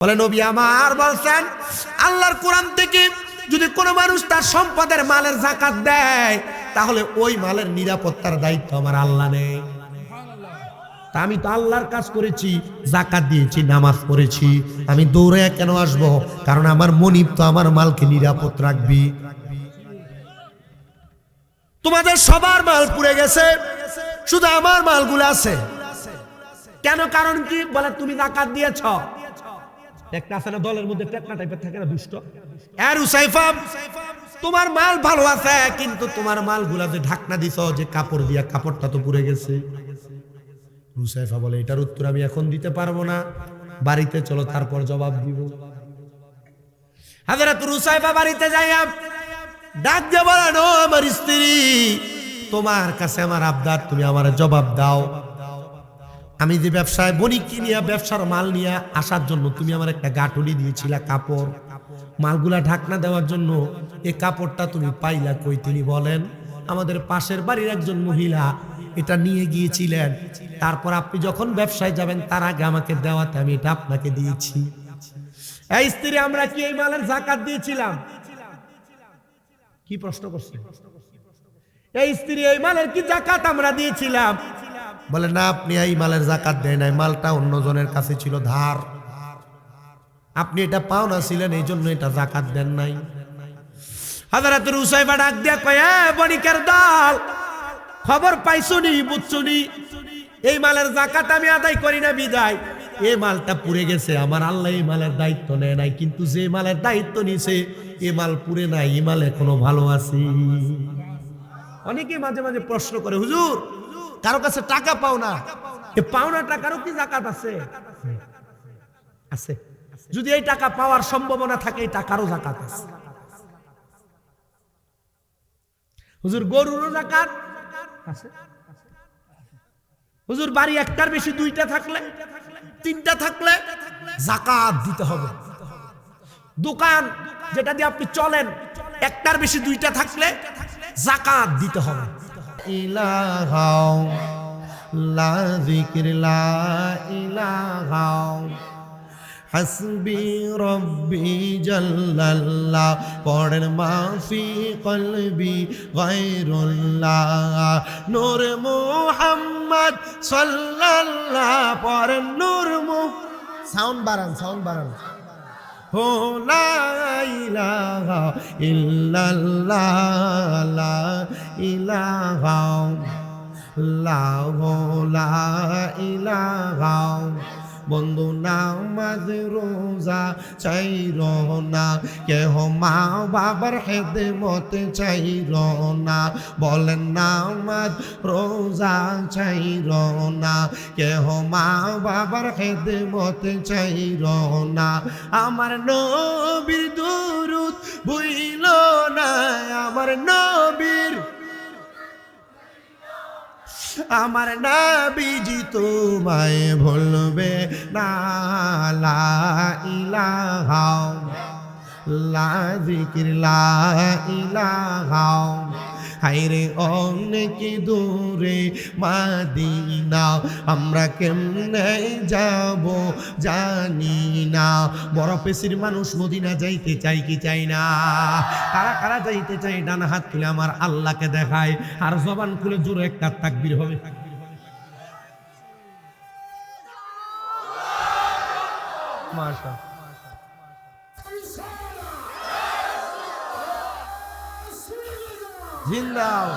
বলে নবী আমার বলছেন আল্লাহর কোরআন থেকে যদি কোনো মানুষ তার সম্পদের মালের যাকাত দেয় তাহলে ওই মালের নিরাপত্তার দায়িত্ব আমার আল্লাহ নেয়। তা আমি তো আল্লাহর কাজ করেছি, যাকাত দিয়েছি, নামাজ পড়েছি, আমি দৌড়ে কেন আসবো? কারণ আমার মনিব তো আমার মালকে নিরাপদ রাখবি। তোমাদের সবার মাল পুড়ে গেছে, শুধু আমার মালগুলো আছে কেন? কারণ কি? বলে তুমি যাকাত দিয়েছ। একটা আছে না দলের মধ্যে টেকনা টাইপের থাকে না, দুষ্ট। আর উসাইফা তোমার মাল ভালো আছে কিন্তু তোমার মালগুলা যে ঢাকনা দিছ যে কাপড় দিয়া, কাপড়টা তো পুড়ে গেছে। উসাইফা বলে এটার উত্তর আমি এখন দিতে পারবো না, বাড়িতে চলো তারপর জবাব দিব। হযরত উসাইফা বাড়িতে যাইয়া ডাক দিয়ে বলেন ও আমার স্ত্রী, তোমার কাছে আমার আবদার, তুমি আমার জবাব দাও। আমি যে ব্যবসায় বণিককে নিয়ে ব্যবসার মাল নিয়ে আসার জন্য তুমি আমার একটা গাঁটুলি দিয়েছিলা কাপড়, মালগুলা ঢাকনা দেওয়ার জন্য, এই কাপড়টা তুমি পাইলা কই? তিনি বলেন আমাদের পাশের বাড়ির একজন মহিলা এটা নিয়ে গিয়েছিলেন, তারপর আপনি যখন ব্যবসায় যাবেন তার আগে আমাকে দেওয়াতে আমি এটা আপনাকে দিয়েছি। এই স্ত্রী, আমরা কি এই মালের যাকাত দিয়েছিলাম? কি প্রশ্ন করছে? এই স্ত্রী, এই মালের কি যাকাত আমরা দিয়েছিলাম? বলে না, আপনি এই মালের যাকাত দেন নাই, মালটা অন্যজনের কাছে ছিল ধার, আপনি এটা পাওনা ছিলেন এই জন্য এটা যাকাত দেন নাই। হযরত উসাইফা ডাক দিয়া কয় বণিকের দল, খবর পাইছুনি, বুঝছুনি, এই মালের যাকাত আমি আদায় করি না বিদায় এই মালটা পুড়ে গেছে। আমার আল্লাহ এই মালের দায়িত্ব নেয় নাই, কিন্তু যে মালের দায়িত্ব নিছে এই মাল পুড়ে নাই, এই মাল এখনো ভালো আছে। অনেকে মাঝে মাঝে প্রশ্ন করে হুজুর কারো কাছে টাকা পাও না, এই পাওনা টাকারও কি যাকাত আছে? আছে। যদি এই টাকা পাওয়ার সম্ভাবনা থাকে এই টাকারও যাকাত আছে। হুজুর গরুরও যাকাত আছে। হুজুর বাড়ি একটার বেশি দুইটা থাকলে, তিনটা থাকলে যাকাত দিতে হবে। দোকান যেটা দিয়ে আপনি চলেন একটার বেশি দুইটা থাকলে যাকাত দিতে হবে। ইলাহা লা যিকর লা ইলাহা হাসবি রব্বি জাল্লাল্লাহ পড়েন মাফি কলবি গায়রুল্লাহ নূর মুহাম্মদ সাল্লাল্লাহ পড়েন নূর সাউন্ড বাড়ান হো লা ইলাহা ইল্লাল্লাহ লা ইলাহা লা ইলাহা বন্ধু নামাজ রোজা চাইর না, কেহ মা বাবার খেদমত চাইর না। বলেন নামাজ রোজা চাইর না, কেহ মা বাবার খেদমত চাইর না। আমার নবীর দুরূদ ভুইল না, আমার নবীর, আমার নবীজি তোমায় ভুলবে না। লা ইলাহা লা যিকর লা ইলাহা হায়রে অনেক দূরে মদিনা, আমরা কেমনে যাব জানি না। বড় পেশির মানুষ মদিনা যাইতে চাই কি চাই না? কারা কারা যাইতে চাই ডান হাত তুলে আমার আল্লাহকে দেখায়, আর জবান খুলে জোরে একটা তাকবীর হবে। মাশাআল্লাহ জিন্দাও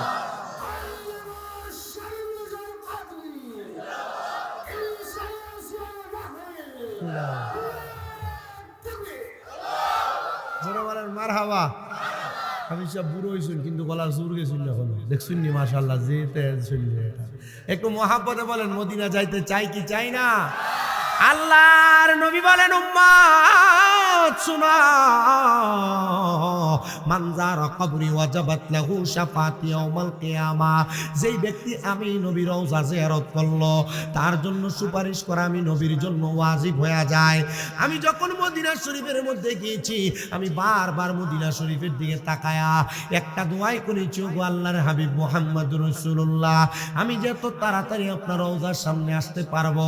মারহাবা। আমি সব বুড়ো হয়েছেন কিন্তু গলার জোর গেছিল এখন, দেখছেন নি মাশাআল্লাহ যেতে শুনলে একটু মহাব্বতে বলেন মদিনা যাইতে চাই কি চাই না? আল্লাহর নবী বলেন উম্মত শুনো, মানজারা কবরি ওয়াজাবাত লাহু শাফাআতি ইয়াউমাল কিয়ামা। যেই ব্যক্তি আমি নবীর রওজা জিয়ারত করলো তার জন্য সুপারিশ করা আমি নবীর জন্য ওয়াজিব হয়ে যায়। আমি যখন মদিনা শরীফের মধ্যে গিয়েছি আমি বারবার মদিনা শরীফের দিকে তাকায়া একটা দোয়াই করেছি, ওগো আল্লাহর হাবিব মুহাম্মদুর রাসূলুল্লাহ, আমি যে এত তাড়াতাড়ি আপনার রওজার সামনে আসতে পারবো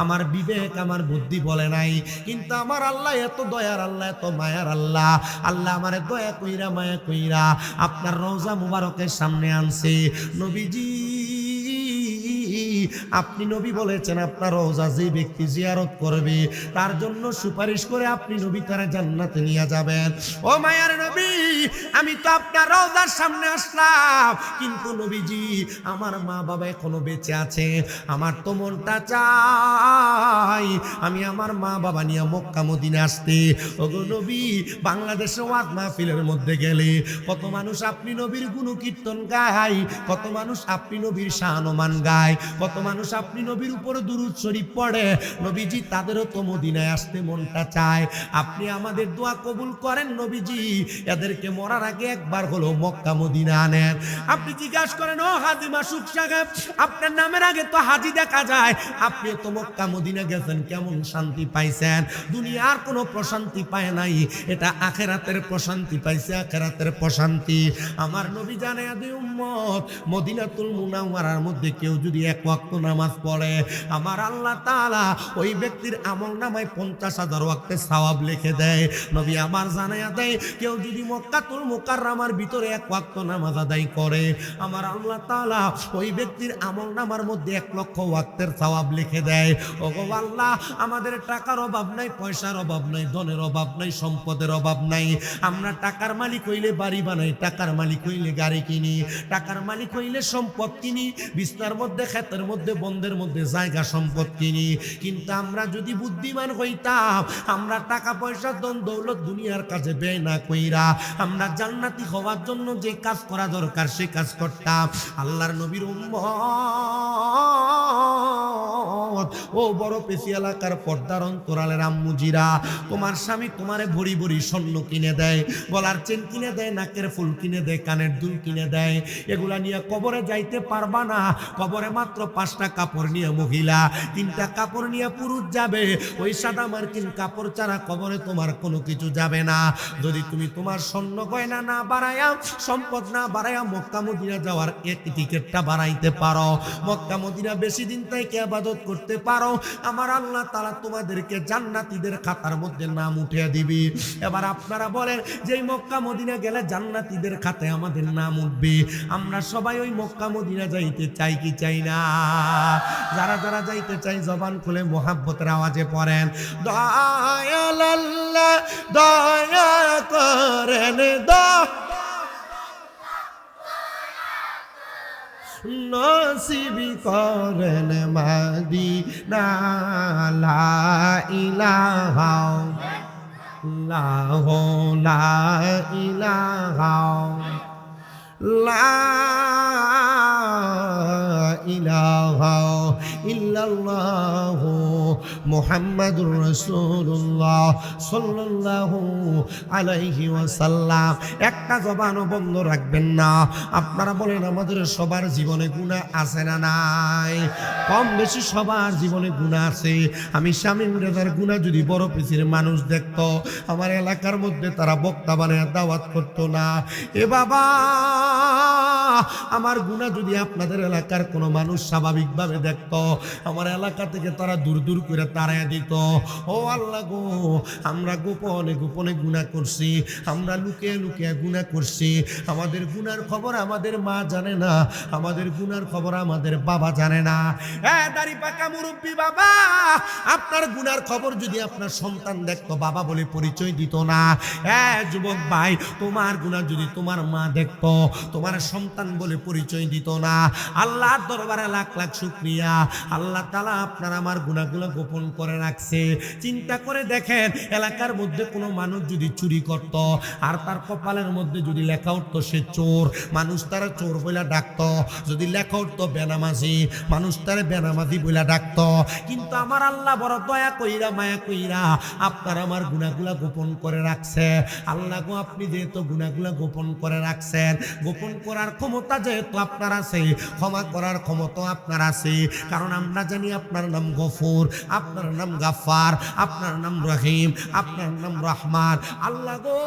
আমার বিবেক আমার বুদ্ধি বলে নাই, কিন্তু আমার আল্লাহ এত দয়ার আল্লাহ, এত মায়ার আল্লাহ, আল্লাহ আমারে দয়া কইরা মায়া কইরা আপনার রওজা মুবারকের সামনে আনছে। নবীজি আপনি নবী বলেছেন আপনার রওজা যে ব্যক্তি জিয়ারত করবে তার জন্য সুপারিশ করে আপনি নবী তারা জান্নাতে নিয়ে যাবেন। ও মায়ার নবী, আমি তো আপনার রওজার সামনে আসলাম, কিন্তু নবীজি আমার মা বাবা এখনো বেঁচে আছে, আমার তো মনটা চাই আমি আমার মা বাবা নিয়ে মক্কা মদিনা আসতে। ওগো নবী, বাংলাদেশে ওয়াজ মাহফিলের মধ্যে গেলে কত মানুষ আপনি নবীর গুণকীর্তন গায়, কত মানুষ আপনি নবীর শানমান গায়, কত মানুষ আপনি নবীর উপর দুরূদ শরীফ পড়ে, নবীজি তাদেরও তো মদিনায় আসতে মনটা চায়। আপনি আমাদের দোয়া কবুল করেন নবীজি, এদেরকে মরার আগে একবার হলো মক্কা মদিনা আনেন। আপনি জিজ্ঞাসা করেন, ও হাজী মাসুক সাহেব, আপনার নামের আগে তো হাজী দেখা যায়, আপনি তো মক্কা মদিনা গেছেন, কেমন শান্তি পাইছেন? দুনিয়ার কোনো প্রশান্তি পায় নাই, এটা আখেরাতের প্রশান্তি পাইছে, আখেরাতের প্রশান্তি। আমার নবী জানে আদি উম্মত মদিনাতুল মুনাওয়ারার মধ্যে কেউ যদি এক ওয়াক্ত নামাজ পড়ে আমার আল্লাহ তাআলা ওই ব্যক্তির আমল নামায় 50,000 ওয়াক্তের সওয়াব লিখে দেয়। নবী আমার জানায়া দেয়, কেউ যদি মক্কাতুল মুকাররমার ভিতরে এক ওয়াক্ত নামাজ আদায় করে আমার আল্লাহ তাআলা ওই ব্যক্তির আমল নামার মধ্যে 1,00,000 ওয়াক্তের সওয়াব লিখে দেয়। ওগো আল্লাহ, আমাদের টাকার অভাব নাই, পয়সার অভাব নাই, ধনের অভাব নাই, সম্পদের অভাব নাই। আমরা টাকার মালিক হইলে বাড়ি বানাই, টাকার মালিক হইলে গাড়ি কিনি, টাকার মালিক হইলে সম্পদ কিনি, বিছনার মধ্যে ক্ষেতের মধ্যে বন্ধের মধ্যে জায়গা সম্পদ কিনি। কিন্তু আমরা যদি বুদ্ধিমান হইতাম, আমরা টাকা পয়সা ধন দৌলত দুনিয়ার কাছে ব্যয় না কইরা আমরা জান্নাতি হওয়ার জন্য যে কাজ করা দরকার সে কাজ করতাম। আল্লাহর নবীর উম্মত, ও বড় পেশি এলাকার পর্দার অন্তরালের আম্মুজিরা, তোমার স্বামী তোমারে ভরি ভরি স্বর্ণ কিনে দেয়, গলার চেন কিনে দেয়, নাকের ফুল কিনে দেয়, কানের দুল কিনে দেয়, এগুলা নিয়ে কবরে যাইতে পারবা না। কবরে মাত্র 5টা কাপড় নিয়ে মহিলা, 3টা কাপড় নিয়ে পুরুষ যাবে। ওই সাদা মার্কিন কাপড় ছাড়া কবরে তোমার কোনো কিছু যাবে না। যদি তুমি তোমার স্বর্ণ গয়না না বাড়ায়া, সম্পদ না বাড়ায়া মক্কা মদিনা যাওয়ার এক টিকিটটা বাড়াইতে পারো, মক্কা মদিনা বেশি দিন থেকে ইবাদত করতে পারো, আমার আল্লাহ তাআলা তোমাদেরকে জান্নাতীদের খাতার মধ্যে নাম উঠিয়ে দিবি। এবার আপনারা বলেন, যেই মক্কা মদিনা গেলে জান্নাতীদের খাতায় আমাদের নাম উঠবে, আমরা সবাই ওই মক্কা মদিনা যাইতে চাই কি চাই না? যারা যারা যাইতে চাই জবান খুলে মোহাব্বতের আওয়াজে পড়েন, দয়াল আল্লাহ দয়া করেন, নসিবি করেন মদিনা, লা ইলাহা ইল্লাল্লাহ, লা ইলাহা লা ইলাহা ইল্লাল্লাহ মুহাম্মাদুর রাসূলুল্লাহ সাল্লাল্লাহু আলাইহি ওয়াসাল্লাম। একটা জবানও বন্ধ রাখবেন না। আপনারা বলেন, আমাদের সবার জীবনে গুনাহ আছে না নাই? কম বেশি সবার জীবনে গুনাহ আছে। আমি শামীম রেজার গুনাহ যদি বড় পিছির মানুষ দেখতো, আমার এলাকার মধ্যে তারা বক্তা বানায় দাওয়াত করতো না। এ বাবা, আমার গুনাহ যদি আপনাদের এলাকার কোনো মানুষ স্বাভাবিকভাবে দেখতো, আমার এলাকা থেকে তারা দূর দূর করে তাড়াইয়া দিত। ও আল্লাহ গো, আমরা গোপনে গোপনে গুনাহ করছি, আমরা লুকিয়ে লুকিয়ে গুনাহ করছি। আমাদের গুনার খবর আমাদের মা জানে না, আমাদের গুনার খবর আমাদের বাবা জানে না। দাড়ি পাকা মুরব্বী বাবা, আপনার গুনার খবর যদি আপনার সন্তান দেখতো, বাবা বলে পরিচয় দিত না। যুবক ভাই, তোমার গুনাহ যদি তোমার মা দেখতো, তোমার সন্তান বলে পরিচয় দিত না। আল্লাহর দরবারে লাখ লাখ শুকরিয়া, আল্লাহ তাআলা আপনার আমার গুনাহগুলো গোপন গোপন করে রাখছে। চিন্তা করে দেখেন, এলাকার মধ্যে কোনো মানুষ যদি চুরি করত আর তার কপালের মধ্যে যদি লেখা উঠতো সে চোর, মানুষ তারা চোর বইলা ডাকতো। যদি লেখা উঠতো বেনামাজি, মানুষ তারা বেনামাজি বইলা ডাকতো। কিন্তু আমার আল্লাহ বড় দয়া কইরা মায়া কইরা আপনার আমার গুনাহগুলা গোপন করে রাখছে। আল্লাহ গো, আপনি যেহেতু গুনাহগুলা গোপন করে রাখছেন, গোপন করার ক্ষমতা যেহেতু আপনার আছে, ক্ষমা করার ক্ষমতা আপনার আছে। কারণ আমরা জানি আপনার নাম গফুর, আপনার নাম গাফফার, আপনার নাম রহিম, আপনার নাম রহমান। আল্লাহ গো,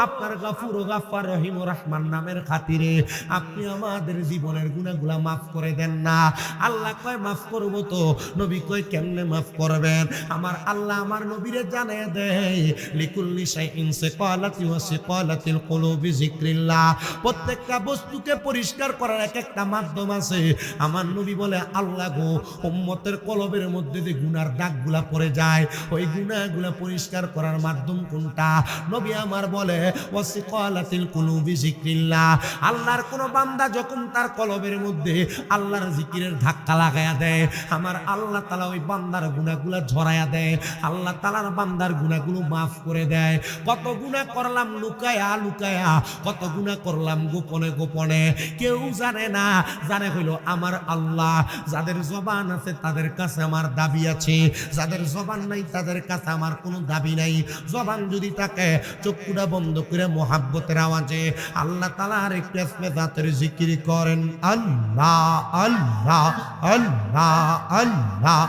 আপনার গাফুর ও গাফফার রহিম ও রহমান নামের খাতিরে আপনি আমাদের জীবনের গুনাহগুলা মাফ করে দেন না। আল্লাহ কয় মাফ করব তো, নবী কয় কেমনে মাফ করবেন? আমার আল্লাহ আমার নবীরে জানিয়ে দেয়, লিকুল্লি শাইইন সিকালাতি ওয়া সিকালাতিল কুলুবি যিকরিল্লাহ। প্রত্যেকটা বস্তুকে পরিষ্কার করার এক একটা মাধ্যম আছে। আমার নবী বলে, আল্লাহ গো, উম্মতের কলবের মধ্যে যে গুনার দাগগুলা পড়ে যায়, ওই গুনাহগুলা পরিষ্কার করার মাধ্যম কোনটা? নবী আমার বলে, ওয়া সিকালাতিল কুলুবি যিকরিল্লাহ। আল্লাহর কোন বান্দা যখন তার কলবের মধ্যে আল্লাহর জিকিরের ধাক্কা লাগায়া দেয়, আমার আল্লাহ তাআলা ওই বান্দার গুনাহগুলা ঝরায়া দেয়। আল্লাহ তাআলার বান্দার গুনাহগুলো মাফ করে দেয়। কত গুনাহ করলাম লুকায়া লুকায়া, কত গুনাহ করলাম গোপনে গোপনে, কেউ জানে না। জানে হইল আমার আল্লাহ। যাদের জবান আছে তাদের কাছে আমার দাবি আছে, যাদের জবান নাই তাদের কাছে আমার কোনো দাবি নাই। জবান যদি থাকে, চক্ষুটা বন্ধ করে মোহাব্বতের আওয়াজে আল্লাহ তাআলার একটু ইসমে জাতের জিকির করেন। আল্লাহ আল্লাহ আল্লাহ আল্লাহ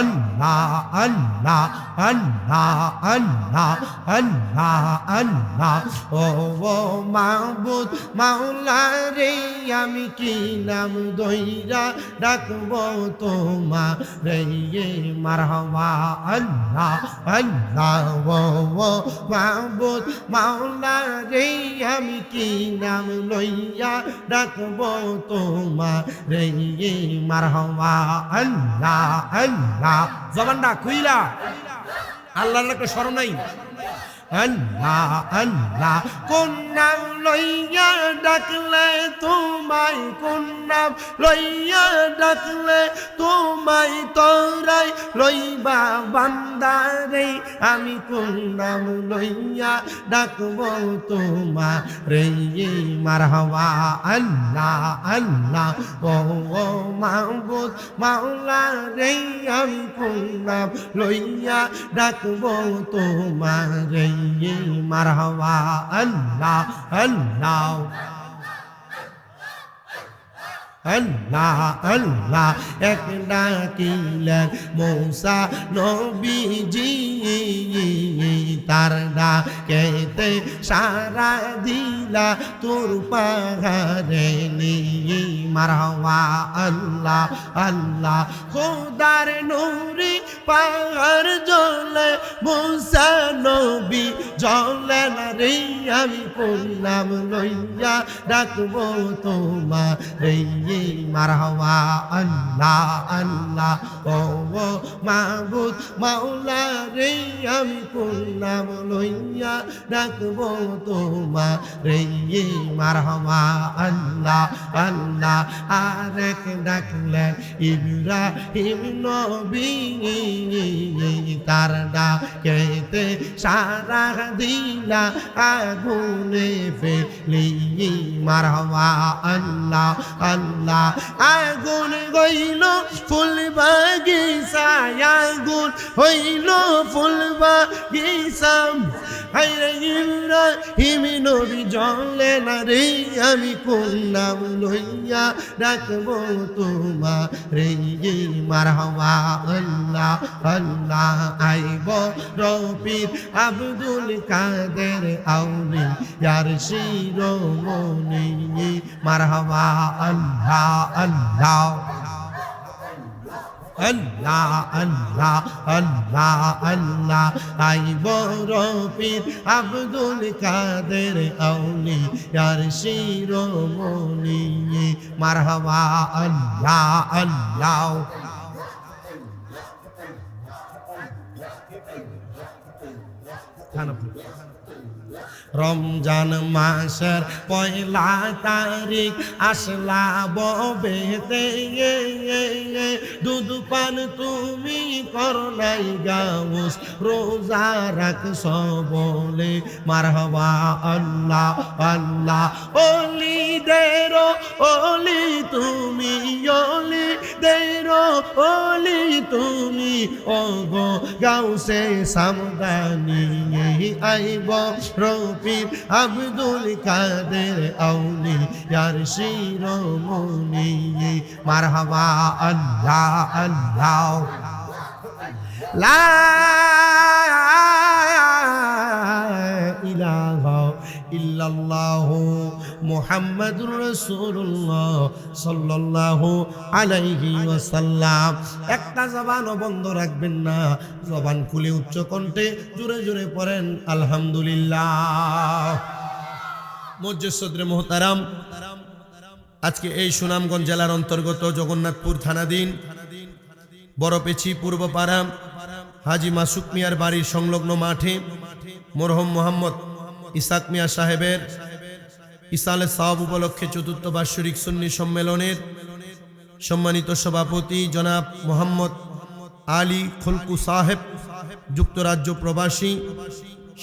আল্লাহ আল্লাহ আল্লাহ আল্লাহ আল্লাহ আল্লাহ। ও মাহবুদ মাওলা রে, আমি কি নাম দইরা ডাকবো তোমারে মারহাবা। আল্লাহ আল্লাহ। ও মাহবুদ মাওলা রে, আমি কি নাম লইয়া ডাকবো তোমারে মারহাবা। আল্লাহ আল্লাহ। জবানটা খুইলা আল্লাহর একটা স্মরণ নাই। আল্লাহ আল্লাহ। কোন নাম লইয়া ডাকলে তোমায়, কোন নাম লইয়া ডাকলে তোমায় তোরাই লইবা বান্দারে, আমি কোন নাম লইয়া ডাকবো তোমারে মারহাবা। আল্লাহ আল্লাহ। ও মাহবুদ মাওলা রে, আমি কোন নাম লইয়া ডাকবো তোমারে মারহাবা। আল্লাহ আল্লাহ আল্লাহ আল্লাহ। এক ডাকিলেন মূসা নবীজি, তার ডাকেতে সারা দিলা তোর পাহাড়ে নিয়ে মারহাবা। আল্লাহ আল্লাহ। খোদার নূরে পাহাড় জ্বলে, মূসা নবী জ্বলে না রে, আমি কোন নাম লইয়া ডাকবো তোমারে মারহাবা। আল্লাহ আল্লাহ। ও মাহবুদ মাওলা রে, আমি কোন নাম লইয়া ডাকবো তোমারে মারহাবা। আল্লাহ আল্লাহ। আরেক ডাকলেন ইব্রাহিম নবী, তার ডাকেতে সারা দিলা আগুনে ফেলি মারহাবা। আল্লাহ আল্লাহ। আগুন হইল ফুল বাগিচায়, আগুন হইল ফুল বাগিচা, হায়রে ইব্রাহিম নবী জ্বলে না রে, আমি কোন নাম লইয়া ডাকবো তোমারে মারহাবা। আল্লাহ আল্লাহ। আইব রফিক আব্দুল কাদের আউলিয়ার শিরোমণি মারহাবা। আল্লাহ আল্লাহ আল্লাহ আল্লাহ আল্লাহ আল্লাহ। আইব রফিক আব্দুল কাদের আউলিয়ার শিরোমণি মারহাবা। আল্লাহ আল্লাহ। রমজান মাসের পয়লা তারিখ আসলা ববেতে দুধ পান তুমি করলাই গাউস রোজা রাখছ বলে মারহাবা আল্লাহ আল্লাহ ওলি দেরো ওলি তুমি ওলি দেরো ওলি তুমি ও গো গাউসে সামদানি আইব রফিক আব্দুল কাদের আউলি ইয়ার শিরোমণি মারহাবা আল্লাহ আল্লাহ লা ইলাহা ইল্লাল্লাহু মুহাম্মাদুর রাসূলুল্লাহ সাল্লাল্লাহু আলাইহি ওয়াসাল্লাম। একটা জবানও বন্ধ রাখবেন না, জবান খুলে উচ্চ কণ্ঠে জোরে জোরে পড়েন আলহামদুলিল্লাহ। মুজ্জিদ সদরে মুহতারাম, আজকে এই সুনামগঞ্জ জেলার অন্তর্গত জগন্নাথপুর থানাধীন বড়পেছি পূর্বপাড়া হাজী মাসুক মিয়ার বাড়ির সংলগ্ন মাঠে মরহুম মোহাম্মদ ইসাক মিয়া সাহেবের ইসালে সাওয়াব উপলক্ষে চতুর্থ বার্ষিক সুন্নি সম্মেলনের সম্মানিত সভাপতি জনাব মোহাম্মদ আলী খুলকু সাহেব, যুক্তরাজ্য প্রবাসী,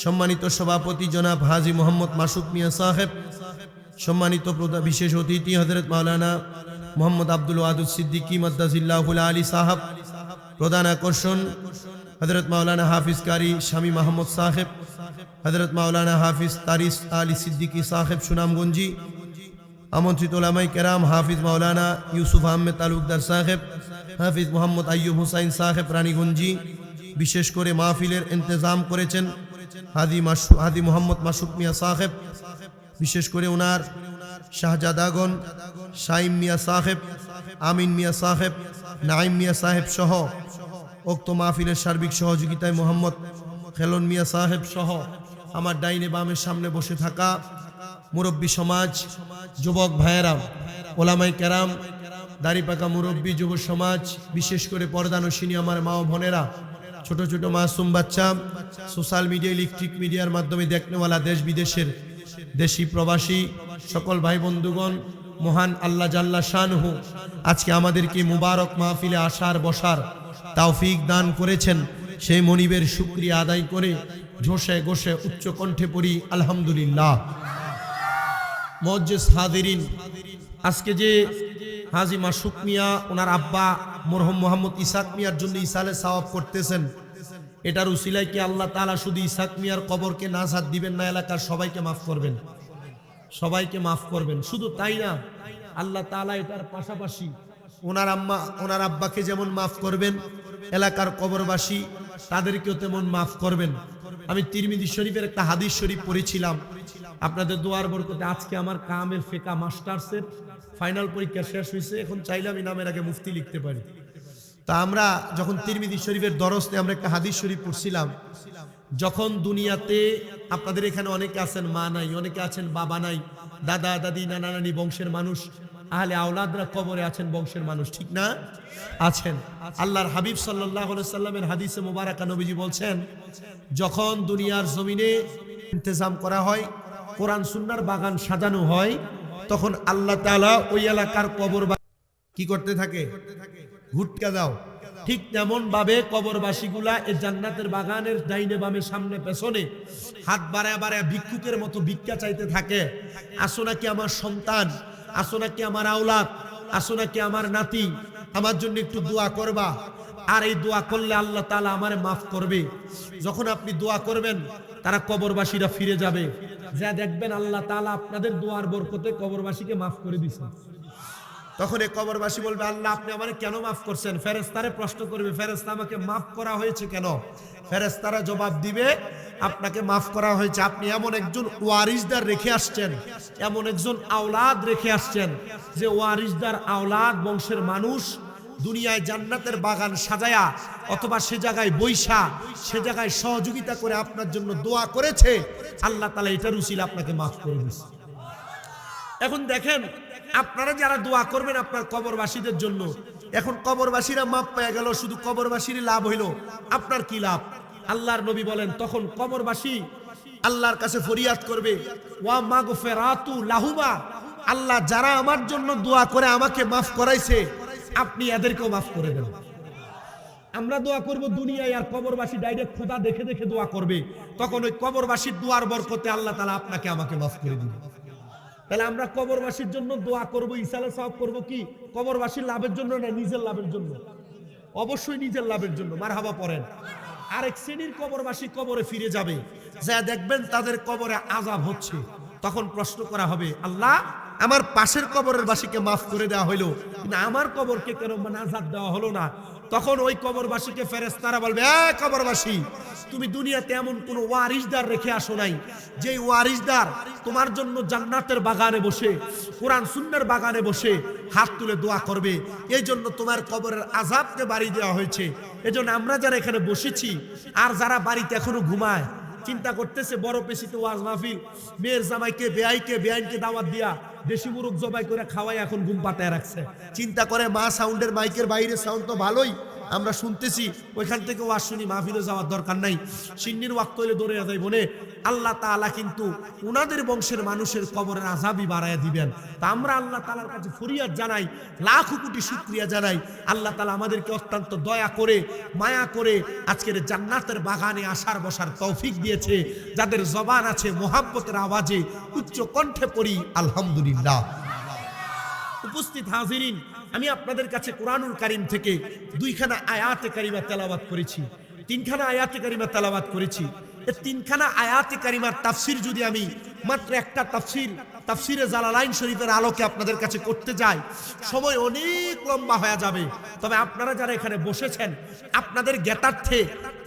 সম্মানিত সভাপতি জনাব হাজী মোহাম্মদ মাসুক মিয়া সাহেব, সম্মানিত বিশেষ অতিথি হযরত মাওলানা মোহাম্মদ আব্দুল ওয়াদুদ সিদ্দিকী মাদ্দাজিল্লাহুল আলী সাহেব, প্রধান আকর্ষণ হযরত মাওলানা হাফিজ কারি শামী মাহমুদ সাহেব, হযরত মাওলানা হাফিজ তারিস আলী সিদ্দিকী সাহেব সুনামগঞ্জি, আমন্ত্রিত ওলামায়ে কেরাম হাফিজ মাওলানা ইউসুফ আহমেদ তালুকদার সাহেব, হাফিজ মোহাম্মদ আইয়ুব হুসাইন সাহেব রানীগঞ্জি। বিশেষ করে মাহফিলের ইন্তজাম করেছেন হাদি মোহাম্মদ মাসুক মিয়া সাহেব, বিশেষ করে ওনার শাহজাদাগণ শাইম মিয়া সাহেব, আমিন মিয়া সাহেব, নাইম মিয়া সাহেব সহ উক্ত মাহফিলের সার্বিক সহযোগিতায় মোহাম্মদ খেলন মিয়া সাহেব সহ আমার ডাইনে বামের সামনে বসে থাকা মুরব্বী সমাজ, যুবক ভাইয়েরা, ওলামায়ে কেরাম, দাড়িপাকা মুরব্বী যুব সমাজ, বিশেষ করে পর্দানশিনী আমার মা ও বোনেরা, ছোট ছোট মাসুম বাচ্চা, সোশ্যাল মিডিয়া ইলেকট্রিক মিডিয়ার মাধ্যমে দেখনেওয়ালা দেশ বিদেশের দেশি প্রবাসী সকল ভাই বন্ধুগণ, মহান আল্লাহ জাল্লা শানহু আজকে আমাদেরকে মুবারক মাহফিলে আসার বসার তৌফিক দান করেছেন। সেই মনিবের শুকরিয়া আদায় করে ঝোসে গোসে উচ্চ কণ্ঠে পড়ি আলহামদুলিল্লাহ। মুআজ্জিজ হাজিরিন, আজকে যে হাজী মাসুক মিয়া ওনার আব্বা মরহুম মোহাম্মদ ইসাক মিয়ার জন্য ইসালে সাওয়াব করতেছেন, এটার উসিলায় কি আল্লাহ তাআলা শুধু ইসাক মিয়ার কবরকে নাজাত দিবেন না, এলাকার সবাইকে মাফ করবেন, সবাইকে মাফ করবেন। শুধু তাই না, আল্লাহ তাআলা এটার পাশাপাশি ওনার আব্বাকে যেমন মাফ করবেন, এলাকার কবরবাসী তাদেরকেও তেমন মাফ করবেন। আমি তিরমিজি শরীফের একটা হাদিস শরীফ পড়েছিলাম, আপনাদের দোয়ার বরকতে আজকে আমার কামেল ফিকা মাস্টার্সের ফাইনাল পরীক্ষা শেষ হয়েছে। এখন চাইলে আমি নামের আগে মুফতি লিখতে পারি। তা আমরা যখন তিরমিজি শরীফের দরসে আমরা একটা হাদিস শরীফ পড়ছিলাম, যখন দুনিয়াতে আপনাদের এখানে অনেকে আছেন মা নাই, অনেকে আছেন বাবা নাই, দাদা দাদি নানা নানি বংশের মানুষ, আহলে আওলাদরা কবরে আছেন বংশের মানুষ, ঠিক না? আছেন। আল্লাহর হাবিব সাল্লাল্লাহু আলাইহি সাল্লামের হাদিসে মুবারাকা নবীজি বলছেন, যখন দুনিয়ার জমিনে ইন্তজাম করা হয়, কোরআন সুন্নাহর বাগান সাজানো হয়, তখন আল্লাহ তাআলা ওই এলাকার কবর কি করতে থাকে? ঘুটকা দাও। ঠিক তেমন ভাবে কবরবাসীগুলা এই জান্নাতের বাগানের ডাইনে বামে সামনে পেছনে হাত বাড়ায় বাড়ায় ভিক্ষুকের মতো ভিক্ষা চাইতে থাকে। আসো নাকি আমার সন্তান, আসো নাকি আমার আওলাদ, আসো নাকি আমার নাতি, আমার জন্য একটু দোয়া করবা। আর এই দোয়া করলে আল্লাহ তাআলা আমারে মাফ করবে। যখন আপনি দোয়া করবেন, তারা কবরবাসীরা ফিরে যাবে, যা দেখবেন আল্লাহ তাআলা আপনাদের দোয়ার বরকতে কবরবাসীকে মাফ করে দিয়েছেন। তখন এই কবরবাসী বলবে, আল্লাহ আপনি আমারে কেন মাফ করছেন? ফেরেশতারে প্রশ্ন করবে, ফেরেশতা আমাকে মাফ করা হয়েছে কেন? ফেরেশতারা জবাব দিবে, আপনাকে মাফ করা হয়েছে, আপনি এমন একজন ওয়ারিসদার রেখে আসছেন, এমন একজন আওলাদ রেখে আসছেন, যে ওয়ারিসদার আওলাদ বংশের মানুষ দুনিয়ায় জান্নাতের বাগান সাজায়া অথবা সে জায়গায় বৈশা সে জায়গায় সহযোগিতা করে আপনার জন্য দোয়া করেছে। আল্লাহ তাআলা এটার উসিলা আপনাকে মাফ করে দিয়েছে। এখন দেখেন, আপনারা যারা দোয়া করবেন আপনার কবরবাসীদের জন্য, এখন কবরবাসীরা মাপ পেয়ে গেল, শুধু কবরবাসীর লাভ হইল, আপনার কি লাভ? আল্লাহর নবী বলেন, তখন কবরবাসী আল্লাহর কাছে ফরিয়াদ করবে, ওয়া মাগফিরাতু লাহুমা, আল্লাহ যারা আমার জন্য দোয়া করে আমাকে মাফ করাইছে আপনি এদেরকেও মাফ করে দেন। আমরা দোয়া করব দুনিয়ায়, আর কবরবাসী ডাইরেক্ট খোদা দেখে দেখে দোয়া করবে, তখন ওই কবরবাসীর দোয়ার বরকতে আল্লাহ তাআলা আপনাকে আমাকে মাফ করে দিবে। তাহলে আমরা কবরবাসীর জন্য দোয়া করব, ইসালে সওয়াব করব কি কবরবাসীর লাভের জন্য না নিজের লাভের জন্য? অবশ্যই নিজের লাভের জন্য। মারহাবা পড়েন। আরেক শ্রেণীর কবরবাসী কবরে ফিরে যাবে, যা দেখবেন তাদের কবরে আযাব হচ্ছে, তখন প্রশ্ন করা হবে, আল্লাহ আমার পাশের কবরের বাসীকে মাফ করে দেওয়া হইলো, কিন্তু আমার কবরকে কেন আযাব দেওয়া হলো না? তখন ওই কবরবাসীকে ফেরেশতারা বলবে, কবরবাসী তুমি দুনিয়াতে এমন কোন ওয়ারিসদার রেখে আসো নাই যে ওয়ারিসদার তোমার জন্য জান্নাতের বাগানে বসে কোরআন সুন্নাহর বাগানে বসে হাত তুলে দোয়া করবে, এই জন্য তোমার কবরের আযাবকে বাড়িয়ে দেওয়া হয়েছে। এজন্য আমরা যারা এখানে বসেছি আর যারা বাড়িতে এখনো ঘুমায়, চিন্তা করতেছে বড় পেশিতে ওয়াজ মাহফিল, মেয়ের জামাইকে বেআইনকে দাওয়াত দিয়া দেশি মুরগ জবাই করে খাওয়াই এখন ঘুম পাতায় রাখছে। চিন্তা করে মা সাউন্ডের মাইকের বাইরে সাউন্ড তো ভালোই আমরা শুনতেছি, ওইখান থেকে ওয়াজ শুনি, মাহফিলে যাওয়ার দরকার নাই, সিন্নির ওয়াক্ত হইলে দৌড়ে যায় বলে আল্লাহ তাআলা কিন্তু উনাদের বংশের মানুষের কবরের আযাবই বাড়ায়া দিবেন। তা আমরা আল্লাহ তাআলার কাছে ফরিয়াদ জানাই, লাখ কোটি শুকরিয়া জানাই, আল্লাহ তাআলা আমাদেরকে অত্যন্ত দয়া করে মায়া করে আজকের জান্নাতের বাগানে আসার বসার তৌফিক দিয়েছে। যাদের জবান আছে মোহাব্বতের আওয়াজে উচ্চ কণ্ঠে পড়ি আলহামদুলিল্লাহ। উপস্থিত হাজিরিন, আমি আপনাদের কাছে কোরআনুল কারীম থেকে 2খানা আয়াতে কারিমা তেলাওয়াত করেছি, 3খানা আয়াতে কারিমা তেলাওয়াত করেছি। এই 3খানা আয়াতে কারিমার তাফসীর যদি আমি মাত্র একটা তাফসীরে জালালাইন শরীফের আলোকে আপনাদের কাছে করতে যাই, সময় অনেক লম্বা হয়ে যাবে। তবে আপনারা যারা এখানে বসেছেন, আপনাদের জ্ঞাতার্থে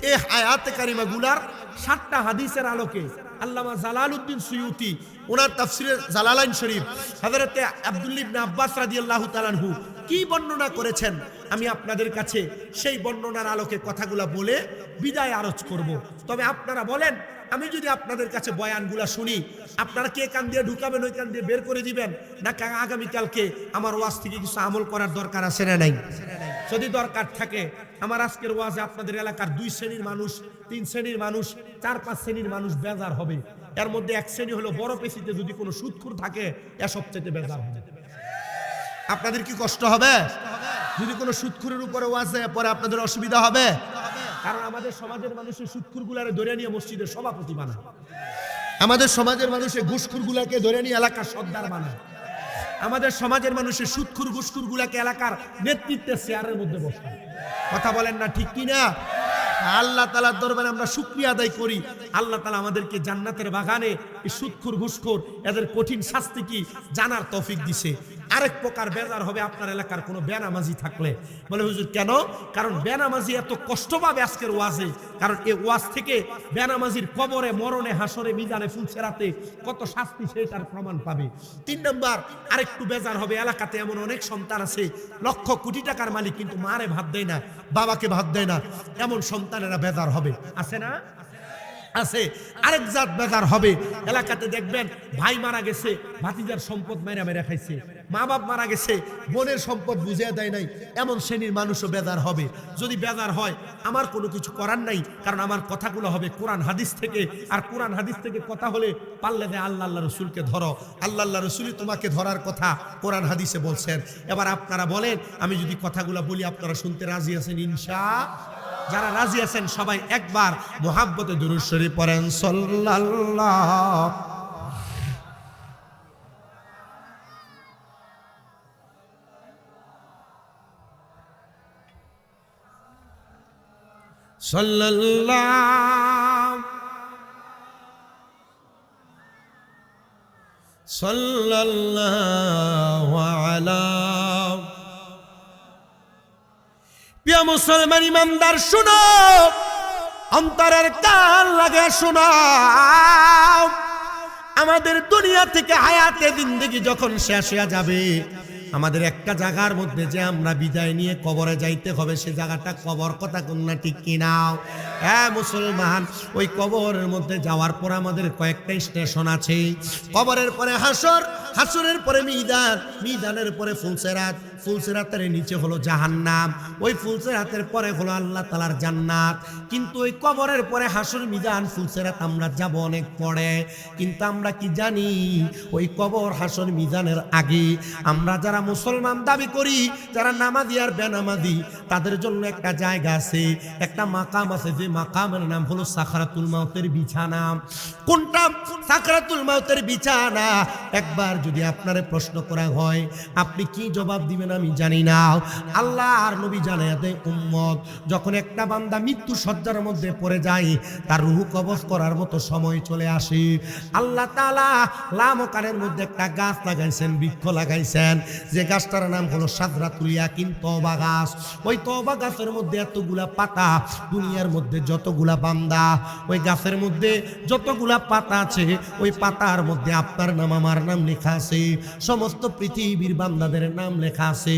এই আয়াতে কারিমাগুলার 7টা হাদিসের আলোকে আল্লামা জালালউদ্দিন সুয়ুতি ওনার তাফসীরে জালালাইন শরীফ হযরতে আব্দুল্লাহ ইবনে আব্বাস রাদিয়াল্লাহু তাআলা আনহু কি বর্ণনা করেছেন, আমি আপনাদের কাছে সেই বর্ণনার আলোকে কথাগুলো বলে বিদায় আরজ করব। তবে আপনারা বলেন, আমি যদি আপনাদের কাছে বয়ানগুলা শুনি, আপনারা কে কান দিয়ে ঢুকাবেন ওই কান দিয়ে বের করে দিবেন, না আগামীকালকে আমার ওয়াজ থেকে কিছু আমল করার দরকার আছে না নাই? যদি দরকার থাকে, আমার আজকের ওয়াজে আপনাদের এলাকার 2 শ্রেণীর মানুষ, 3 শ্রেণীর মানুষ, 4-5 শ্রেণীর মানুষ বেজার হবে। এর মধ্যে এক শ্রেণী হলো বড় পেশিতে যদি কোনো সুদখোর থাকে, এ সবচেয়ে বেজার হবে। আপনাদের কি কষ্ট হবে যদি কোনো সুদখোরের উপরে ওয়াজ যায়? পরে আপনাদের অসুবিধা হবে, কারণ আমাদের সমাজের মানুষের সুদখোরগুলারে ধরে নিয়ে মসজিদের সভাপতি বানায়, আমাদের সমাজের মানুষের ঘুষখোরগুলাকে ধরে নিয়ে এলাকার সর্দার বানায়, আমাদের সমাজের মানুষের সুদখোর ঘুষখোরগুলাকে এলাকার নেতৃত্বের চেয়ারের মধ্যে বসায়। কথা বলেন না ঠিক কিনা? আল্লাহ তাআলার দরবারে আমরা শুকরিয়া আদায় করি, আল্লাহ তাআলা আমাদেরকে জান্নাতের বাগানে এই সুদখোর ঘুষখোর এদের কঠিন শাস্তি কি জানার তৌফিক দিছে। আরেক প্রকার বেজার হবে আপনার এলাকার কোনো বেনামাজি থাকলে, বলে হুজুর কেন? কারণ বেনামাজি এত কষ্ট পাবে আজকের ওয়াজে, কারণ এই ওয়াজ থেকে বেনামাজির কবরে, মরণে, হাসরে, মিজানে, ফুলসেরাতে কত শাস্তি সেটার প্রমাণ পাবে। 3 নাম্বার আরেকটু বেজার হবে, এলাকাতে এমন অনেক সন্তান আছে লক্ষ কোটি টাকার মালিক, কিন্তু মারে ভাত দেয় না, বাবাকে ভাত দেয় না, এমন সন্তানেরা বেজার হবে। আছে না? আছে। আরেক জাত বেজার হবে, এলাকাতে দেখবেন ভাই মারা গেছে, ভাতিজার সম্পদ মেরা মেরা খাইছে, মা বাপ মারা গেছে, বোনের সম্পদ বুঝিয়ে দেয় নাই, এমন শ্রেণীর মানুষও বেজার হবে। যদি বেজার হয়, আমার কোনো কিছু করার নাই, কারণ আমার কথাগুলো হবে কোরআন হাদিস থেকে, আর কোরআন হাদিস থেকে কথা হলে পারলে দেয় আল্লাহ রসুলকে ধরো, আল্লাহ রসুলই তোমাকে ধরার কথা কোরআন হাদিসে বলছেন। এবার আপনারা বলেন, আমি যদি কথাগুলো বলি আপনারা শুনতে রাজি আছেন? ইনশাআল্লাহ। যারা রাজি আছেন সবাই একবার মুহাব্বতে দুরূদ শরীফ পড়েন, সাল্লাল্লাহু সাল্লাল্লাহু আলা প্রিয় মুসলমান ইমানদার শুনো, অন্তরের কান লাগে শোনো, আমাদের দুনিয়া থেকে হায়াতে জিন্দেগি যখন শেষ হয়ে যাবে, আমাদের একটা জায়গার মধ্যে যে আমরা বিদায় নিয়ে কবরে যাইতে হবে, সে জায়গাটা কবর। কথা কোন না ঠিক কিনা? হ্যাঁ মুসলমান, ওই কবরের মধ্যে যাওয়ার পর আমাদের কয়েকটা স্টেশন আছে। কবরের পরে হাসর, হাসরের পরে মিজান, মিজানের পরে ফুলসেরাত, ফুলসেরাতের নিচে হলো জাহান্নাম, ওই ফুলসেরাতের পরে হলো আল্লাহ তাআলার জান্নাত। কিন্তু ওই কবরের পরে হাসর, মিজান, ফুলসেরাত আমরা যাব অনেক পরে। কিন্তু আমরা কি জানি ওই কবর, হাসর, মিজানের আগে আমরা যারা মুসলমান দাবি করি, যারা নামাজি আর বেনামাজি, তাদের জন্য একটা জায়গা আছে, একটা মাকাম আছে, যে মাকামের নাম হলো সাকরাতুল মাউতের বিছানা। কোনটা? সাকরাতুল মাউতের বিছানা। একবার যদি আপনারে প্রশ্ন করা হয়, আপনি কি জবাব দিবেন আমি জানি না। আল্লাহ আর নবী জানায়া দেয়, উম্মত, যখন একটা বান্দা মৃত্যু সজ্জার মধ্যে পড়ে যায়, তার রূহ কবজ করার মতো সময় চলে আসে, আল্লাহ তাআলা লামকানের মধ্যে একটা গাছ লাগাইছেন, বৃক্ষ লাগাইছেন, যে গাছটার নাম হলো সাদরাতুল ইয়াকিন, তওবা গাছ। ওই তওবা গাছের মধ্যে এতগুলা পাতা, দুনিয়ার মধ্যে যতগুলা বান্দা, ওই গাছের মধ্যে যতগুলা পাতা আছে, ওই পাতার মধ্যে আপনার নাম আমার নাম লেখা আছে, সমস্ত পৃথিবীর বান্দাদের নাম লেখা আছে।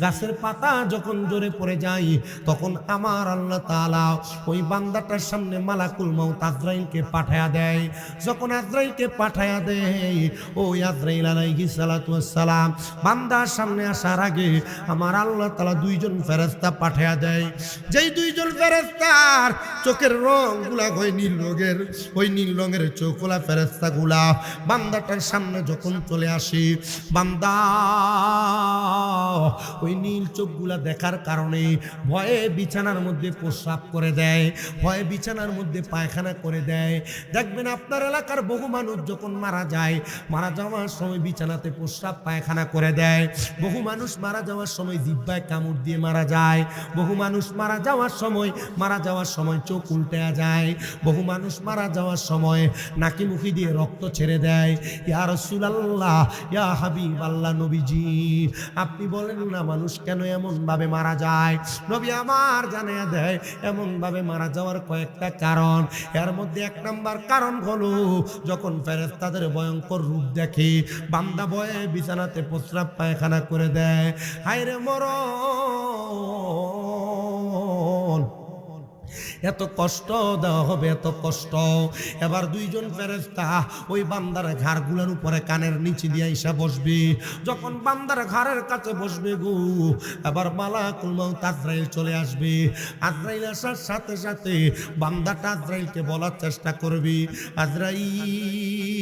গাছের পাতা যখন জোরে পড়ে যায়, তখন আমার আল্লাহ তাআলা ওই বান্দাটার সামনে মালাকুল মাউত আজরাইলকে পাঠায়া দেয়। যখন আজরাইলকে পাঠায়া দেয়, ওই আজরাইল আলাইহিস সালাতু ওয়াস সালাম বান্দার সামনে আসার আগে আমার আল্লাহ তাআলা দুইজন ফেরেশতা পাঠায়া দেয়। যেই দুইজন ফেরেশতার চোখের রংগুলা হয় নীল রঙের, ওই নীল রঙের চোখগুলা ফেরেশতাগুলা বান্দাটার সামনে যখন চলে আসে, বান্দা ওই নীল চোখগুলা দেখার কারণে ভয়ে বিছানার মধ্যে প্রস্রাব করে দেয়, ভয়ে বিছানার মধ্যে পায়খানা করে দেয়। দেখবেন আপনার এলাকার বহু মানুষ যখন মারা যায়, মারা যাওয়ার সময় বিছানাতে প্রস্রাব পায়খানা করে দেয়। বহু মানুষ মারা যাওয়ার সময় জিহ্বায় কামড় দিয়ে মারা যায়। বহু মানুষ মারা যাওয়ার সময় চোখ উল্টে যায়। বহু মানুষ মারা যাওয়ার সময় নাকি মুখি দিয়ে রক্ত ছেড়ে দেয়। ইয়া রাসূলুল্লাহ, ইয়া হাবিবাল্লাহ, নবীজি আপনি বলেন না মানুষ কেন এমন ভাবে মারা যায়? নবী আমার জানিয়ে দেয়, এমন ভাবে মারা যাওয়ার কয়েকটা কারণ। এর মধ্যে এক নাম্বার কারণ হলো, যখন ফেরেশতাদের ভয়ঙ্কর রূপ দেখে, বান্দা ভয়ে বিছানাতে প্রস্রাব পায়খানা করে দেয়। হায়রে মরণ, এত কষ্ট দেওয়া হবে, এত কষ্ট। এবার দুইজন ফেরেশতা ওই বান্দার ঘাড়গুলোর উপরে কানের নিচে দিয়ে এসে বসবে। যখন বান্দার ঘাড়ের কাছে বসবে গো, এবার মালাকুল মাউত আজরাইল চলে আসবে। আজরাইল আসার সাথে সাথে বান্দাটা আজরাইলকে বলার চেষ্টা করবে, আজরাইল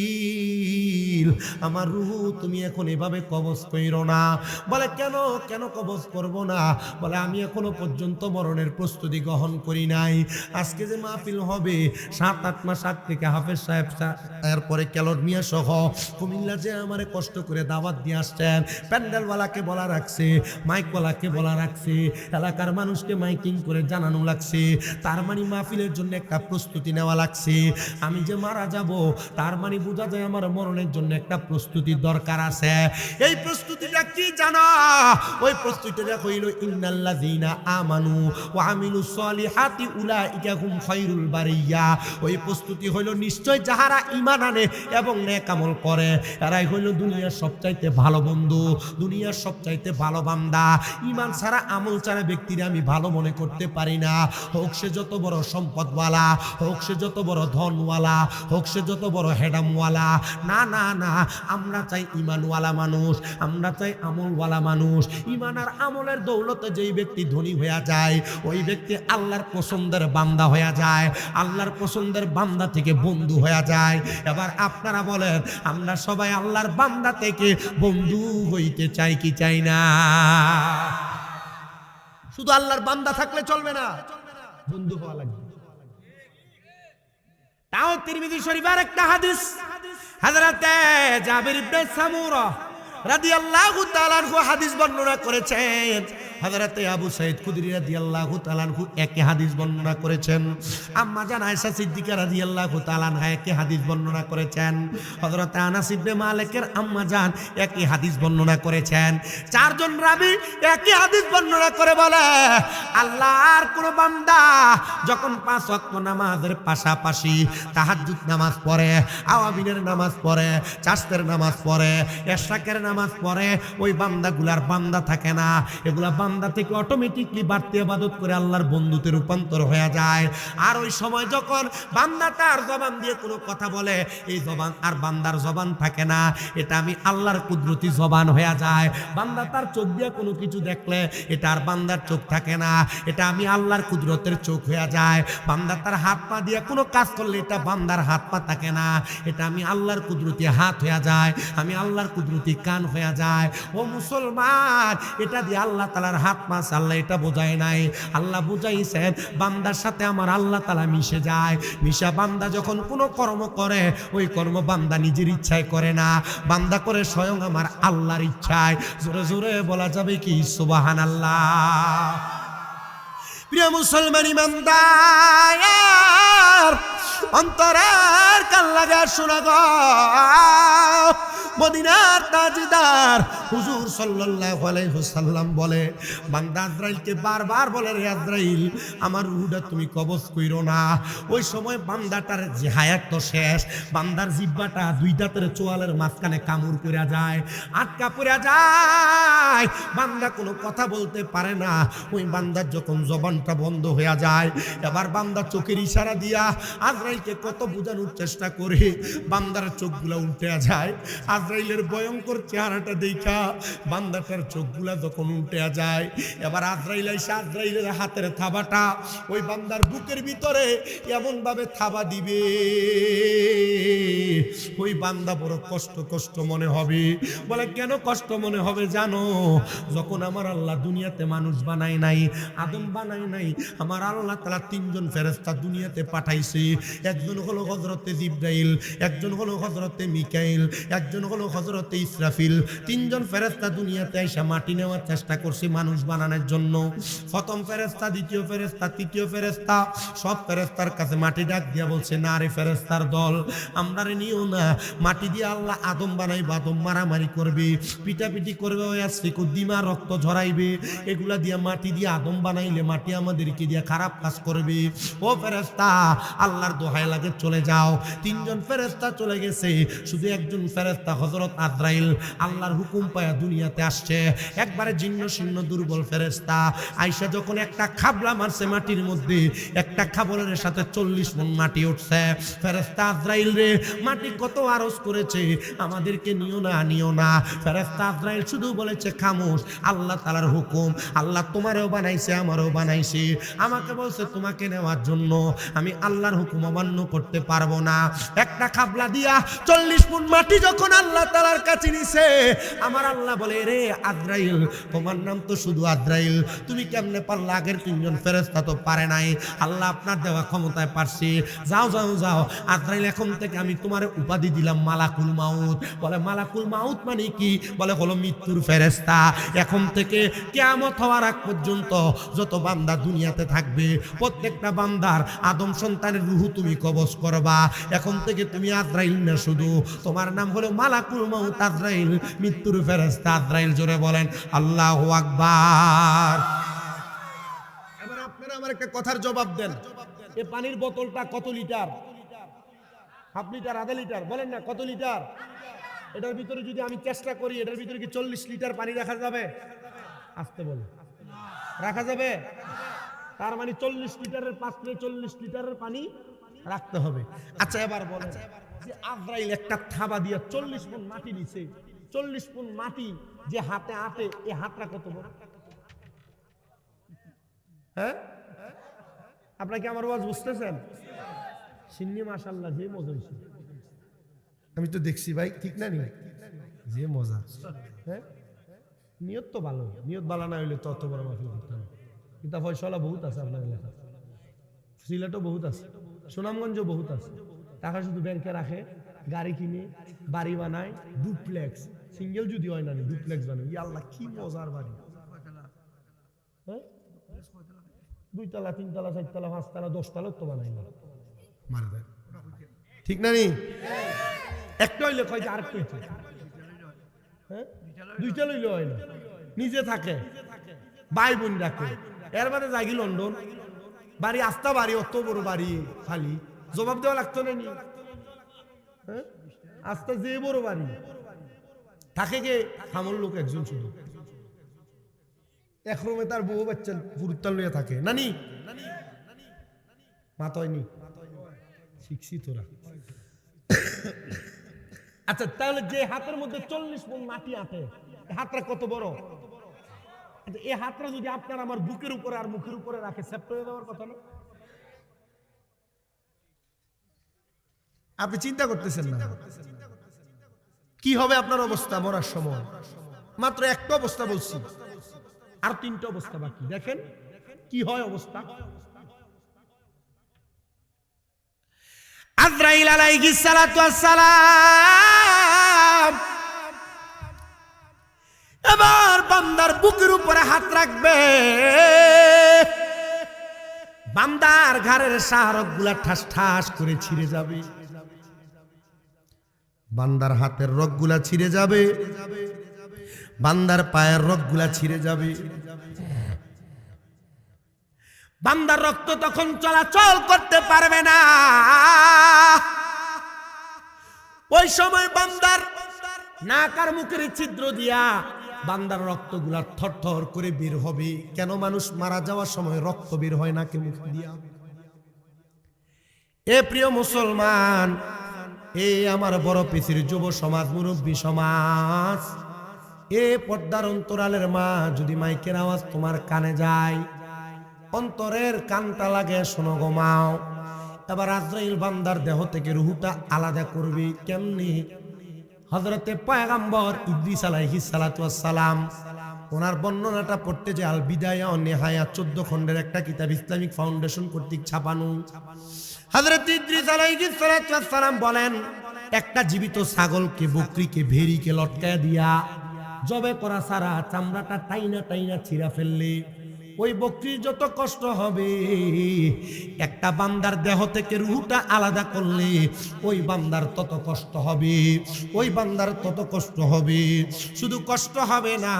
আমার রূহ তুমি এখন এভাবে কবজ কইরো না। বলে কেন, কেন কবজ করব না? বলে আমি এখনো পর্যন্ত মরণের প্রস্তুতি গ্রহণ করি নাই। আজকে যে মাহফিল হবে, 7-8 মাস আগ থেকে হাফেজ সাহেব এরপরে ক্যালর মিয়া সহ কুমিল্লা যে আমারে কষ্ট করে দাওয়াত দিয়ে আসছেন, প্যান্ডেলওয়ালাকে বলা রাখছে, মাইকওয়ালাকে বলা রাখছে, এলাকার মানুষকে মাইকিং করে জানানো লাগছে। তার মানে মাহফিলের জন্য একটা প্রস্তুতি নেওয়া লাগছে। আমি যে মারা যাব, তার মানে বোঝা যায় আমার মরণের জন্য একটা প্রস্তুতির দরকার আছে। এই প্রস্তুতিটা কি জানা? ওই প্রস্তুতিটা হইল ইন্নাল্লাযীনা আমানু ওয়া আমিলুস সলিহাতি উলাইকা হুম খায়রুল বারিয়া। ওই প্রস্তুতি হইল নিশ্চয় যাহারা ঈমান আনে এবং নেক আমল করে, এরাই হইল দুনিয়ার সবচাইতে ভালো বন্ধু, দুনিয়ার সবচাইতে ভালো বান্দা। ঈমান ছাড়া, আমল ছাড়া ব্যক্তিরা আমি ভালো মনে করতে পারি না। হোক সে যত বড় সম্পদওয়ালা, হোক সে যত বড় ধনওয়ালা, হোক সে যত বড় হেডামওয়ালা, না না না, আমরা চাই ঈমানওয়ালা মানুষ, আমরা চাই আমলওয়ালা মানুষ। ঈমান আর আমলের দৌলতে যেই ব্যক্তি ধনী হয়ে যায়, ওই ব্যক্তি আল্লাহর পছন্দের বান্দা হয়ে যায়, আল্লাহর পছন্দের বান্দা থেকে বন্ধু হয়ে যায়। এবার আপনারা বলেন, আমরা সবাই আল্লাহর বান্দা থেকে বন্ধু হইতে চাই কি চাই না? শুধু আল্লাহর বান্দা থাকলে চলবে না, বন্ধু হওয়া লাগবে। তাও তিরমিজি শরীফের একটা হাদিস, হযরতে জাবির ইবনে সামুরা রাদিয়াল্লাহু তাআলা আনহু হাদিস বর্ণনা করেছেন। হযরতে আবু সাঈদ খুদরি রাদিয়াল্লাহু তাআলা আনহু একই হাদিস বর্ণনা করেছেন। আম্মা জান আয়েশা সিদ্দিকা রাদিয়াল্লাহু তাআলা আনহা একই হাদিস বর্ণনা করেছেন। হযরতে আনাস ইবনে মালিকের আম্মা জান একই হাদিস বর্ণনা করেছেন। চারজন রাবী একই হাদিস বর্ণনা করে বলে, আল্লাহর কোন বান্দা যখন 5 ওয়াক্ত নামাজের পাশাপাশি তাহাজ্জুদ নামাজ পড়ে, আওয়াবিনের নামাজ পড়ে, চাশতের নামাজ পড়ে, ইশরাকের নামাজ পড়ে, ওই বান্দাগুলার বান্দা থাকে না, এগুলা বান্দা থেকে অটোমেটিকলি বাড়তি ইবাদত করে আল্লাহর বন্ধুতে রূপান্তর হয়ে যায়। আর ওই সময় যখন বান্দা তার জবান দিয়ে কোনো কথা বলে, এই জবান আর বান্দার জবান থাকে না, এটা আমি আল্লাহর কুদরতি জবান হয়ে যায়। বান্দা তার চোখ দিয়ে কোনো কিছু দেখলে এটা আর বান্দার চোখ থাকে না, এটা আমি আল্লাহর কুদরতের চোখ হয়ে যায়। বান্দা তার হাত পা দিয়ে কোনো কাজ করলে এটা বান্দার হাত পা থাকে না, এটা আমি আল্লাহর কুদরতি হাত হয়ে যায়, আমি আল্লাহর কুদরতি কান হয়ে যায়। ও মুসলমান, এটা দিয়ে আল্লাহ তাআলার হাত পা আল্লাহ এটা বোঝায় নাই, আল্লাহ বুঝাইছেন বান্দার সাথে আমার আল্লাহ তাআলা মিশে যায়। মিশা বান্দা যখন কোনো কর্ম করে, ওই কর্ম বান্দা নিজের ইচ্ছায় করে না, বান্দা করে স্বয়ং আমার আল্লাহর ইচ্ছায়। জোরে জোরে বলা যাবে কি সুবহানাল্লাহ। প্রিয় মুসলমান ইমানদার, অন্তরের কান লাগা শোনা গো, মদিনার তাজদার হুজুর সাল্লাল্লাহু আলাইহি ওয়াসাল্লাম বলে, বান্দা আজরাইলকে বারবার বলে, রে আজরাইল আমার রূহটা তুমি কবজ কইরো না। ওই সময় বান্দাটার যে হায়াত তো শেষ, বান্দার জিহ্বাটা দুই দাঁতের চোয়ালের মাঝখানে কামড় পড়ে যায়, আটকা পড়ে যায়, বান্দা কোনো কথা বলতে পারে না। ওই বান্দার যখন জবানটা বন্ধ হয়ে যায়, এবার বান্দা চোখের ইশারা দিয়া আজরাইলকে কত বোঝানোর চেষ্টা করে, বান্দার চোখগুলা উল্টে যায়। আজরাইলের ভয়ঙ্কর চেহারাটা দেখা বান্দাটার চোখগুলা যখন উল্টে যায়, এবার আজরাইল এসে আজরাইলের হাতের থাবাটা ওই বান্দার বুকের ভিতরে এমন ভাবে থাবা দিবে, ওই বান্দা বড় কষ্ট কষ্ট মনে হবে। বলে কেন কষ্ট মনে হবে জানো? যখন আমার আল্লাহ দুনিয়াতে মানুষ বানায় নাই, আদম বানায় নাই, আমার আল্লাহ তাআলা তিনজন ফেরেশতা দুনিয়াতে পাঠাইছে। একজন হলো হযরতে জিবরাইল, একজন হলো হযরতে মিকাইল, একজন হলো হযরতে ইসরাফিল। তিনজন ফেরেশতা দুনিয়াতে এসে মাটি নেওয়ার চেষ্টা করছে মানুষ বানানোর জন্য। প্রথম ফেরেশতা, দ্বিতীয় ফেরেশতা, তৃতীয় ফেরেশতা, সব ফেরেশতার কাছে মাটি ডাক দিয়া বলছে, না রে ফেরেশতার দল, আমরা রে নিও না। মাটি দিয়ে আল্লাহ আদম বানাইবে, আদম মারামারি করবে, পিটাপিটি করবে, ওই দিমা রক্ত ঝরাইবে, এগুলা দিয়া মাটি দিয়ে আদম বানাইলে মাটি আমাদেরকে দিয়া খারাপ কাজ করবে। ও ফেরেশতা, আল্লাহর দোহাই লাগে চলে যাও। তিনজন ফেরেশতা চলে গেছে, শুধু একজন ফেরেশতা হযরত আজরাইল আল্লাহর হুকুম পায়া দুনিয়াতে আসছে। একবারে জীর্ণ শীর্ণ দুর্বল ফেরেশতা আয়েশা যখন একটা খাবলা মারছে মাটির মধ্যে, একটা খাবলের সাথে 40 মণ মাটি উঠছে। ফেরেশতা আজরাইল রে মাটি কত আরজ করেছে, আমাদেরকে নিও না, নিও না। ফেরেশতা আজরাইল শুধু বলেছে খামোশ, আল্লাহ তাআলার হুকুম, আল্লাহ তোমারও বানাইছে আমারও বানাইছে, আমাকে বলছে তোমাকে নেওয়ার জন্য, আমি আল্লাহর হুকুম অমান্য করতে পারবো না। একটা খাবলা দিয়া 40 মণ মাটি যখন আল্লাহ তাআলার কাছে নিছে, আমার আল্লাহ বলে, রে আজরাইল, তোমার নাম তো শুধু আজরাইল, তুমি কেমনে পারলে? আগের তিনজন ফেরেশতা তো পারে নাই, আল্লাহ আপনার দেওয়া ক্ষমতায় পারছে। যাও যাও যাও আজরাইল, এখন থেকে আমি তোমার উপাধি দিলাম মালাকুল মাউত। বলে মালাকুল মাউত মানে কি? বলে হলো মৃত্যুর ফেরেশতা। এখন থেকে কিয়ামত হওয়ার আগ পর্যন্ত যত বান্দা দুনিয়াতে থাকবে, প্রত্যেকটা বান্দার আদম সন্তানের রূহ তুমি কবজ করবা। এখন থেকে তুমি আজরাইল না, শুধু তোমার নাম হলো মালাকুল মাউত আজরাইল, মৃত্যুর ফেরেশতা আজরাইল। জোরে বলেন আল্লাহু আকবার। এবার আপনারা আমার একটা কথার জবাব দেন, এই পানির বোতলটা কত লিটার? হাফ লিটার, আধা লিটার? বলেন না কত লিটার? এটার ভিতরে যদি আমি চেষ্টা করি, এটার ভিতরে কি 40 লিটার পানি রাখা যাবে? আসতে বলে রাখা যাবে? তার মানে 40 লিটারের পাত্রে 40 লিটারের পানি রাখতে হবে। আচ্ছা এবার বলেন যে আজরাইল একটা থাবা দিয়ে 40 মণ মাটি নিছে, 40 মণ মাটি যে হাতে আটে, এই হাতটা কত বড়? হ্যাঁ, আপনারা কি আমার ওয়াজ বুঝতেছেন? সিন্নি মাশাআল্লাহ যে মজা হইছে, আমি তো দেখছি ভাই, ঠিক না? নি যে মজা। হ্যাঁ, নিয়ত তো ভালো, নিয়ত ভালো না হইলে তো অত বড় মাহফিল করতে হবে। কিতাব পয়সাওয়ালা বহুত আছে আপনার এলাকা, সিলেটও বহুত আছে, সুনামগঞ্জও বহুত আছে। টাকা শুধু ব্যাংকে রাখে, গাড়ি কিনে, বাড়ি বানায়, ডুপ্লেক্স, সিঙ্গেল যদি হয় না, ডুপ্লেক্স বানায়। ইয়া আল্লাহ কি মজার বাড়ি! হ্যাঁ, 2 তলা, 3 তলা, 4 তলা, 5 তলা, 10 তলা তো বানাই না, মার দেয়, ঠিক না? নি একটা হইলে কয় যে আরেকটা হইছে, হ্যাঁ 2টা লইলে হয় না, নিজে থাকে, ভাই বোন রাখে, এর বাদে যাগি লন্ডন, বাড়ি আস্তা বাড়ি, অত বড় বাড়ি খালি জবাব দেওয়া লাগতো না নি? হ্যাঁ, আস্তা যে বড় বাড়ি থাকে গে, খামর লোক একজন শুধু। এক রুমে তার বউ বাচ্চা পুরুত্তাল লইয়া থাকে, নানি মাতয়নি শিখছি তোরা। আচ্ছা, তাহলে যে হাতের মধ্যে 40 মণ মাটি আটে, হাতটা কত বড়? এই হাতটা যদি আপনার আমার বুকের উপরে আর মুখের উপরে রাখে, সেপ্ট হয়ে যাওয়ার কথা না? আপনি চিন্তা করতেছেন না কি হবে আপনার অবস্থা মরার সময়? মাত্র একটা অবস্থা বলছি, আর 3টা অবস্থা বাকি। দেখেন কি হয় অবস্থা। আজরাইল আলাইহিস সালাতু ওয়াস সালাম এবার বান্দার বুকের উপরে হাত রাখবে, বান্দার ঘাড়ের শাহরগগুলা ঠাস ঠাস করে ছিঁড়ে যাবে, বান্দার হাতের রগগুলা ছিঁড়ে যাবে, বান্দার পায়ের রগগুলা ছিঁড়ে যাবে। বান্দার রক্ত তখন চলাচল করতে পারবে না। ওই সময় বান্দার নাক আর মুখের ছিদ্র দিয়া বান্দার রক্তগুলা থরথর করে বের হবে। কেন? মানুষ মারা যাওয়ার সময় রক্ত বের হয় নাকে মুখে দিয়া। এ প্রিয় মুসলমান, এই আমার বড় পিছির যুব সমাজ, মুরব্বী সমাজ, এ পর্দার অন্তরালের মা, যদি মাইকের আওয়াজ তোমার কানে যায়, অন্তরের কানটা লাগে, শোনো গো মাও। এবার আজরাইল বান্দার দেহ থেকে রুহুটা আলাদা করবে কেমনি? হযরতে পয়গম্বর ইদ্রিস আলাইহিস সালাতু ওয়াস সালাম ওনার বর্ণনাটা পড়তে যে আল বিদায়া ও নেহায়া 14 খণ্ডের একটা কিতাব ইসলামিক ফাউন্ডেশন কর্তৃক ছাপানো। হযরত ইদ্রিস আলাইহিস সালাতু ওয়াস সালাম বলেন, একটা জীবিত ছাগলকে, বকরিকে, ভেড়িকে লটকায়া দিয়া জবে করা সারা চামড়াটা টাইনা টাইনা ছিঁড়া ফেললে ওই বকরির যত কষ্ট হবে, একটা বান্দার দেহ থেকে রুহটা আলাদা করলে ওই বান্দার তত কষ্ট হবে, ওই বান্দার তত কষ্ট হবে। শুধু কষ্ট হবে না,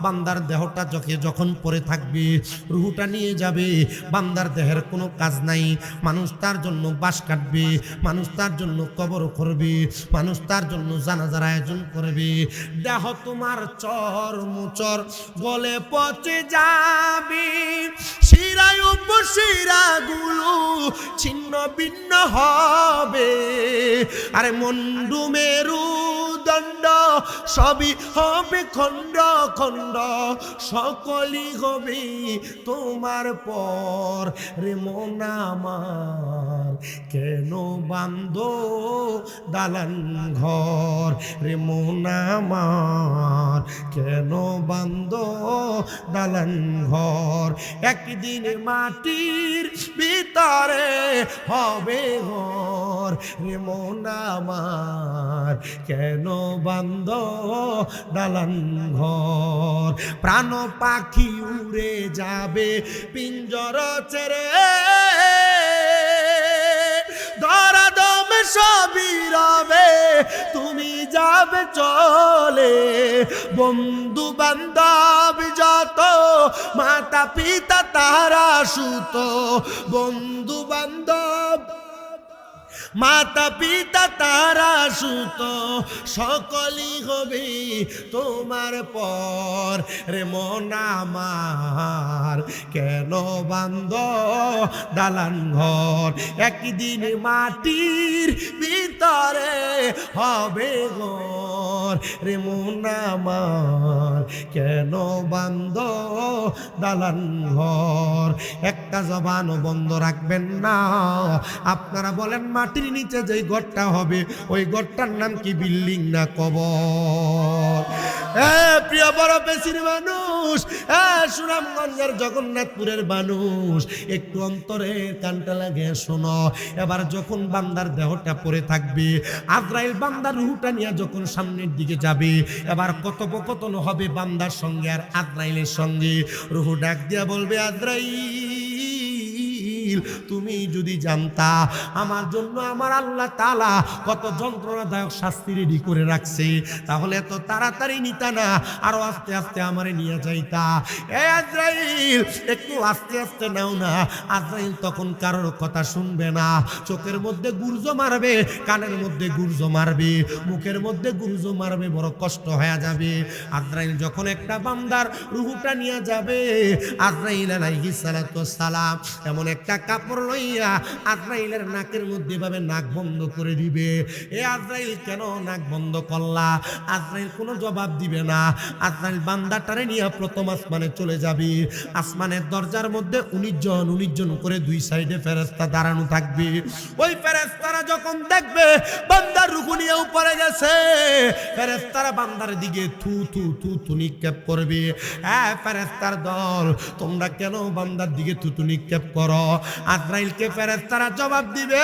বান্দার দেহটা যখন পড়ে থাকবে, রুহটা নিয়ে যাবে, বান্দার দেহের কোনো কাজ নাই। মানুষ তার জন্য বাঁশ কাটবে, মানুষ তার জন্য কবর করবে, মানুষ তার জন্য জানাজার আয়োজন করবে। দেহ তোমার চর্মচর গলে পচে যায়, শিরায় উপশিরা গুলো ছিন্ন ভিন্ন হবে। আরে মন্ডু মেরু দণ্ড সবই হবে খণ্ড খণ্ড, সকলই হবে তোমার পর। রে মন আমার কেন বান্ধ দালান ঘর, রে মন আমার কেন বান্ধ দালান ঘর। একদিন মাটির ভিতরে হবে ঘর, রে মন আমার কেন বান্ধ দালান ঘর। প্রাণ পাখি উড়ে যাবে পিঞ্জর ছেড়ে, ধরা দমে সবই রবে, তুমি যাবে চলে। বন্ধু বান্ধব যত, মাতা পিতা তারা সুত, বন্ধু বান্ধব মাতা পিতা তারা সুত, সকলই হবে তোমার পর। রে মন আমার কেন বান্ধ দালান ঘর, একদিন মাটির ভিতরে হবে ঘর। রে মন আমার কেন বান্ধ দালান ঘর। একটা জবানও বন্ধ রাখবেন না। আপনারা বলেন মাটির নিচে যে ঘরটা হবে ওই ঘরটার নাম কি বিল্ডিং না কবর? প্রিয় বড় পেশির মানুষ, সুনামগঞ্জের জগন্নাথপুরের মানুষ, একটু অন্তরে কানটা লাগে শোনো। এবার যখন বান্দার দেহটা পড়ে থাকবে, আজরাইল বান্দার রুহটা নিয়ে যখন সামনের দিকে যাবে, এবার কথোপকথন হবে বান্দার সঙ্গে আর আজরাইলের সঙ্গে। রুহ ডাক দিয়া বলবে, আজরাইল আজরাইল তুমি যদি জানতা আমার জন্য আমার আল্লাহ তাআলা কত যন্ত্রণাদায়ক শাস্তি রেডি করে রাখছে, তাহলে এত তাড়াতাড়ি নিতা না, আরো আস্তে আস্তে আমারে নিয়ে যাইতা। এ আজরাইল একটু আস্তে আস্তে নাও না। আজরাইল তখন কারোর কথা শুনবে না, চোখের মধ্যে গুর্জো মারবে, কানের মধ্যে গুর্জো মারবে, মুখের মধ্যে গুর্জো মারবে, বড় কষ্ট হয়ে যাবে। আজরাইল যখন একটা বান্দার রূহটা নিয়ে যাবে, আজরাইল আলাইহিস সালাতু ওয়াস সালাম এমন একটা কাপড় লইয়া আজরাইলের নাকের মধ্যে ভাবে নাক বন্ধ করে দিবে। এ আজরাইল কেন নাক বন্ধ করলা? আজরাইল কোনো জবাব দিবে না। আজরাইল বান্দাটারে নিয়ে প্রথম আসমানে চলে যাবে। আসমানের দরজার মধ্যে 19 জন করে দুই সাইডে ফেরেশতা দাঁড়ানো থাকবে। ওই ফেরেশতারা যখন দেখবে বান্দার রূহ নিয়ে উপরে গেছে, ফেরেশতারা বান্দার দিকে থু থু থু থু নিক্ষেপ করবে। হ্যাঁ ফেরেশতার দল, তোমরা কেন বান্দার দিকে থু থু নিক্ষেপ করো? আজরাইলকে ফেরেশতারা জবাব দিবে,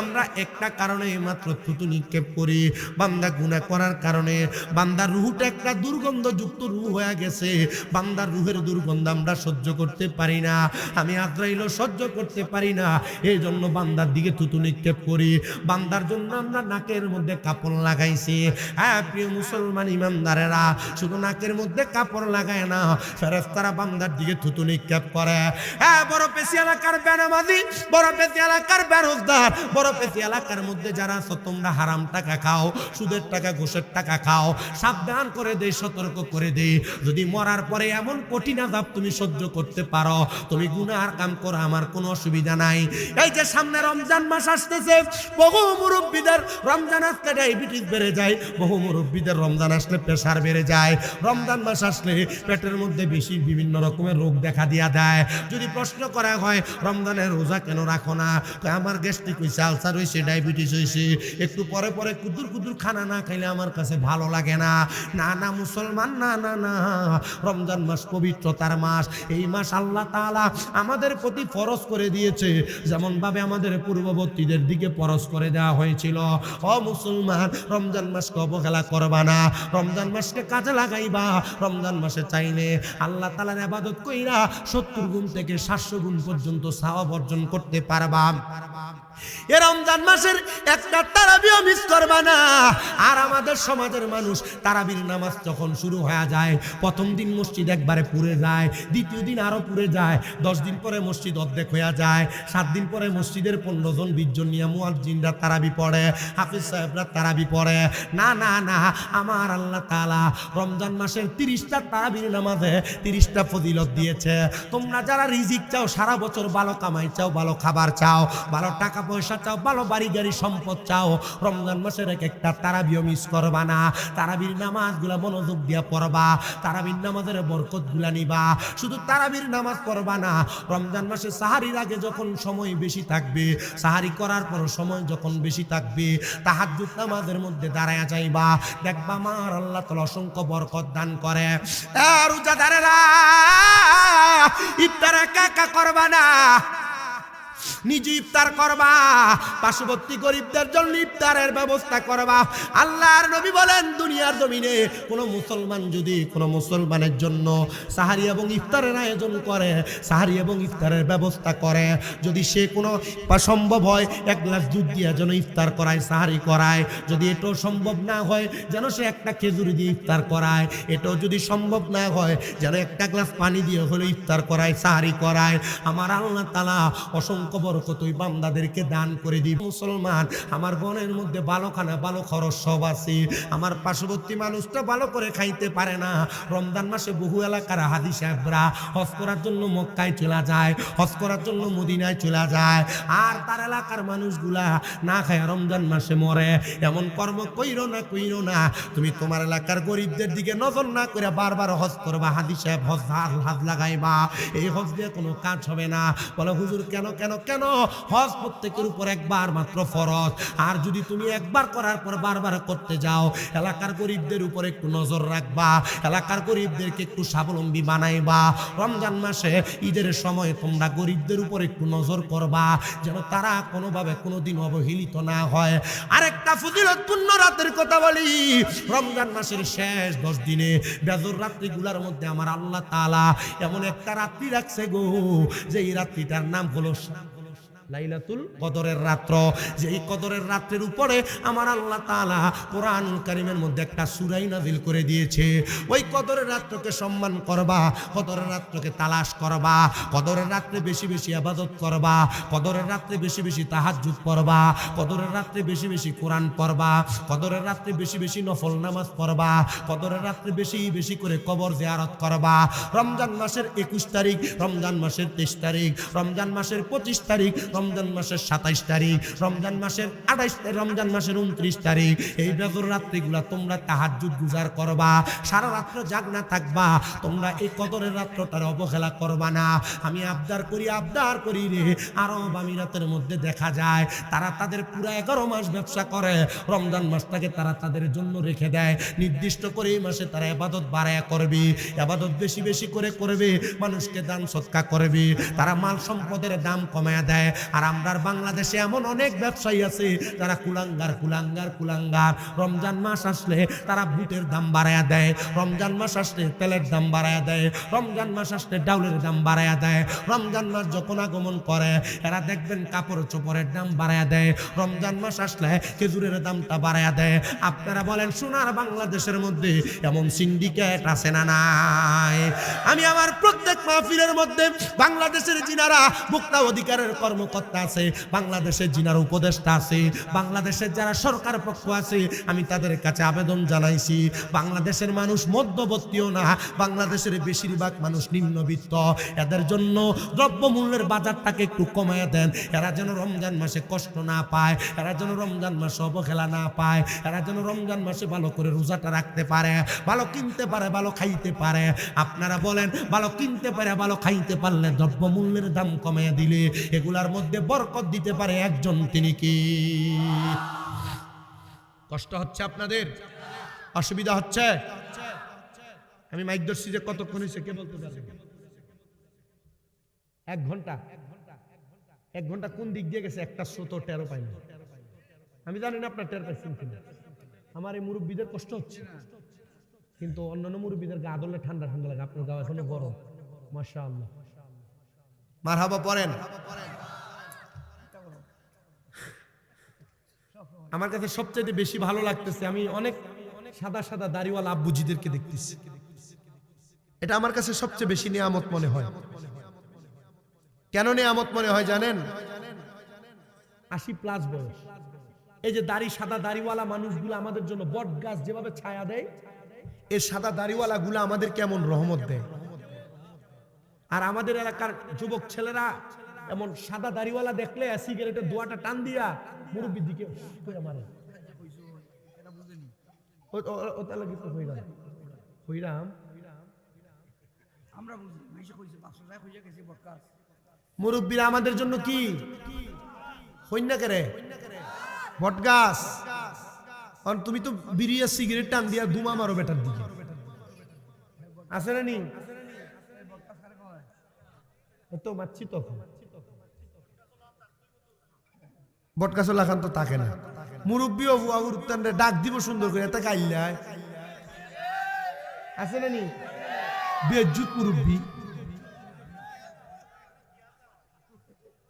আমরা একটা কারণে মাত্র থু থু নিক্ষেপ করি, বান্দা গুনাহ করার কারণে। বান্দার রূহটা একটা দুর্গন্ধযুক্ত রূহ হয়ে গেছে, বান্দার রূহের দুর্গন্ধ আমরা সহ্য করতে পারি না, আমি আজরাইলও সহ্য করতে পারি না, এই জন্য বান্দার দিকে থুতু নিক্ষেপ করি। বান্দার জন্য আমরা নাকের মধ্যে কাপড় লাগাইছি। হ্যাঁ প্রিয় মুসলমান ইমানদারেরা, শুধু নাকের মধ্যে কাপড় লাগায় না, ফেরেশতারা বান্দার দিকে থুতু নিক্ষেপ করে। হ্যাঁ বড় পেশি এলাকার বেনামাজি, বড় পেশি এলাকার বেরোজগার, বড় পেশি এলাকার মধ্যে যারা আছো তোমরা হারাম টাকা খাও, সুদের টাকা ঘুষের টাকা খাও, সাবধান করে দেই, সতর্ক করে দেই, যদি মরার পরে এমন কঠিন আযাব তুমি সহ্য করতে পারো, তুমি গুনাহর কাম করো, আমার কোনো অসুবিধা নাই। এই যে সামনে রমজান মাস আসতেছে, বহু মুরব্বীদের রমজান আসলে ডায়াবেটিস বেড়ে যায়, বহু মুরব্বীদের রমজান আসলে প্রেসার বেড়ে যায়, রমজান মাস আসলে পেটের মধ্যে বেশি বিভিন্ন রকমের রোগ দেখা দিয়া দেয়। যদি প্রশ্ন করা হয় রমজানের রোজা কেন রাখো না, আমার গ্যাস্ট্রিক হয়েছে, আলসার হয়েছে, ডায়াবেটিস হয়েছে, একটু পরে পরে কুদুর কুদুর খানা না খাইলে আমার কাছে ভালো লাগে না। না না মুসলমান, না না না, রমজান মাস পবিত্রতার মাস, এই মাস আল্লাহ তাআলা আমাদের প্রতি ফরজ করে দিয়েছে, যেমন ভাবে আমাদের পূর্ববর্তীদের দিকে ফরজ করে দেওয়া হয়েছিল। ও মুসলমান, রমজান মাসকে অবহেলা করবা না, রমজান মাসকে কাজে লাগাইবা। রমজান মাসে চাইলে আল্লাহ তাআলার ইবাদত কইরা 70 গুণ থেকে 700 গুণ পর্যন্ত সওয়াব অর্জন করতে পারবা। এ রমজান মাসের একটা তারাবিও মিস করবা না। আর আমাদের সমাজের মানুষ তারাবির নামাজ যখন শুরু হয়ে যায়, প্রথম দিন মসজিদ একবারে পুড়ে যায়, দ্বিতীয় দিন আরো পুড়ে যায়, 10 দিন পরে মসজিদ অর্ধেক হয়ে যায়, 7 দিন পরে মসজিদের 15 জন 20 জন নিয়ে মুয়াজ্জিনরা তারাবি পড়ে, হাফেজ সাহেবরা তারাবি পড়ে। না না না, আমার আল্লাহ তাআলা রমজান মাসের 30টা তারাবির নামাজে 30টা ফজিলত দিয়েছে। তোমরা যারা রিজিক চাও, সারা বছর ভালো কামাই চাও, ভালো খাবার চাও, ভালো টাকা পয়সা চাও, ভালো বাড়ি গাড়ি সম্পদ চাও, রমজান মাসের একটা তারাবিও মিস করবা না। তারাবির নামাজগুলা মনোযোগ দিয়া পড়বা, তারাবির নামাজের বরকতগুলা নিবা। শুধু তারাবির নামাজ পড়বা না, রমজান মাসে সাহারির আগে যখন সময় বেশি থাকবে, সাহারি করার পর সময় যখন বেশি থাকবে, তাহাজ্জুদ নামাজের মধ্যে দাঁড়ায়া যাইবা, দেখবা আমার আল্লাহ তাআলা অসংখ্য বরকত দান করে। আর রোজাদারেরা ইফতার একা একা করবা না, নিজে ইফতার করবা, পার্শ্ববর্তী গরিবদের জন্য ইফতারের ব্যবস্থা করবা। আল্লাহর নবী বলেন, দুনিয়ার জমিনে কোনো মুসলমান যদি কোনো মুসলমানের জন্য সাহারি এবং ইফতারের আয়োজন করে, সাহারি এবং ইফতারের ব্যবস্থা করে, যদি সে কোনো সম্ভব হয় 1 গ্লাস দুধ দিয়ে যেন ইফতার করায়, সাহারি করায়, যদি এটাও সম্ভব না হয় যেন সে একটা খেজুর দিয়ে ইফতার করায়, এটাও যদি সম্ভব না হয় যেন 1 গ্লাস পানি দিয়ে হলো ইফতার করায়, সাহারি করায়, আমার আল্লাহ তাআলা অসংখ্য বরকত ওই বান্দাদেরকে দান করে দিই। মুসলমান, আমার বোনের মধ্যে ভালো খানা ভালো খরচ সব আছে, আমার পার্শ্ববর্তী মানুষটা ভালো করে খাইতে পারে না। রমজান মাসে বহু এলাকার হাজি সাহেবরা হজ করার জন্য মক্কায় চলে যায়, হজ করার জন্য মদিনায় চলে যায়, আর তার এলাকার মানুষগুলা না খায় রমজান মাসে মরে। এমন কর্ম কইরো না, কইরো না। তুমি তোমার এলাকার গরিবদের দিকে নজর না করে বারবার হজ করবা, হাজি সাহেব হজ লাগাইবা, এই হজ দিয়ে কোনো কাজ হবে না। বলে হুজুর কেন কেন কেন? হজ প্রত্যেকের উপর একবার মাত্র ফরজ। আর যদি তুমি একবার করার পর বারবার করতে যাও, এলাকার গরিবদের উপর একটু নজর রাখবা, এলাকার গরিবদেরকে একটু স্বাবলম্বী বানাইবা। রমজান মাসে ঈদের সময় তোমরা গরিবদের উপর একটু নজর করবা, যেন তারা কোনোভাবে কোনোদিন অবহেলিত না হয়। আরেকটা ফজিলতপূর্ণ রাতের কথা বলি, রমজান মাসের শেষ 10 দিনে বেজর রাত্রিগুলোর মধ্যে আমার আল্লাহ তাআলা এমন একটা রাত্রি রাখছে গো, যে এই রাত্রিটার নাম হলো লাইলাতুল কদরের রাত্র। যে এই কদরের রাত্রের উপরে আমার আল্লাহ তাআলা কোরআনুল কারীমের মধ্যে একটা সূরা নাযিল করে দিয়েছে। ওই কদরের রাত্রকে সম্মান করবা, কদরের রাত্রকে তালাশ করবা, কদরের রাত্রে বেশি বেশি ইবাদত করবা, কদরের রাত্রে বেশি বেশি তাহাজ্জুদ পড়বা, কদরের রাত্রে বেশি বেশি কোরআন পড়বা, কদরের রাত্রে বেশি বেশি নফল নামাজ পড়বা, কদরের রাত্রে বেশি বেশি করে কবর জিয়ারত করবা। রমজান মাসের 21 তারিখ, রমজান মাসের 23 তারিখ, রমজান মাসের 25 তারিখ, রমজান মাসের 27 তারিখ, রমজান মাসের 28 তারিখ, রমজান মাসের 29 তারিখ, এই বেজর রাত্রিগুলা তোমরা তাহাজ্জুদ গুজার করবা, সারা রাত্র জাগনা থাকবা। তোমরা এই কদরের রাত্রটার অবহেলা করবা না। আমি আবদার করি রে, আরব আমিরাতের মধ্যে দেখা যায় তারা তাদের পুরো 11 মাস ব্যবসা করে, রমজান মাসটাকে তারা তাদের জন্য রেখে দেয়। নির্দিষ্ট করে এই মাসে তারা ইবাদত বাড়ায়া করবে, ইবাদত বেশি বেশি করে করবে, মানুষকে দান সদকা করবে, তারা মাল সম্পদের দাম কমায়া দেয়। আর আমরার বাংলাদেশে এমন অনেক ব্যবসায়ী আছে যারা কুলাঙ্গার। রমজান মাস আসলে তারা বুটের দাম বাড়ায়া দেয়, রমজান মাস আসলে তেলের দাম বাড়ায়া দেয়, রমজান মাস আসলে ডাউলের দাম বাড়ায়া দেয়। রমজান মাস যখন আগমন করে এরা দেখবেন কাপড় চোপড়ের দাম বাড়ায়া দেয়, রমজান মাস আসলে খেজুরের দামটা বাড়ায়া দেয়। আপনারা বলেন সোনার বাংলাদেশের মধ্যে এমন সিন্ডিকেট আছে না নাই? আমি আমার প্রত্যেক মাহফিলের মধ্যে বাংলাদেশের যিনারা ভোক্তা অধিকারের কর্মকর্তা আছে, বাংলাদেশের যিনারা উপদেষ্টা আছে, বাংলাদেশের যারা সরকার পক্ষ আছে, আমি তাদের কাছে আবেদন জানাইছি, বাংলাদেশের মানুষ মধ্যবর্তীও না, বাংলাদেশের বেশিরভাগ মানুষ নিম্নবিত্ত, এদের জন্য দ্রব্যমূল্যের বাজারটাকে একটু কমায় দেন। এরা যেন রমজান মাসে কষ্ট না পায়, এরা যেন রমজান মাসে অবহেলা না পায়, এরা যেন রমজান মাসে ভালো করে রোজাটা রাখতে পারে, ভালো কিনতে পারে, ভালো খাইতে পারে। আপনারা বলেন ভালো কিনতে পারে, ভালো খাইতে পারলে দ্রব্যমূল্যের দাম কমায় দিলে এগুলার মধ্যে বরকত দিতে পারে একজন, তিনি কি? কষ্ট হচ্ছে আপনাদের? অসুবিধা হচ্ছে? আমি মাইক ধরছি যে কতক্ষণ হয়েছে কে বলতে পারবে? 1 ঘন্টা। 1 ঘন্টা কোন দিক দিয়ে গেছে একটা স্রোত টেরো পাইনি। আমি জানি না আপনার টের পাইছেন কিনা। আমার এই মুরব্বীদের কষ্ট হচ্ছে, কিন্তু অন্যান্য মুরব্বীদের গা ধরলে ঠান্ডা ঠান্ডা লাগে, আপনার গা এখনো গরম। মাশাআল্লাহ, মারহাবা পড়েন। আমার কাছে সবচেয়ে বেশি ভালো লাগতেছে, আমি অনেক সাদা সাদা দাড়িওয়ালা আব্বুজিদেরকে দেখতেছি, এটা আমার কাছে সবচেয়ে বেশি নিয়ামত মনে হয়। কেন নিয়ামত মনে হয় জানেন? 80+ বয়স, এই যে দাড়ি সাদা দাড়িওয়ালা মানুষগুলো আমাদের জন্য বট গাছ যেভাবে ছায়া দেয়, এই সাদা দাড়িওয়ালা গুলো আমাদের কেমন রহমত দেয়। আর আমাদের এলাকার যুবক ছেলেরা এমন সাদা দাড়িওয়ালা দেখলে সিগারেটের দোয়াটা টান দিয়া মুরব্বির দিকে মারে। মুরব্বীরা আমাদের জন্য কি হইনা করে বট গাছ। তুমি তো বিড়িয়া সিগারেট টান দিয়া ধুমা মারো বেটার দিকে, আছে না নি? তো মারছি তো বটগাছ লাগান তো থাকে না। মুরব্বী ডাক দিব সুন্দর করে, এত গাইলায় আছে না নি? বেজ্জুত মুরব্বী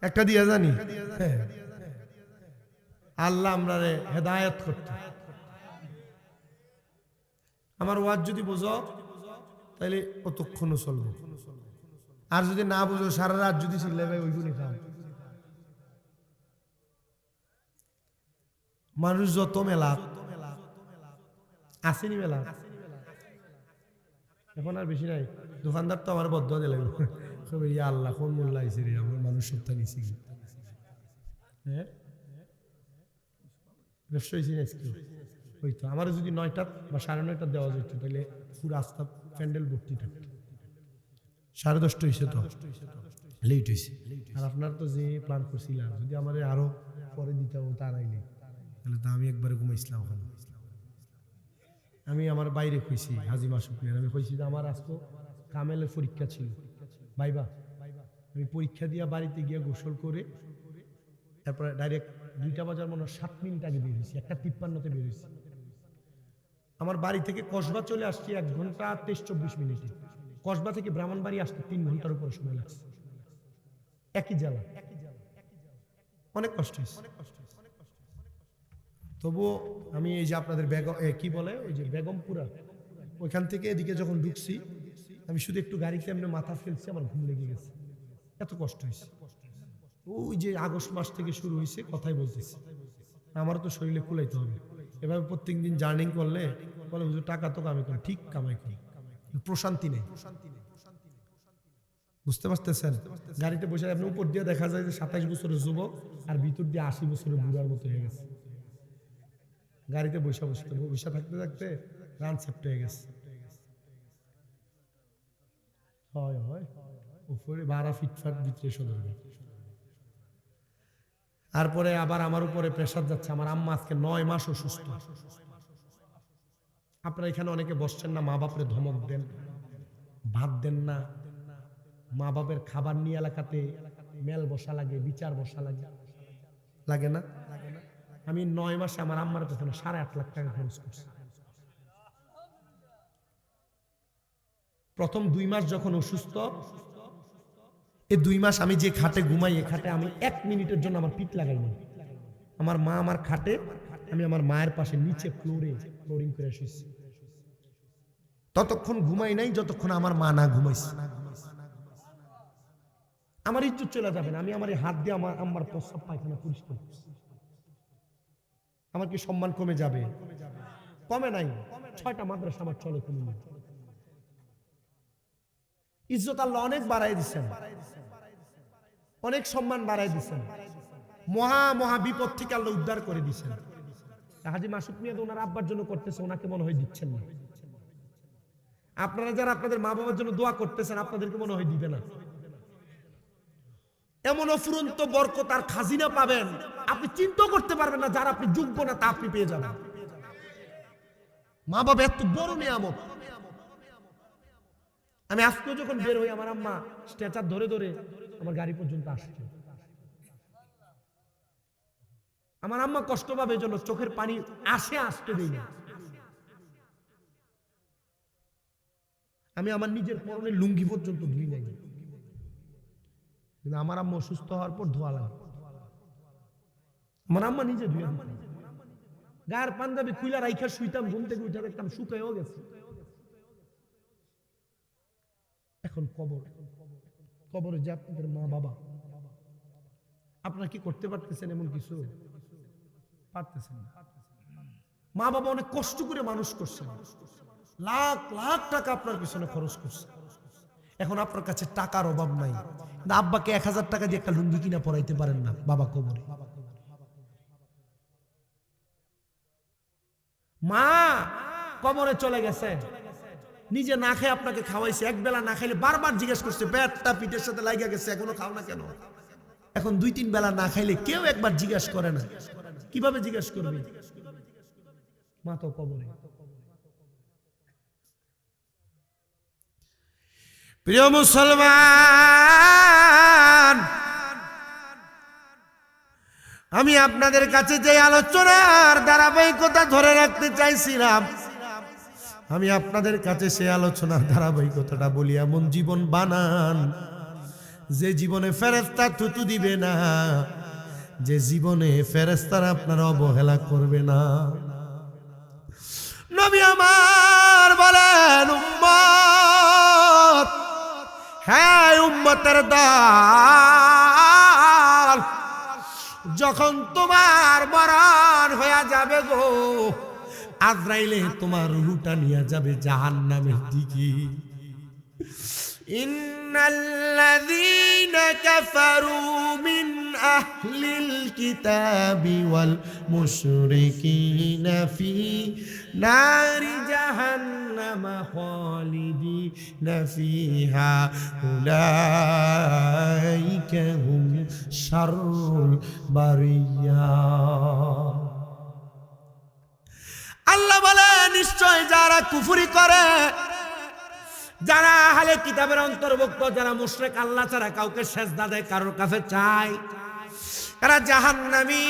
একটা দিয়া জানি। আল্লাহ আমরা হেদায়েত করতে। আমার ওয়াজ যদি বোঝো তাহলে কতক্ষণও চলবে, আর যদি না বুঝো সারা রাত যদি ছিলে ভাই ওইগুলি খাও। মানুষ যত মেলা আসেনি, মেলা এখন আর বেশি নাই। দোকানদার তো আমার বদ্ধ দিল, ইয়া আল্লাহ কোন মোল্লা আইছে রে, আমার মানুষ সপ্তাহ নিছি। হ্যাঁ ব্যবসা হয়েছে আজকে হইতো, আমার যদি 9টা বা 9:30 দেওয়া যেত তাহলে পুরো রাস্তা প্যান্ডেল ভর্তি থাকতো। 10:30 হয়েছে তো লেট হয়েছে। আর আপনার তো যে প্ল্যান করছিলাম যদি আমার আরো পরে দিতে হবে তার আইলে তাহলে তো আমি একবারে ঘুমাইছিলাম ওখানে। আমি আমার বাইরে কইছি হাজি মাসুক আমি কইছি যে আমার আজকে কামেলের পরীক্ষা ছিল ভাইবা, আমি পরীক্ষা দিয়া বাড়িতে গিয়ে গোসল করে তারপরে ডাইরেক্ট 2টা বাজার মনে 7 মিনিট আগে বের হয়েছি, 1:53 বের হয়েছি। আমার বাড়ি থেকে কসবা চলে আসছি 1 ঘন্টা 23-24 মিনিটে। কসবা থেকে ব্রাহ্মণবাড়ি আসতে 3 ঘন্টার উপরে সময় লাগছে, একই জেলা, অনেক কষ্ট হয়েছে। তবুও আমি এই যে আপনাদের কি বলে ওই যে বেগমপুরা ওইখান থেকে এদিকে যখন ঢুকছি আমি শুধু একটু গাড়িতে এমনি মাথা ফেলছি, আমার ঘুম লেগে গেছে, এত কষ্ট হয়েছে। ওই যে আগস্ট মাস থেকে শুরু হয়েছে কথাই বলতেছি, আমারও তো শরীরে কুলাইতে হবে। এভাবে প্রত্যেক দিন জার্নিং করলে বলে হুজুর টাকা তো কামাই করি, ঠিক কামাই করি, প্রশান্তি নেই। বুঝতে পারতেছেন? গাড়িতে বসে আপনি উপর দিয়ে দেখা যায় যে 27 বছরের যুবক আর ভিতর দিয়ে 80 বছরের বুড়ার মতো হয়ে গেছে। গাড়িতে বসে বসে থাকতে থাকতে রান সেপ্ট হয়ে গেছে। হয় হয় উপরে 12 ফিটফাট ভিতরে সদর। তারপরে আবার আমার উপরে প্রেসার যাচ্ছে। আমার আম্মা আজকে 9 মাস অসুস্থ। আপনারা এখানে অনেকে বসছেন না, মা বাপরে ধমক দেন, ভাত দেন না, মা বাপের খাবার নিয়ে এলাকাতে মেল বসা লাগে, বিচার বসা লাগে, লাগে না? আমি 9 মাসে আমার আম্মার পেছনে 8.5 লাখ টাকা খরচ করছি। প্রথম 2 মাস যখন অসুস্থ, এই 2 মাস আমি যে খাটে ঘুমাই, এই খাটে আমি 1 মিনিটের জন্য আমার পিঠ লাগাইনি। আমার মা আমার খাটে, আমি আমার মায়ের পাশে নিচে ফ্লোরিং করে শুয়েছি। ততক্ষণ ঘুমাই নাই যতক্ষণ আমার মা না ঘুমাইছে। আমার ইজ্জত চলে যাবে না, আমি আমার এই হাত দিয়ে আমার আম্মার প্রস্রাব পায়খানা পরিষ্কার করছি। আমার কি সম্মান কমে যাবে? কমে নাই। 6টা মাদ্রাসা আমার চলে কমে নাই। ইজ্জত আল্লাহ অনেক বাড়াই দিচ্ছেন, অনেক সম্মান বাড়াই দিচ্ছেন, মহা বিপদ থেকে আল্লাহ উদ্ধার করে দিচ্ছেন। হাজী মাসুদ মিয়া ওনার আব্বার জন্য করতেছে, ওনাকে মনে হয় দিচ্ছেন না। আপনারা যারা আপনাদের মা বাবার জন্য দোয়া করতেছেন, আপনাদেরকে মনে হয় দিবে না। এমন অফুরন্ত বরকত আর খাজিনা পাবেন, আপনি চিন্তা করতে পারবেন না। যারা আপনি যোগ্য না তা আপনি পেয়ে যাবেন। মা বাবা এত বড় নিয়ামত। আমি আজকে যখন বের হই, আমার আম্মা স্ট্রেচার ধরে ধরে আমার গাড়ি পর্যন্ত আসছে। আমার আম্মা কষ্ট পাবে, এই জন্য চোখের পানি আসতে দেই না। আমি আমার নিজের পরনের লুঙ্গি পর্যন্ত ধুই নাই, কিন্তু আমার আম্মা অসুস্থ হওয়ার পর ধোয়া লাগে। আমার আম্মা নিজে ধুয়ে দিত। গায়ের পাঞ্জাবি খুইলা রাইখা শুইতাম, ঘুম থেকে উঠে দেখতাম শুকায়ও গেছে। এখন কবরে যে আপনাদের মা বাবা, আপনারা কি করতে পারতেছেন? এমন কিছু পারতেছেন না। মা বাবা অনেক কষ্ট করে মানুষ করছেন, লাখ লাখ টাকা আপনার পিছনে খরচ করছে। এখন আপনার কাছে টাকার অভাব নাই, আব্বাকে 1000 টাকা দিয়ে একটা লুঙ্গি কিনা পরাইতে পারেন না। বাবা কবরে, মা কবরে চলে গেছে, নিজে না খেয়ে আপনাকে খাওয়াইছে। একবেলা না খাইলে বারবার জিজ্ঞেস করছে, পেটটা পিঠের সাথে লাগিয়া গেছে, এখনো খাও না কেন? এখন 2-3 বেলা না খাইলে কেউ একবার জিজ্ঞেস করে না। কিভাবে জিজ্ঞেস করবে? মা তো কবরে। প্রিয় মুসলমান, আমি আপনাদের কাছে যে আলোচনার ধারাবাহিকতা ধরে রাখতে চাইছিলাম, আমি আপনাদের কাছে সেই আলোচনার ধারাবাহিকতাটা বলি। এমন জীবন বানান যে জীবনে ফেরেশতা থুতু দিবে না, যে জীবনে ফেরেশতারা আপনারা অবহেলা করবে না। নবী আমার বলেন, উম্মত, হ্যাঁ উম্মতের দল, যখন তোমার মরণ হয়ে যাবে গো, আজরাইলে তোমার রূহটা নিয়ে যাবে জাহান্নামের দিকে। ইন্নাল্লাযীনা কাফারু মিন আহলিল কিতাবি ওয়াল মুশরিকিনা ফি নারি জাহান্নাম জাহান্নামা খালিদিনা ফিহা উলাইকা হুম শাররুল বারিয়া। আল্লাহ বলে নিশ্চয় যারা কুফরি করে, যারা আহলে কিতাবের অন্তর্ভুক্ত, যারা মুশরিক, আল্লাহ ছাড়া কাউকে সেজদা দেয়, কারোর কাছে চায়, এরা জাহান্নামী।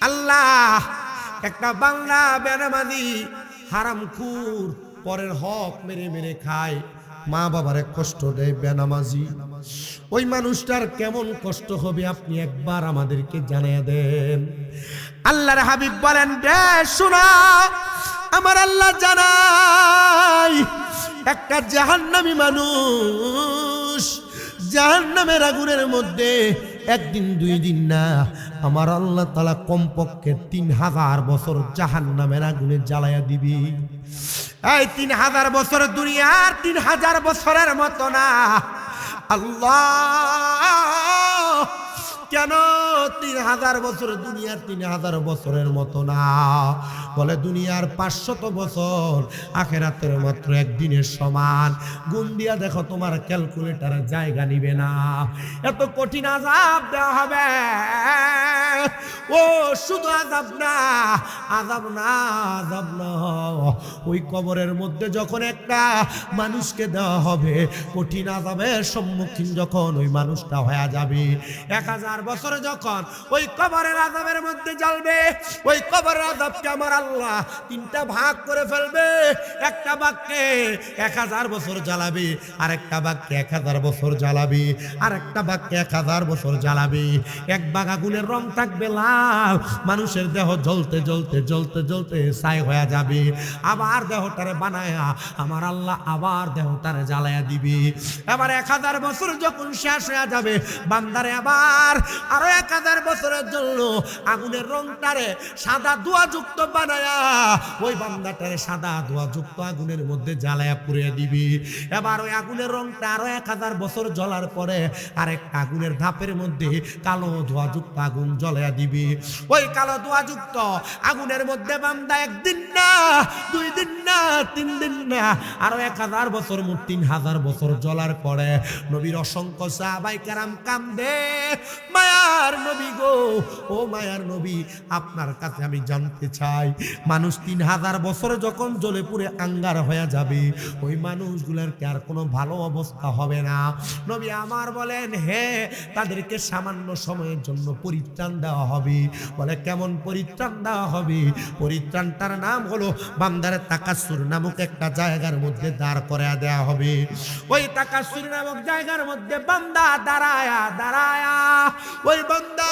আল্লাহ একটা বাংলা বেনামাজি হারামখোর, পরের হক মেরে মেরে খায়, মা বাবারে কষ্ট দেয়, বেনামাজি, ওই মানুষটার কেমন কষ্ট হবে আপনি একবার আমাদেরকে জানিয়ে দেন। আল্লাহর হাবিব বলেন, রে শোনা, আমার আল্লাহ জানাই একটা জাহান্নামী মানুষ জাহান্নামের আগুনের মধ্যে একদিন দুই দিন না, আমার আল্লাহ তাআলা কমপক্ষে 3000 বছর জাহান্নামের আগুনে জ্বালায়া দিবি। এই 3000 বছর দুনিয়ার 3000 বছরের মতো না। আল্লাহ কেন 3000 বছর দুনিয়ার 3000 বছরের মতো না? বলে দুনিয়ার 500 বছর আখিরাতের মাত্র একদিনের সমান। গুণ দিয়া দেখো, তোমার ক্যালকুলেটরে জায়গা নিবে না, এত কঠিন আযাব দেওয়া হবে। ও শুধু আযাব না, আযাব না, আযাব না, ওই কবরের মধ্যে যখন একটা মানুষকে দেওয়া হবে, কঠিন আযাবের সম্মুখীন যখন ওই মানুষটা হয়ে যাবে, 1000 বছরে যখন ওই কবরের আযাবের মধ্যে জ্বলবে, ওই কবরের আযাবকে আমার আল্লাহ 3টা ভাগ করে ফেলবে। একটা ভাগকে 1000 বছর জ্বালাবে, আরেকটা ভাগকে 1000 বছর জ্বালাবে, আরেকটা ভাগকে 1000 বছর জ্বালাবে। এক ভাগ আগুনের রং থাকবে লাল, মানুষের দেহ জ্বলতে জ্বলতে জ্বলতে জ্বলতে ছাই হয়ে যাবে। আবার দেহটারে বানায়া আমার আল্লাহ আবার দেহটারে জ্বালায়া দিবে। এবার 1000 বছর যখন শেষ হয়ে যাবে, বান্দারে আবার আরো 1000 বছরের জন্য আগুনের রংটারে সাদা ধোঁয়াযুক্ত বানায়া ওই বান্দাটারে সাদা ধোঁয়াযুক্ত আগুনের মধ্যে জ্বালায়া পুড়িয়ে দিবি। এবার ওই আগুনের রংটা আরো 1000 বছর জ্বলার পরে আরেকটা আগুনের ধাপের মধ্যে কালো ধোঁয়াযুক্ত আগুন জ্বলায়া দিবি। ওই কালো ধোঁয়াযুক্ত আগুনের মধ্যে বান্দা একদিন না, 2 দিন না, 3 দিন না, আরো 1000 বছর, মোট 3000 বছর জ্বলার পরে নবীর অসংখ্য সাহাবায়ে কেরাম কান্দে, মায়ার নবী গো, ও মায়ার নবী, আপনার কাছে আমি জানতে চাই, মানুষ 3000 বছর যখন জ্বলে পুড়ে আঙ্গার হয়ে যাবে, ওই মানুষগুলোর কি আর কোনো ভালো অবস্থা হবে না? নবী আমার বলেন, হে, তাদেরকে সামান্য সময়ের জন্য পরিত্রাণ দেওয়া হবে। বলে কেমন পরিত্রাণ দেওয়া হবে? পরিত্রাণটার নাম হলো বান্দারে তাকাসসুর নামক একটা জায়গার মধ্যে দাঁড় করায়া দেওয়া হবে। ওই তাকাসসুর নামক জায়গার মধ্যে বান্দা দাঁড়ায়া দাঁড়ায়া, ওই বান্দা,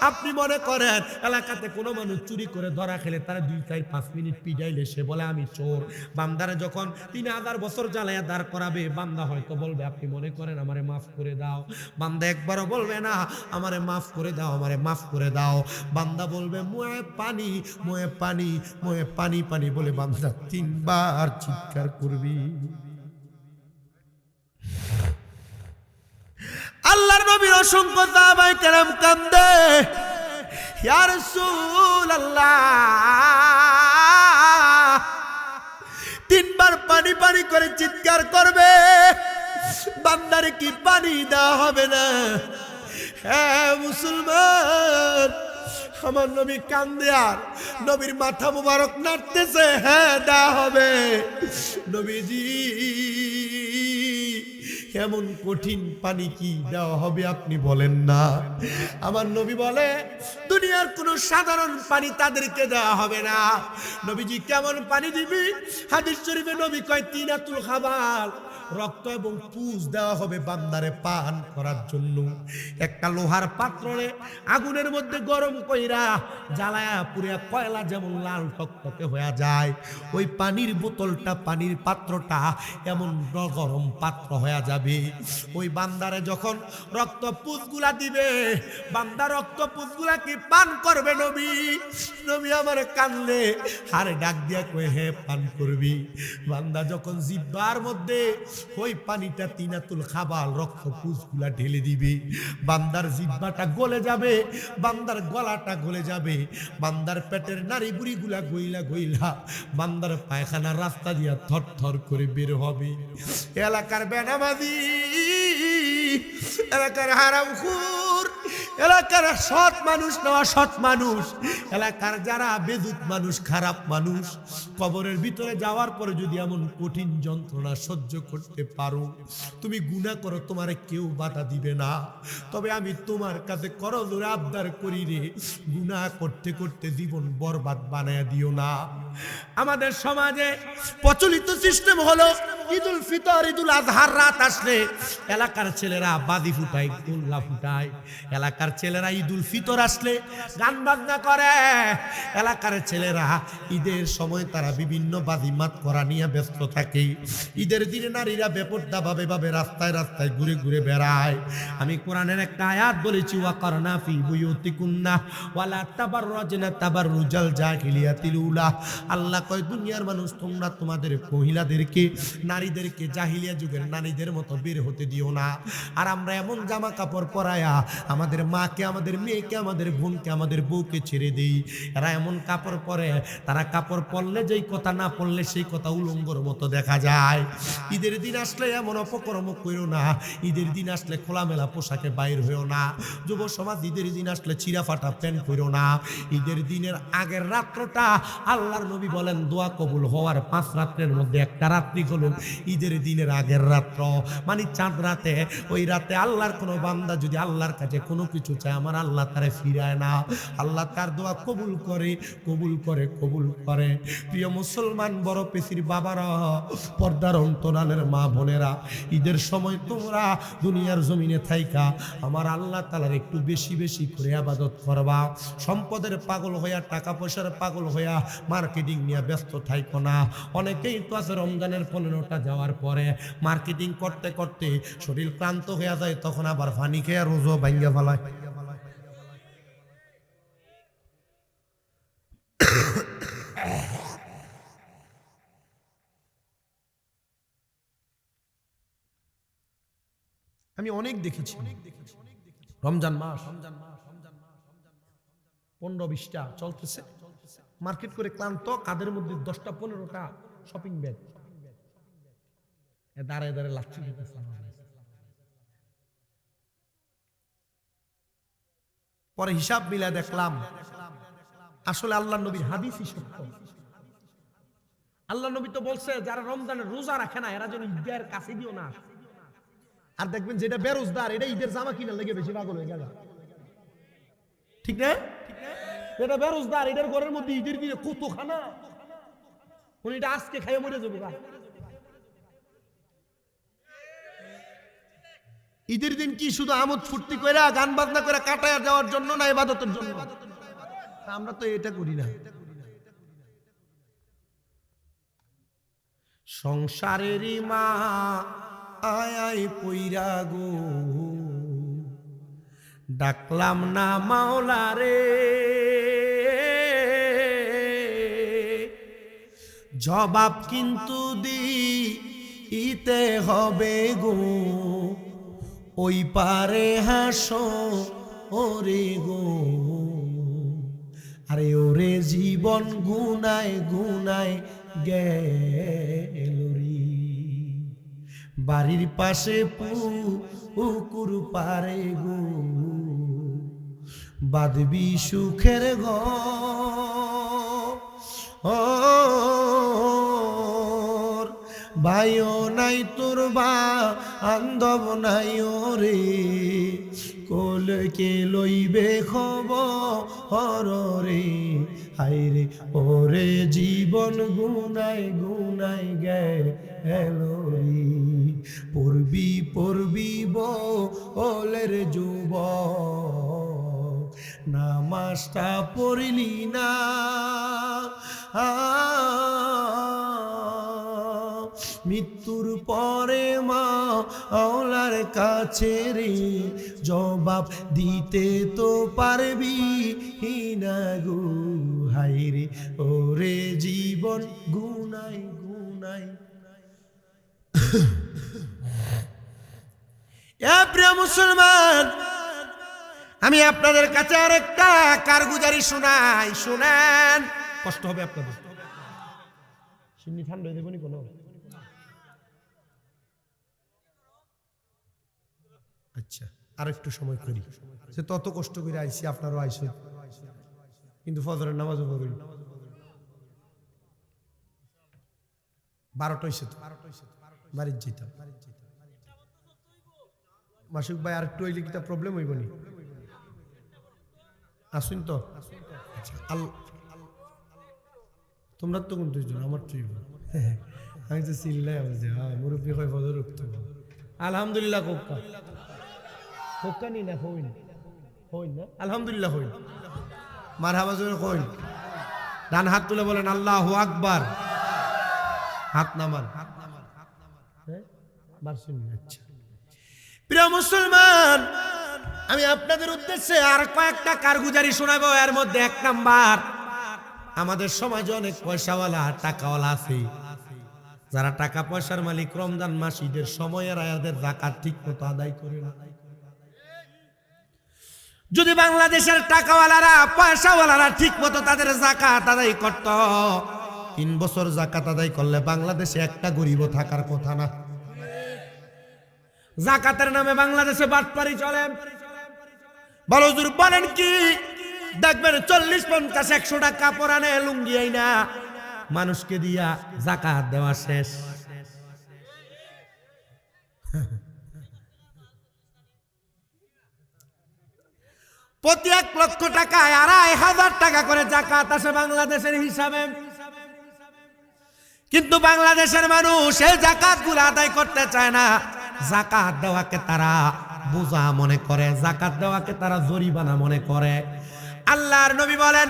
আপনি মনে করেন এলাকাতে কোনো মানুষ চুরি করে ধরা খেলে তারা 2-4-5 মিনিট পিটাইলে সে বলে আমি চোর। বান্দারে যখন 3000 বছর জ্বালায়া দাঁড় করাবে, বান্দা হয়তো বলবে আপনি মনে করেন আমারে মাফ করে দাও। বান্দা একবারও বলবে না আমারে মাফ করে দাও, আমারে মাফ করে দাও। বান্দা বলবে মুয়ে পানি, মুয়ে পানি, মুয়ে পানি, পানি বলে বান্দা 3 বার চিৎকার করবি। আল্লাহর নবীর অসংখ্য সাহাবায়ে কেরাম কান্দে, ইয়া রাসূলুল্লাহ, 3 বার পানি পানি করে চিৎকার করবে, বান্দারে কি পানি দেওয়া হবে না? হ্যাঁ মুসলমান, আমার নবী কান্দে আর নবীর মাথা মুবারক নাড়তেছে, হ্যাঁ দেওয়া হবে। নবীজি এমন কঠিন পানি কি দেওয়া হবে আপনি বলেন না? আমার নবী বলে দুনিয়ার কোন সাধারণ পানি তাদেরকে দেওয়া হবে না। নবীজি কেমন পানি দিবি? হাদিস শরীফে নবী কয় তিনাতুল খাবার, রক্ত এবং পুষ দেওয়া হবে বান্দারে পান করার জন্য। একটা লোহার পাত্রে আগুনের মধ্যে গরম কইরা জ্বালায়া পুরিয়া কয়লা যেমন লাল টকটকে হয়ে যায়, ওই পানির বোতলটা, পানির পাত্রটা এমন গরম পাত্র হয়ে যাবে। ওই বান্দারে যখন রক্ত পুষগুলা দিবে, বান্দা রক্ত পুষগুলা কি পান করবে? নবী নবী আমার কানলে হারে ডাক দিয়া কয়ে, হে পান করবি। বান্দা যখন জিহ্বার মধ্যে ওই পানিটা তিনাতুল খাবাল রক্ত পুষগুলা ঢেলে দিবে, বান্দার জিহ্বাটা গলে যাবে, বান্দার গলাটা গলে যাবে, বান্দার পেটের নাড়ি বুড়িগুলা গইলা গইলা বান্দার পায়খানার রাস্তা দিয়া থর থর করে বের হবে। এলাকার বেনামাজি, এলাকার হারামখোর, এলাকার সৎ মানুষ না অসৎ মানুষ, এলাকার যারা বেদুত মানুষ, খারাপ মানুষ, কবরের ভিতরে যাওয়ার পরে যদি এমন কঠিন যন্ত্রণা সহ্য করতে পারো, তুমি গুনাহ করো, তোমারে কেউ বাধা দিবে না। তবে আমি তোমার কাছে করজোড়ে আবদার করি রে, গুনাহ করতে করতে জীবন বরবাদ বানায়া দিও না। আমাদের সমাজে প্রচলিত সিস্টেম হলো ঈদুল ফিতর, ঈদুল আজহার রাত আসলে এলাকার ছেলেরা বাদি ফুটায়, গোল্লা ফুটায়, এলাকার ছেলেরা ঈদুল ফিতর আসলে গান বাজনা করে, এলাকার ছেলেরা ঈদের সময় তারা বিভিন্ন বাজিমাত করা নিয়ে ব্যস্ত থাকে। ঈদের দিনে নারীরা বেপরদা ভাবে ভাবে রাস্তায় রাস্তায় ঘুরে ঘুরে বেড়ায়। আমি কোরআনের একটা আয়াত বলেছি, ওয়াকারনা ফি বুয়ুতিকুন্না ওয়ালা তাবাররাজনা তাবাররুজাল জাহিলিয়াতিল উলা। আল্লাহ কয়, দুনিয়ার মানুষ তোমরা তোমাদের মহিলাদেরকে, নারীদেরকে জাহিলিয়া যুগের নারীদের মতো বের হতে দিও না। আর আমরা এমন জামা কাপড় পরায়া আমাদের মাকে, আমাদের মেয়েকে, আমাদের বোনকে, আমাদের বউকে ছেড়ে দেই। এরা এমন কাপড় পরে, তারা কাপড় পরলে যেই কথা, না পরলে সেই কথা উলঙ্গর মতো দেখা যায়। ঈদের দিন আসলে এমন অপকর্ম করো না, ঈদের দিন আসলে খোলামেলা পোশাকে বাইর হইও না। যুব সমাজ, ঈদের দিন আসলে চিরা ফাটা প্যান্ট করো না। ঈদের দিনের আগের রাত্রটা আল্লাহর নবী বলেন দোয়া কবুল হওয়ার 5 রাত্রের মধ্যে একটা রাত্রি হলো ঈদের দিনের আগের রাত্র, মানে চাঁদ রাতে। ওই রাতে আল্লাহর কোনো বান্দা যদি আল্লাহর কাছে কোনো কিছু চায়, আমার আল্লাহ তারে ফিরায় না, আল্লাহ তার দোয়া কবুল করে, কবুল করে, কবুল করে। প্রিয় মুসলমান, বড় পেশির বাবারা, পর্দার অন্তরালের মা বোনেরা, ঈদের সময় তোমরা দুনিয়ার জমিনে থাইকা আমার আল্লাহ তাআলার একটু বেশি বেশি করে ইবাদত করবা। সম্পদের পাগল হইয়া, টাকা পয়সার পাগল হইয়া মার্কেটিং নিয়ে ব্যস্ত থাইকো না। অনেকেই তো আছে রমজানের 15টা যাওয়ার পরে মার্কেটিং করতে করতে শরীর ক্লান্ত হয়ে যায়, তখন আবার পানি খেয়ে রোজও ভাঙ্গা ফেলায়। আমি অনেক দেখেছি, রমজান মাস 15-20টা চলতেছে, মার্কেট করে ক্লান্ত, কাদের মধ্যে 10টা-15টা শপিং ব্যাগ, দাঁড়ায় দাঁড়ায় লাচ্ছি খেতেছে। পরে হিসাব মিলা দেখলাম আসলে আল্লাহ নবীর হাদিসই সত্য। আল্লাহ নবী তো বলছে যারা রমজানের রোজা রাখে না এরা যেন ঈদের কাছে দিও না। আর দেখবেন যেটা বেরোজগার, এটা ঈদের জামা কিনা লেগে বেশি পাগল হয়ে গেল, ঠিক না? এটা বেরোজগার, এটার ঘরের মধ্যে ঈদের দিনে কত খানা, এটা আজকে খাইয়ে মরে যাবো। ঈদের দিন কি শুধু আমোদ ফুর্তি করে গান বাজনা করে কাটায় যাওয়ার জন্য না, ইবাদতের জন্য? আমরা তো এটা করি না। সংসারেরই মা আয় আয় পইরা গো, ডাকলাম না মাওলা রে, জবাব কিন্তু দিতে হবে গো, ওই পারে হাসো ওরে গো। আরে ওরে জীবন গুনায় গুনায় গেল রে, বাড়ির পাশে পুকুর পারে গো, বাঁধবি সুখের ঘর, ভাইও নাই তোর বান্ধব নাই ওরে, কোলকে লইবে খবর রে, হায়রে ওরে জীবন গুনায় গুনায় গেল রে। পড়বি পড়বি বলের যুবক, নামাজটা পড়লি না, মৃত্যুর পরে মাওলার কাছে রে, জবাব দিতে তো পারবি না গো, হায়রে ওরে জীবন গুনাই গুনাই এ প্রিয় মুসলমান, আমি আপনাদের কাছে আরেকটা কারগুজারি শোনাই, শুনেন, কষ্ট হবে আপনাদের। সিন্নি ঠান্ডা হয়ে দেবনি কোনো? আচ্ছা, আর একটু সময় করি, সে তত কষ্ট করে আইসি, আপনারও আইসে, কিন্তু ফজরের নামাজও পড়ি। 12টা হয়েছে তো, বাড়ির যেতাম। মাসুক ভাই আর একটু হইলে কি তা প্রবলেম হইব নি? আসুন তো। তোমরা তো কোন দুইজন, আমার তো আমি তো চিল্লাই বলছি, হ্যাঁ মুরব্বী হয় ফজর উঠতে। আলহামদুলিল্লাহ কোক্কা কোক্কা নি না হইন, হইন না আলহামদুলিল্লাহ হইন, মারহাবা জোরে হইন। ডান হাত তুলে বলেন আল্লাহু আকবার, হাত নামান। আচ্ছা প্রিয় মুসলমান, আমি আপনাদের উদ্দেশ্যে আর কয়েকটা কারগুজারি শোনাবো। এর মধ্যে 1 নাম্বার, আমাদের সমাজে অনেক পয়সাওয়ালা টাকাওয়ালা আছে, যারা টাকা পয়সার মালিক, রমজান মাস ঈদের সময়ের আয়াদের যাকাত ঠিক মতো আদায় করে না। যদি বাংলাদেশের টাকাওয়ালারা, পয়সাওয়ালারা ঠিক মতো তাদের যাকাত আদায় করত, 3 বছর যাকাত আদায় করলে বাংলাদেশে একটা গরিবও থাকার কথা না। যাকাতের নামে বাংলাদেশে বাটপারি চলে। বলো হুজুর বলেন কি? দেখবেন 40, 50, 100 টাকা পরানে লুঙ্গি আইনা মানুষকে দিয়া যাকাত দেওয়া শেষ। প্রতি 1 লক্ষ টাকায় 2,500 টাকা করে যাকাত আসে বাংলাদেশের হিসাবে। কিন্তু বাংলাদেশের মানুষ এই যাকাত গুলো আদায় করতে চায় না। যাকাত দেওয়াকে তারা বোঝা মনে করে, যাকাত দেওয়াকে তারা জরিমানা মনে করে। আল্লাহর নবী বলেন,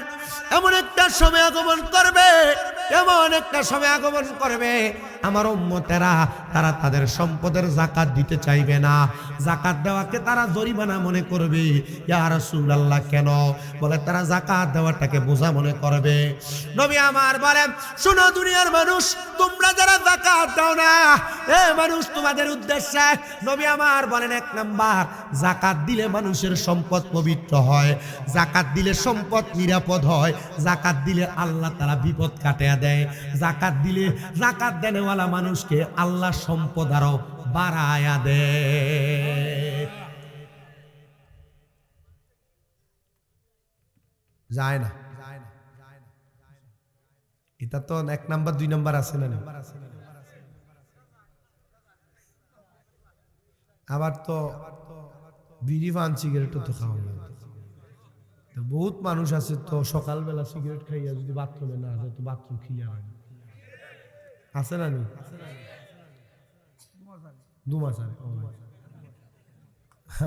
এমন একটা সময় আগমন করবে, এমন একটা সময় আগমন করবে, আমার উম্মতেরা তারা তাদের সম্পদের যাকাত দিতে চাইবে না, যাকাত দেওয়াকে তারা জরিমানা মনে করবে। ইয়া রাসূলুল্লাহ, কেন? বলে তারা যাকাত দেওয়াটাকে বোঝা মনে করবে। নবী আমার বলেন, শোনো দুনিয়ার মানুষ, তোমরা যারা যাকাত দাও না, এ মানুষ তোমাদের উদ্দেশ্যে নবী আমার বলেন, 1 নাম্বার, যাকাত দিলে মানুষের সম্পদ পবিত্র হয়, যাকাত দিলে সম্পদ নিরাপদ হয়, যাকাত দিলে আল্লাহ তাআলা বিপদ কাটিয়ে দেয়, যাকাত দিলে যাকাত দেনেওয়ালা মানুষকে আল্লাহ সম্পদ আরো বাড়ায়া দেয়। যায় না, এটা তো 1 নাম্বার 2 নাম্বার আছে না? আবার তো বিড়ি পান সিগারেটও তো খাওয়া লাগে। বহুত মানুষ আছে তো সকালবেলা সিগারেট খাইয়া যদি বাথরুমে না যায় তো বাথরুম ক্লিয়ার হয় না, আছে না? নি 2 মাস আগে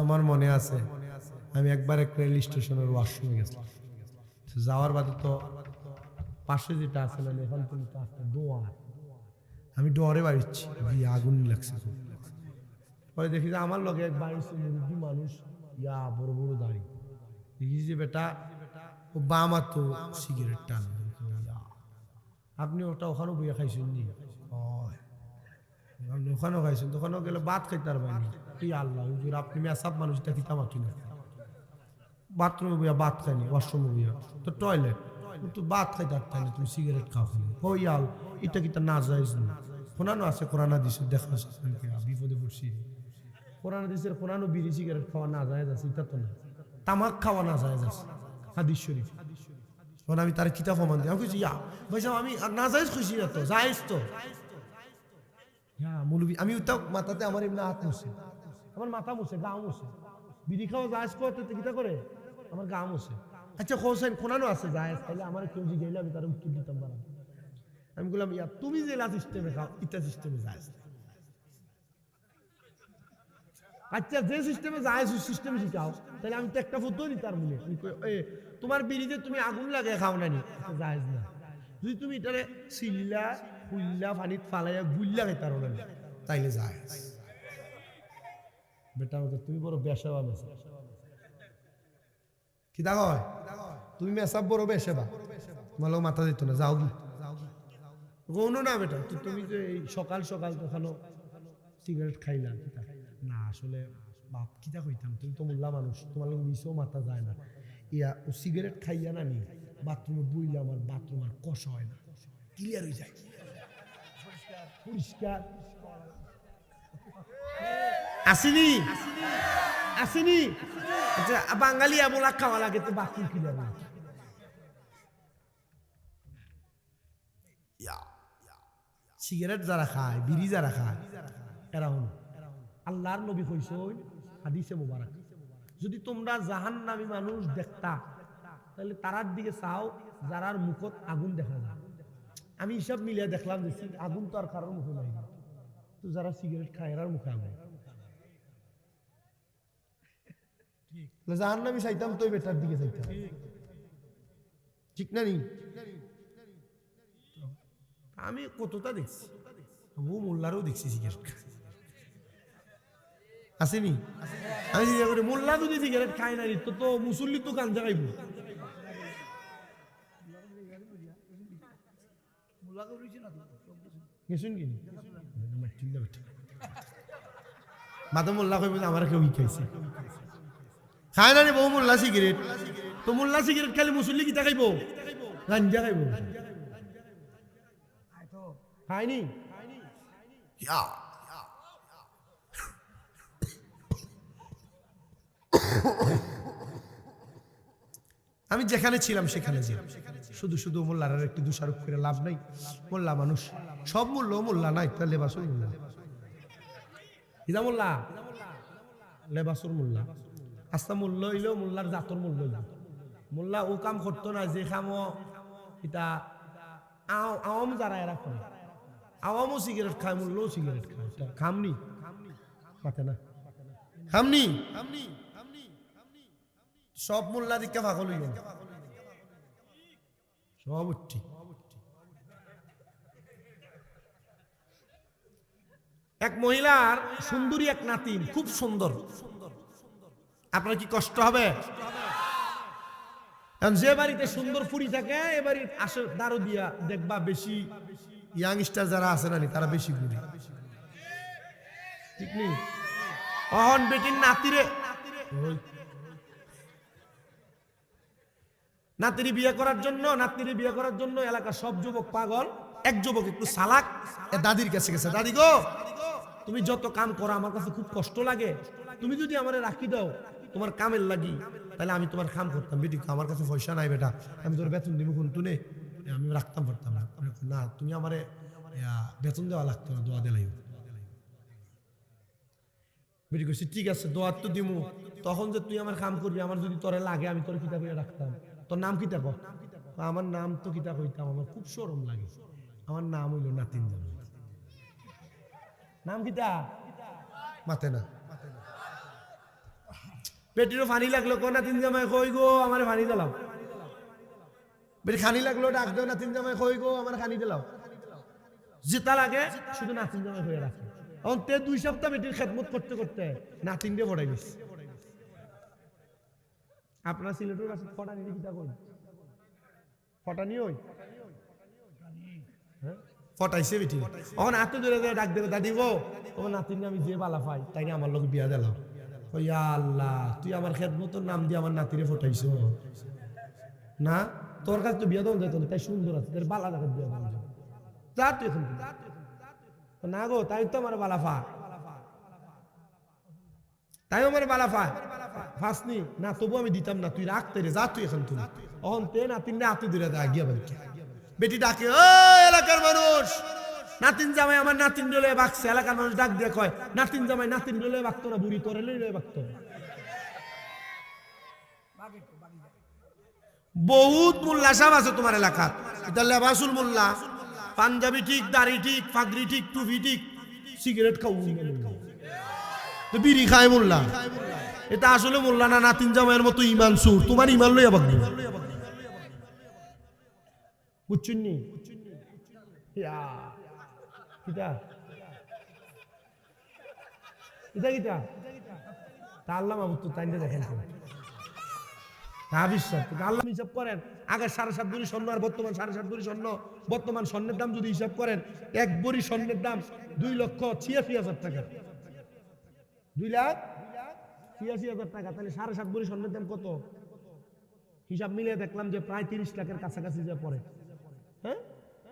আমার মনে আছে, আমি একবার এক রেল স্টেশনের ওয়াশরুমে গেছিলাম। যাওয়ার বাদে তো পাশে যেটা আছে না, এখন কিন্তু একটা দোয়ার, আমি ডরে বাড়িচ্ছি, আগুন লাগছে। পরে দেখি যে আমার লগে এক বাড়িছে মুরব্বী মানুষ, ইয়া বড় বড় দাড়ি, দেখি যে বেটা ও বামা তো সিগারেট টান। আপনি ওটা ওখানেও বইয়া খাইছেন নি? আপনি ওখানেও খাইছেন? ওখানেও গেলে ভাত খাইতে পারবেন। কি আল্লাহ হুজুর, আপনি মেসাব মানুষটা কি তামাকি না? বাথরুমে বইয়া ভাত খাইনি, ওয়াশরুমে বইয়া তো টয়লেট, তো ভাত খাইতে পারতেন না, তুমি সিগারেট খাও খালি। ও ইয়াল, এটা কি তা না যাইজ না? কোরআনও আছে, কোরআন দিছে, দেখা বিপদে পড়ছি। কোরআন দিছে, কোরআনও বিড়ি সিগারেট খাওয়া না যায় আছে, এটা তো না। তামাক খাওয়া না যায় আছে, হাদিস শরীফ। তখন আমি তার কিতাব প্রমাণ দিই, আমি কইছি ইয়া ভাই সাহেব, আমি না যাইজ খুশি না তো, যাইজ তো। হ্যাঁ মৌলবি, আমি ওটা মাথাতে আমার এমনি হাত মুছে, আমার মাথা মুছে, গা মুছে। বিড়ি খাওয়া যাইজ করতে কিতা করে, আমার গা মুছে। আচ্ছা হোসেন কোরআনও আছে যাইজ, তাহলে আমার কেউ যে গেলে আমি তার উত্তর দিতাম পারা। আমি বললাম ইয়া তুমি যে সিস্টেমে খাও, ইটা সিস্টেমে যাইজ। আচ্ছা যে সিস্টেমে যায় সিস্টেমে শিখাও, তাহলে আমি তো একটা ফুটো দিই তার মনে। তোমার বিড়িতে তুমি আগুন লাগে খাও না নি, যাইজ না। যদি তুমি এটারে সিল্লা ফুল্লা পানিত ফালাইয়া গুল্লা খাইতার না, তাইলে যায়। বেটা তুমি বড় বেশাবা মেসা, কি দেখো তুমি মেসাব বড় বেশাবা, তোমার লোক মাথা দিত না, যাও কি কোনো না বেটা। তুমি যে সকাল সকাল তখন সিগারেট খাইলা না, আসলে বাপ কিতা কইতাম, তুমি তো মোল্লা মানুষ, তোমার লোক নিচেও মাথা যায় না, ইয়া ও সিগারেট খাইয়া না নি বাথরুমে বইলে আমার বাথরুম আর কষ হয় না, ক্লিয়ার হয়ে যায়, পরিষ্কার। আসেনি আসেনি, আচ্ছা বাঙালি আমলা খাওয়া লাগে তো বাথরুম ক্লিয়ার হয়। সিগারেট যারা খায়, বিড়ি যারা খায়, এরা হল আল্লাহর নবী কইছেন হাদিসে মুবারক, যদি তোমরা জাহান্নামী মানুষ দেখতা তাহলে তারার দিকে চাও যারার মুখত আগুন দেখা যায়। আমি হিসাব মিলিয়ে দেখলাম যে আগুন তো আর কারোর মুখে নাই, তো যারা সিগারেট খায় এরার মুখে আগুন। জাহান্নামী চাইতাম তো বেটার দিকে চাইতাম, ঠিক না নি? আমি কতটা দেখছি, ও মোল্লারও দেখছি সিগারেট আসেনি। আমি মোল্লা যদি সিগারেট খাই না তো তো মুসল্লি তো গাঞ্জা খাইব। মাথা মোল্লা কইব আমার কেউ খাইছে, খায় না রে বউ মোল্লা সিগারেট, তো মোল্লা সিগারেট খাইলে মুসল্লি কিতা খাইব? গাঞ্জা খাইব, খায়নি। আমি যেখানে ছিলাম সেখানে ছিলাম, শুধু শুধু মোল্লার একটু দোষারোপ করে লাভ নাই। মোল্লা মানুষ, সব মূল্য মোল্লা নাই, তার লেবাসুর মোল্লা, ইদা মোল্লা লেবাসুর মোল্লা, আস্তা মূল্য হইলেও মোল্লার জাতর মূল্য হইল। মোল্লা ও কাম করতো না যে খামো এটা আওয়াম যারা এরা করে, আওয়ামও সিগারেট খায়, মূল্যও সিগারেট খায়, খামনি পাতে না, খামনি সব মোল্লা দিকে পাগল হইল সব ঠিক। এক মহিলার সুন্দরী এক নাতিন, খুব সুন্দর, আপনার কি কষ্ট হবে? যে বাড়িতে সুন্দর ফুরি থাকে এ বাড়ির আসে দারু দিয়া দেখবা বেশি ইয়াংস্টার যারা আছে না তারা বেশি বুড়ি, ঠিক নেই? অহন বেটির নাতিরি বিয়ে করার জন্য এলাকার সব যুবক পাগল। এক যুবক একটু চালাক, দাদির কাছে গেছে, দাদি গো তুমি যত কাম করো আমার কাছে খুব কষ্ট লাগে, তুমি যদি আমারে রাখি দাও তোমার কামের লাগি তাহলে আমি তোমার কাম করতাম। বেটি আমার কাছে পয়সা নাই বেটা, আমি তোর বেতন দিব কোনটু নে, আমি রাখতাম পারতাম না, তুমি আমারে বেতন দেওয়া লাগতো না, দোয়া দিলাই। বেটি কইছি ঠিক আছে দোয়া তো দিমু, তখন যে তুই আমার কাম করবি আমার যদি তোরে লাগে আমি তোর কিতা করে রাখতাম। তোর নাম কিতা কর? আমার নাম তো কিতা কইতাম, আমার খুব শরম লাগে, আমার নাম হইল নাতিন জামাই। নাম কিতা? মাতে না। বেটিরও ফানি লাগলো, কো নাতিন জামাই কই গো আমার ফানি দিলাম। বেটি খানি লাগলো, ডাক দাও নাতিন জামাই কই গো আমার খানি দিলাম। যেটা লাগে শুধু নাতিন জামাই হয়ে রাখে। এখন তে 2 সপ্তাহ বেটির খেদমত করতে করতে নাতিন দিয়ে বড়াই গেছে। আপনার সিলেটের আছে ফটানি কিতা কই? ফটানি ওই ফটাইছে বেটি, এখন হাতে ধরে ডাক দেবে দাদি গো তোমার নাতিন আমি যে বালা পাই তাই আমার লোক বিয়া দিলাম। ইয়া আল্লাহ তুই আমার খেদমতের নাম দিয়ে আমার নাতিরে ফটাইছ না, তোর কাছে তো বিয়া দেওয়া যেত না, তাই সুন্দর আছে তোর বালা দেখা বিয়া দেওয়া যা তুই এখন না গো, তাই তো আমার বালা ফা, তাই আমার বালা ফা ফাসনি না, তবু আমি দিতাম না, তুই রাখতে রে যা তুই এখন, তুই অহন তে নাতিন হাতে ধরে দেয় গিয়া বাড়ি। বেটি ডাকে ও এলাকার মানুষ, নাতিন জামাই আমার নাতিন ডলে বাকছে। এলাকার মানুষ ডাক দিয়ে কয় নাতিন জামাই নাতিন ডলে বাকতো না, বুড়ি তোরে লইলে বাকতো। বহুত মোল্লা সাহেব আছে তোমার এলাকা, এটা লেবাসুল মোল্লা, পাঞ্জাবি ঠিক, দাড়ি ঠিক, পাগড়ি ঠিক, টুপি ঠিক, সিগারেট খাও বিড়ি খায় মোল্লা। এটা আসলে মোল্লা না, নাতিন জামাইয়ের মতো ইমান সুর, তোমার ইমান লইয়া বাকবি বুঝছেন নি? আল্লাহ মাহবুব তো তাই দেখেন বিশ্বাস আল্লাহ হিসাব করেন, আগে 7.5 ভরি স্বর্ণ আর বর্তমান 7.5 ভরি স্বর্ণ, বর্তমান স্বর্ণের দাম যদি হিসাব করেন 1 ভরি স্বর্ণের দাম 2,86,000 টাকা, ৮৬,০০০ টাকা, তাহলে ৭.৫ ভরি স্বর্ণের দাম কত? হিসাব মিলিয়ে দেখলাম যে প্রায় ৩০ লাখের কাছাকাছি যা পড়ে। হ্যাঁ,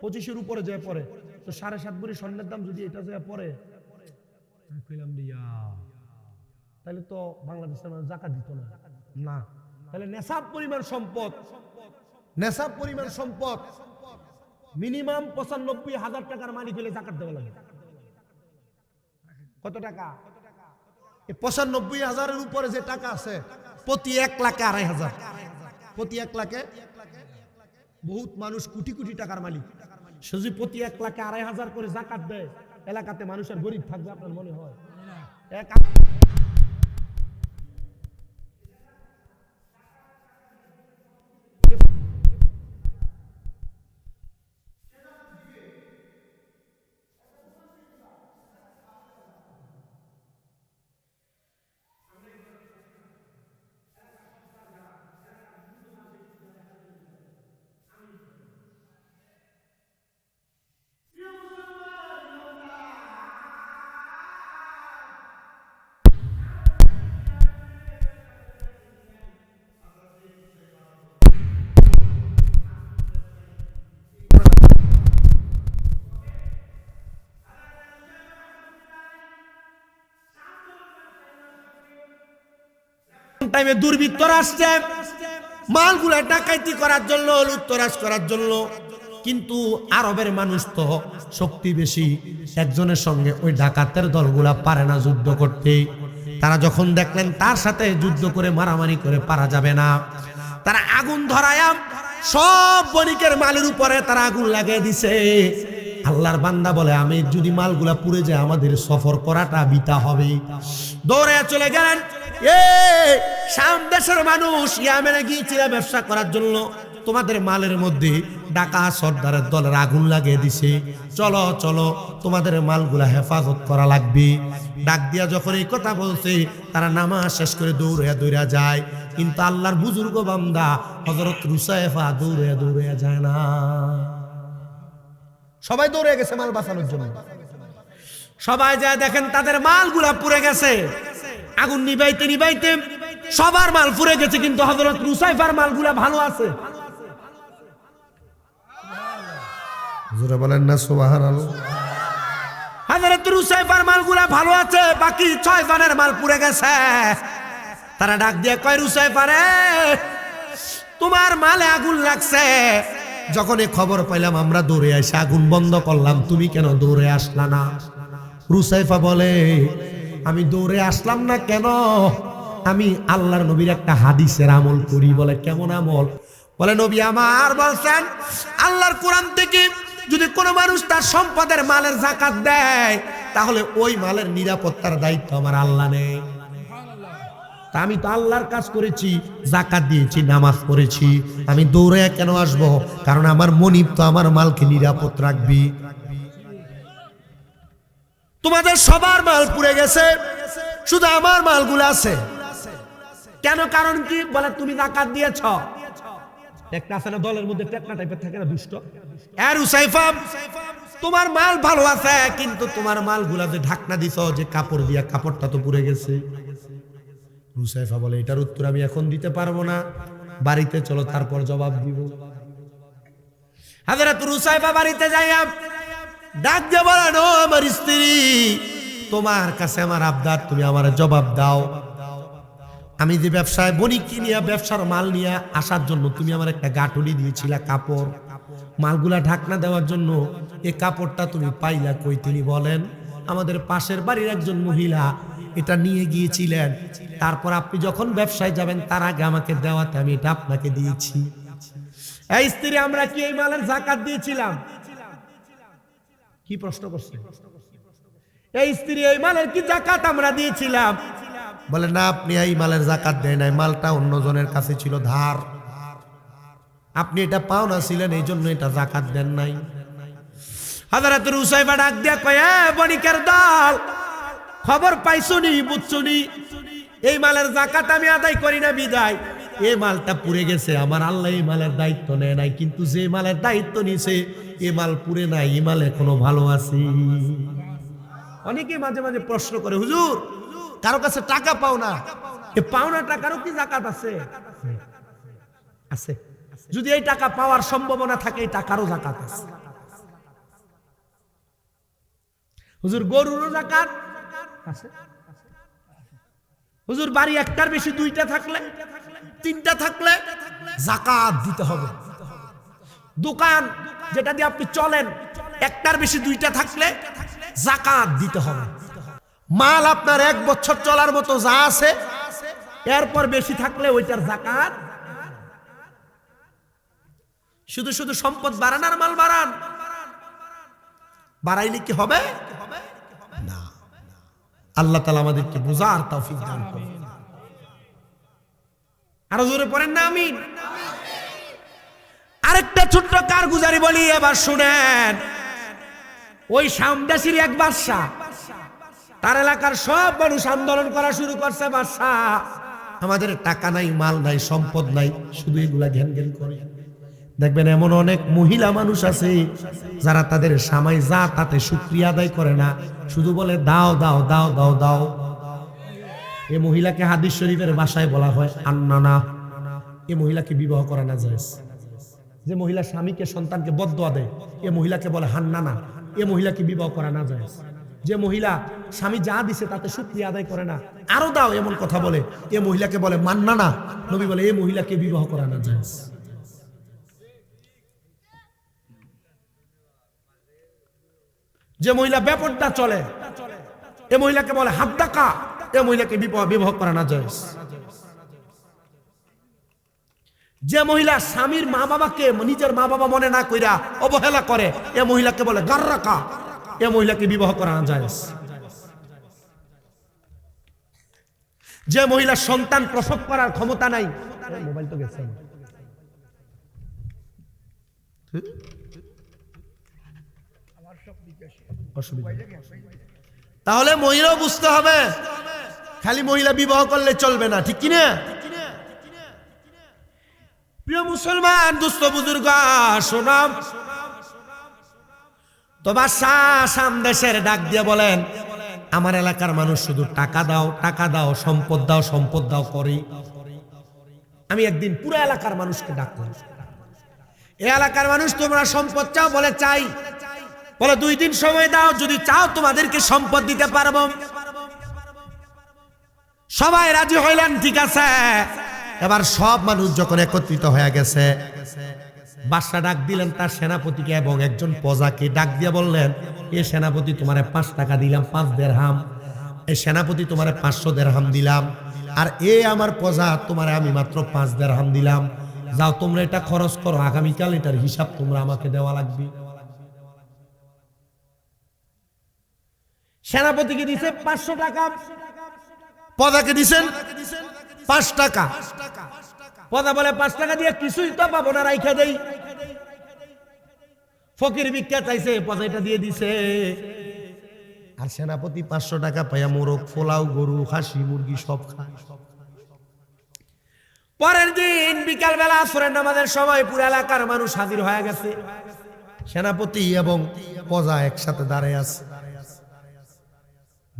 25-এর উপরে যায় পড়ে। তো ৭.৫ ভরি স্বর্ণের দাম যদি এটা যায় পড়ে, কইলাম দিয়া তাহলে তো বাংলাদেশের মানুষ যাকাত দিত না। না, তাহলে নেশাব পরিমাণ সম্পদ মিনিমাম ৯৫,০০০ টাকার মালিক হলে যাকাত দেওয়া লাগে। কত টাকা? ৯৫,০০০-এর উপরে যে টাকা আছে প্রতি ১ লাখে ২৫০০, প্রতি ১ লাখে বহুত মানুষ কোটি কোটি টাকার মালিক। সে যদি প্রতি ১ লাখে ২৫০০ করে যাকাত দেয়, এলাকাতে মানুষের গরিব থাকবে আপনার মনে হয়? টাইমে দুর্বৃত্তরা আসছে মালগুলা ডাকাইতি করার জন্য, লুটতরাজ করার জন্য। কিন্তু আরবের মানুষ তো শক্তি বেশি, একজনের সঙ্গে ওই ডাকাতের দলগুলা পারে না যুদ্ধ করতে। তারা যখন দেখলেন তার সাথে যুদ্ধ করে মারামারি করে পারা যাবে না, তারা আগুন ধরায়া সব বণিকের মালের উপরে তারা আগুন লাগিয়ে দিছে। আল্লাহর বান্দা বলে, আমি যদি মালগুলা পুড়ে যায় আমাদের সফর করাটা বৃথা হবে। দৌড়ে চলে গেলেন। শাম দেশের মানুষ ইয়ামেনে গিয়েছিল ব্যবসা করার জন্য, তোমাদের মালের মধ্যে ডাকাত সর্দারের দলের আগুন লাগিয়ে দিছে, চলো চলো তোমাদের মালগুলা হেফাজত করা লাগবে। ডাক দিয়া যখন এই কথা বলছে, তারা নামাজ শেষ করে দৌড়ে যায়। কিন্তু আল্লাহর বুজুর্গ বান্দা হযরত রুসায়ফা দৌড়ে যায় না। সবাই দৌড়ে গেছে মাল বাঁচানোর জন্য। সবাই যায় দেখেন তাদের মালগুলা পুড়ে গেছে। আগুন নিবাইতে সবার মাল পুড়ে গেছে, কিন্তু হযরত রুসাইফার মালগুলা ভালো আছে। জোরে বলেন না সুবহানাল্লাহ। হযরত রুসাইফার মালগুলা ভালো আছে, বাকি ৬ জনের মাল পুড়ে গেছে। তারা ডাক দিয়ে কয়, রুসাইফা রে, তোমার মালে আগুন লাগছে। যখন এই খবর পাইলাম আমরা দৌড়ে এসে আগুন বন্ধ করলাম, তুমি কেন দৌড়ে আসলা না? রুসাইফা বলে, আমি দৌড়ে আসলাম না কেন, আমি আল্লাহর নবীর একটা হাদিসের আমল করি। বলে কেমন আমল? বলে নবী আমার বলছেন, আল্লাহর কোরআন থেকে যদি কোনো মানুষ তার সম্পদের মালের যাকাত দেয়, তাহলে ওই মালের নিরাপত্তার দায়িত্ব আমার আল্লাহ নেয়। তা আমি তো আল্লাহর কাজ করেছি, যাকাত দিয়েছি, নামাজ পড়েছি, আমি দৌড়ে কেন আসবো? কারণ আমার মনিব তো আমার মালকে নিরাপদ রাখবি। তোমাদের সবার মাল পুড়ে গেছে, শুধু আমার মালগুলো আছে কেন? কারণ কি? বলে তুমি যাকাত দিয়েছ। একটা আছে না দলের মধ্যে টেকনা টাইপের থাকে না, দুষ্ট। আর রুসাইফা, তোমার মাল ভালো আছে, কিন্তু তোমার মালগুলা যে ঢাকনা দিছ যে কাপড় দিয়া, কাপড়টা তো পুড়ে গেছে। রুসাইফা বলে, এটার উত্তর আমি এখন দিতে পারবো না, বাড়িতে চলো তারপর জবাব দিব। হযরত রুসাইফা বাড়িতে যাইয়া ডাক দিয়ে বলেন, ও আমার স্ত্রী, তোমার কাছে আমার আবদার, তুমি আমার জবাব দাও। আমি যে ব্যবসায় বণিক কিনিয়া ব্যবসার মাল নিয়ে আসার জন্য তুমি আমার একটা গাঁটুলি দিয়েছিলা কাপড়, মালগুলা ঢাকনা দেওয়ার জন্য, এই কাপড়টা তুমি পাইলা কই? তিনি বলেন, আমাদের পাশের বাড়ির একজন মহিলা এটা নিয়ে গিয়েছিলেন, তারপর আপনি যখন ব্যবসায় যাবেন তার আগে আমাকে দেওয়াতে আমি এটা আপনাকে দিয়েছি। এই স্ত্রী, আমরা কি এই মালের যাকাত দিয়েছিলাম? কি প্রশ্ন করছে? এই স্ত্রী, এই মালের কি যাকাত আমরা দিয়েছিলাম? বলে না, আপনি এই মালের যাকাত দেন নাই, মালটা অন্যজনের কাছে ছিল ধার, আপনি এটা পাওনা ছিলেন, এই জন্য এটা যাকাত দেন নাই। হযরত রুসাইফা ডাক দিয়া কয়, বণিকের দল, খবর পাইছুনি, বুঝছুনি, এই মালের যাকাত আমি আদায় করি না বিদায় এই মালটা পুড়ে গেছে। আমার আল্লাহ এই মালের দায়িত্ব নেয় নাই, কিন্তু যে মালের দায়িত্ব নিছে এই মাল পুড়ে নাই, এই মাল এখনো ভালো আছে। অনেকে মাঝে মাঝে প্রশ্ন করে, হুজুর, কারো কাছে টাকা পাও না, এই পাওনা টাকারও কি যাকাত আছে? আছে। যদি এই টাকা পাওয়ার সম্ভাবনা থাকে এই টাকারও যাকাত আছে। হুজুর গরুরও যাকাত আছে। হুজুর বাড়ি একটার বেশি দুইটা থাকলে, তিনটা থাকলে যাকাত দিতে হবে। দোকান যেটা দিয়ে আপনি চলেন একটার বেশি দুইটা থাকলে যাকাত দিতে হবে। মাল আপনার 1 বছর চলার মতো যা আছে এরপর বেশি থাকলে ওইটার যাকাত। শুধু শুধু সম্পদ বাড়ান আর মাল বাড়ান, বাড়াইলে কি হবে? না। আল্লাহ তাআলা আমাদেরকে বুঝার তৌফিক দান করুন। আরো জোরে পড়েন না আমিন। আরেকটা ছোট্ট কারগুজারি বলি, এবার শুনেন। ওই সামদাসির এক বাদশা, তার এলাকার সব মানুষ আন্দোলন করা শুরু করছে, বাদশা আমাদের টাকা নাই, মাল নাই, সম্পদ নাই, শুধু এগুলা ঘ্যান ঘ্যান করে। দেখবেন এমন অনেক মহিলা মানুষ আছে যারা তাদের স্বামী যা তাতে শুকরিয়া আদায় করে না, শুধু বলে দাও দাও দাও দাও দাও। এই মহিলাকে হাদিস শরীফের ভাষায় বলা হয় আন্নানা। এই মহিলাকে বিবাহ করা না যায়। যে মহিলা স্বামীকে সন্তানকে বদদোয়া দেয় এই মহিলাকে বলে হান্নানা। এই মহিলাকে বিবাহ করা না যায়। যে মহিলা স্বামী যা দিছে তাতে শুকরিয়া আদায় করে না, আরো দাও এমন কথা বলে, এই মহিলাকে বলে মান্নানা। নবী বলে এই মহিলাকে বিবাহ করা না যায়। যে মহিলা ব্যাপারটা চলে এ মহিলাকে বলে হাদ্দাকা। এ মহিলাকে বিবাহ করা না যায়। যে মহিলা স্বামীর মা বাবাকে নিজের মা বাবা মনে না কইরা অবহেলা করে এ মহিলাকে বলে গাররাকা। এ মহিলাকে বিবাহ করা না যায়। যে মহিলা সন্তান প্রসব করার ক্ষমতা নাই, মোবাইল তো গেছে, তাহলে মহিলাও বুঝতে হবে খালি মহিলা বিবাহ করলে চলবে না, ঠিক কিনা? প্রিয় মুসলমান দুস্থ বুজুর্গ শোনাম তো, বাদশা সামদেশের ডাক দিয়ে বলেন আমার এলাকার মানুষ শুধু টাকা দাও টাকা দাও, সম্পদ দাও সম্পদ দাও করি। আমি একদিন পুরো এলাকার মানুষকে ডাকলাম, এই এলাকার মানুষ তোমরা সম্পদ চাও? বলে চাই। বলে 2 দিন সময় দাও, যদি চাও তোমাদেরকে সম্পদ দিতে পারবো। সবাই রাজি হইলেন, ঠিক আছে। এবার সব মানুষ যখন একত্রিত হয়ে গেছে, বাদশা ডাক দিলেন তার সেনাপতিকে এবং একজন প্রজাকে ডাক দিয়ে বললেন এই সেনাপতি তোমারে 5 টাকা দিলাম, 5 দিরহাম। এই সেনাপতি তোমারে 500 দিরহাম দিলাম, আর এই আমার প্রজা তোমারে আমি মাত্র 5 দিরহাম দিলাম। যাও তোমরা এটা খরচ করো, আগামীকাল এটার হিসাব তোমরা আমাকে দেওয়া লাগবে। সেনাপতিকে দিছে 500 টাকা, প্রজাকে দিছেন 5 টাকা। প্রজা বলে 5 টাকা দিয়ে কিছুই তো পাবো না, রাইখা দেই। ফকির ভিক্ষা চাইছে, প্রজা এটা দিয়ে দিছে। আর সেনাপতি 500 টাকা পাইয়া মোরগ, পোলাও, গরু, খাসি, মুরগি সব খায়। পরের দিন বিকাল বেলা আসরের নামাজের সময় পুরো এলাকার মানুষ হাজির হয়ে গেছে। সেনাপতি এবং প্রজা একসাথে দাঁড়িয়ে আছে।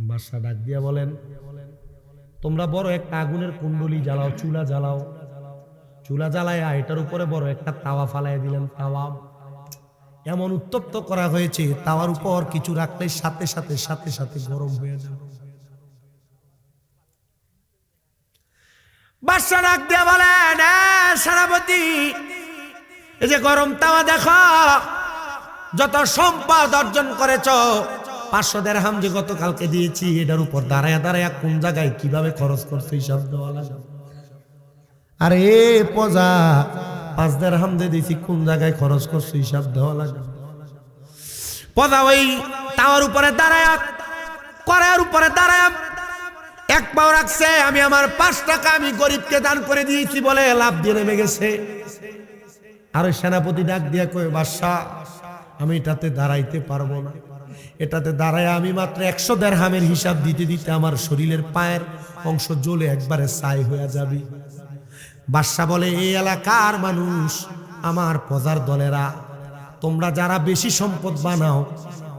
বাদশা ডাক দিয়া বলেন তোমরা বড় একটা আগুনের কুণ্ডলি জ্বালাও, চুলা জ্বালাও। চুলা জ্বালায়া এটার উপরে বড় একটা তাওয়া ফালাইয়া দিলেন। তাওয়া এমন উত্তপ্ত করা হয়েছে, তাওয়ার উপর কিছু রাখলে সাথে সাথে সাথে সাথে গরম হয়ে যাবে। বাদশা ডাক দিয়া বলেন সেনাপতি, এই যে গরম তাওয়া দেখো, যত সম্পদ অর্জন করেছ 500 দিরহাম যে গতকালকে দিয়েছি এটার উপর দাঁড়ায়া দাঁড়ায়া কোন জায়গায় কিভাবে খরচ করছে হিসাব দেওয়া লাগে। আর এ প্রজা 5 দিরহাম দিয়ে দিয়েছি কোন জায়গায় খরচ করছে হিসাব দেওয়া লাগে। প্রজা ওই তাওয়ার উপরে দাঁড়ায়া, কড়াইয়ের উপরে দাঁড়ায়া এক পাও রাখছে, আমি আমার 5 টাকা আমি গরিবকে দান করে দিয়েছি বলে লাভ দিয়ে নেমে গেছে। আর ওই সেনাপতি ডাক দিয়া কয় বাদশা আমি এটাতে দাঁড়াইতে পারবো না, এটাতে দাঁড়ায় আমি মাত্র 100 দিরহামের হিসাব দিতে দিতে আমার শরীরের পায়ের অংশ জ্বলে একবারে ছাই হয়ে যাবে। বাদশা বলে এই এলাকার মানুষ আমার প্রজার দলেরা, তোমরা যারা বেশি সম্পদ বানাও,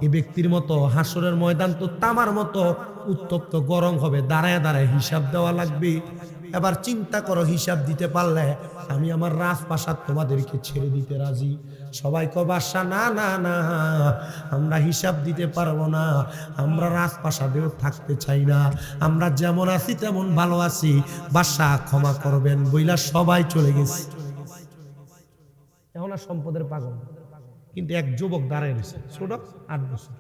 এই ব্যক্তির মতো হাসরের ময়দান তো তামার মতো উত্তপ্ত গরম হবে, দাঁড়ায় দাঁড়ায় হিসাব দেওয়া লাগবে। এবার চিন্তা করো, হিসাব দিতে পারলে আমি আমার রাজপ্রাসাদ তোমাদেরকে ছেড়ে দিতে রাজি। সবাই কয় বাদশা না না না, আমরা হিসাব দিতে পারবো না, আমরা রাজপ্রাসাদেও থাকতে চাই না, আমরা যেমন আছি তেমন ভালো আছি, বাদশা ক্ষমা করবেন বইলা সবাই চলে গেছে। এখন আর সম্পদের পাগল, কিন্তু এক যুবক দাঁড়ায় রয়েছে, ছোট 8 বছর,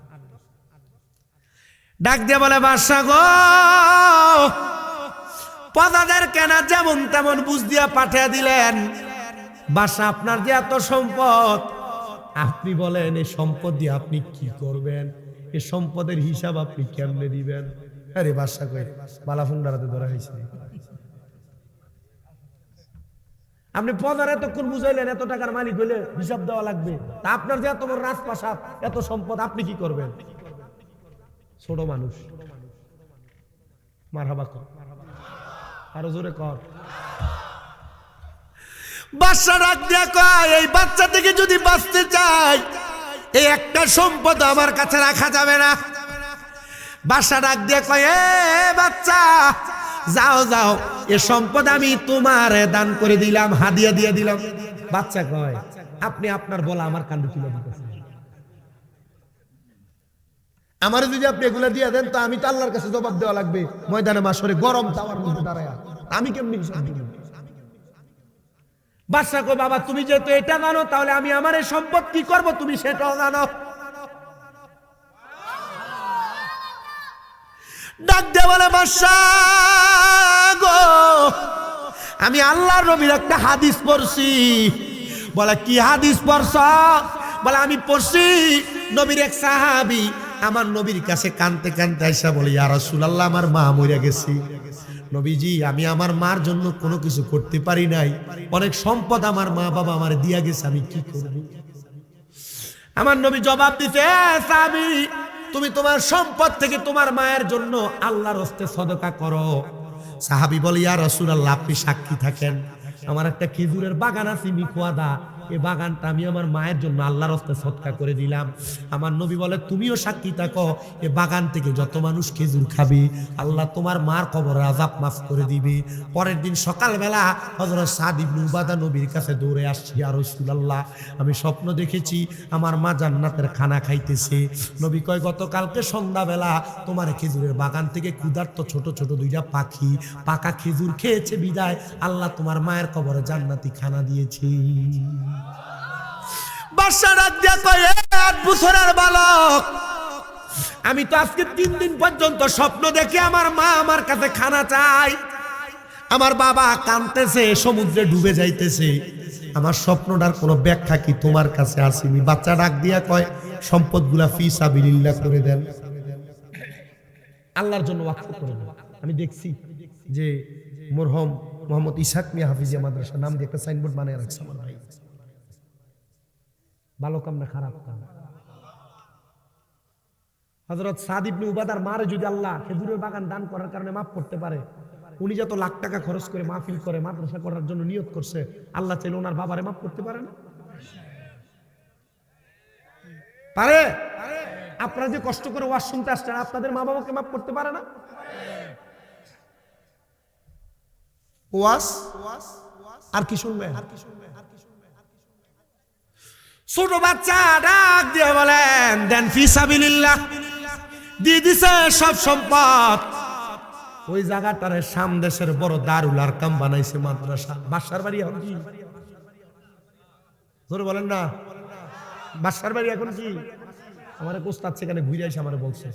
ডাক দিয়ে বলে বাদশা গো, পদাদের কেনা যেমন তেমন বুঝ দিয়া পাঠিয়ে দিলেন, বাদশা আপনার যে এত সম্পদ, আপনি বলেন এই সম্পদ দিয়ে আপনি কি করবেন, এই সম্পদের হিসাব আপনি কেমনে দিবেন? আরে বাদশা কই বালাফুন্ডারাতে ধরা হয়েছে, আপনি পদার এতক্ষণ বুঝাইলেন এত টাকার মালিক হইলে হিসাব দেওয়া লাগবে, তা আপনার যে এত বড় রাজপ্রাসাদ এত সম্পদ আপনি কি করবেন? ছোট মানুষ, মারহাবা কর, আরো জোরে কর। বাদশা ডাক দিয়া কয় এই বাচ্চা থেকে যদি বাঁচতে চাই, এই একটা সম্পদ আমার কাছে রাখা যাবে না। বাদশা ডাক দিয়া কয় এ বাচ্চা, যাও যাও, এ সম্পদ আমি তোমার দান করে দিলাম, হাদিয়া দিয়ে দিলাম। বাচ্চা কয় আপনি আপনার বলা আমার কান্দে তুলে দিতেছেন, আমার যদি আপনি এগুলা দিয়ে দেন তো আমি তো আল্লাহর কাছে জবাব দেওয়া লাগবে ময়দানে মাশরে গরম তাওয়ার মধ্যে দাঁড়ায়া, আমি কেমনি হিসাব দিব? বাদশা কয় বাবা তুমি যেহেতু এটা জানো, তাহলে আমি আমার এই সম্পদ কি করব তুমি সেটাও জানো। ডাক দিয়ে বলে বাদশা গো, আমি আল্লাহর নবীর একটা হাদিস পড়ছি। বলে কি হাদিস পড়ছ? বলে আমি পড়ছি নবীর এক সাহাবী আমার নবীর কাছে কাঁদতে কাঁদতে আইসা বলে ইয়া রাসূলুল্লাহ আমার মা মরে গেছে, নবীজি আমি আমার মার জন্য কোনো কিছু করতে পারি নাই, অনেক সম্পদ আমার মা বাবা আমার দিয়া গেছে, আমি কি করব? আমার নবী জবাব দিতে সাহাবী তুমি তোমার সম্পদ থেকে তোমার মায়ের জন্য আল্লাহর হস্তে সদকা করো। সাহাবী বলে ইয়া রাসূলুল্লাহ আপনি সাক্ষী থাকেন, আমার একটা খেজুরের বাগান আছে মিকুয়াদা, এই বাগানটা আমি আমার মায়ের জন্য আল্লাহর হস্তে সদকা করে দিলাম। আমার নবী বলে তুমিও সাক্ষী থাকো, এই বাগান থেকে যত মানুষ খেজুর খাবে আল্লাহ তোমার মার কবরের আযাব মাফ করে দিবে। পরের দিন সকালবেলা হযরত সাদ ইবনে উবাদা নবীর কাছে দৌড়ে আসছে, ইয়া রাসূলুল্লাহ আমি স্বপ্ন দেখেছি আমার মা জান্নাতের খানা খাইতেছে। নবী কয় গতকালকে সন্ধ্যাবেলা তোমার খেজুরের বাগান থেকে ক্ষুধার্ত ছোট ছোট 2টা পাখি পাকা খেজুর খেয়েছে বিদায় আল্লাহ তোমার মায়ের কবরে জান্নাতি খানা দিয়েছে। বাদশা ডাক দিয়া কয় 8 বছরের বালক, আমি তো আজকে 3 দিন পর্যন্ত স্বপ্ন দেখে আমার মা আমার কাছে খানা চাই, আমার বাবা কাঁদতেছে সমুদ্রে ডুবে যাইতেছে, আমার স্বপ্নটার কোনো ব্যাখ্যা কি তোমার কাছে আসেনি? বাচ্চা ডাক দিয়া কয় সম্পদগুলা ফি সাবিলিল্লাহ করে দেন, আল্লাহর জন্য ওয়াকফ করে দেন। আমি দেখছি যে মরহুম মোহাম্মদ ইসহাক মিয়া হাফিজিয়া মাদ্রাসা নাম দিয়ে একটা সাইনবোর্ড বানিয়ে রাখছে আমার ভাই, ভালো কাম না খারাপ কাম। হযরত সাদ ইবনে উবাদার মারে যদি আল্লাহ খেজুরের বাগান দান করার কারণে মাফ করতে পারে, উনি যত লাখ টাকা খরচ করে মাহফিল করে মাদ্রাসা করার জন্য নিয়ত করছে, আল্লাহ চাইলে ওনার বাবারে মাফ করতে পারে না? পারে? আপনারা যে কষ্ট করে ওয়াজ শুনতে আসছেন আপনাদের মা বাবাকে মাফ করতে পারে না? ওয়াজ আর কি শুনবেন? ছোট বাচ্চা ডাক দিয়ে বলেন দেন ফি সাবিলিল্লাহ, দিয়ে দিছে সব সম্পদ। ওই জায়গাটারে সামদেশের বড় দারুল আরকাম বানাইছে মাদ্রাসা। বাসার বাড়ি এখন কি জোরে বলেন না, বাসার বাড়ি এখন কি? আমার এক ওস্তাদ সেখানে ঘুরে এসে আমার বলছে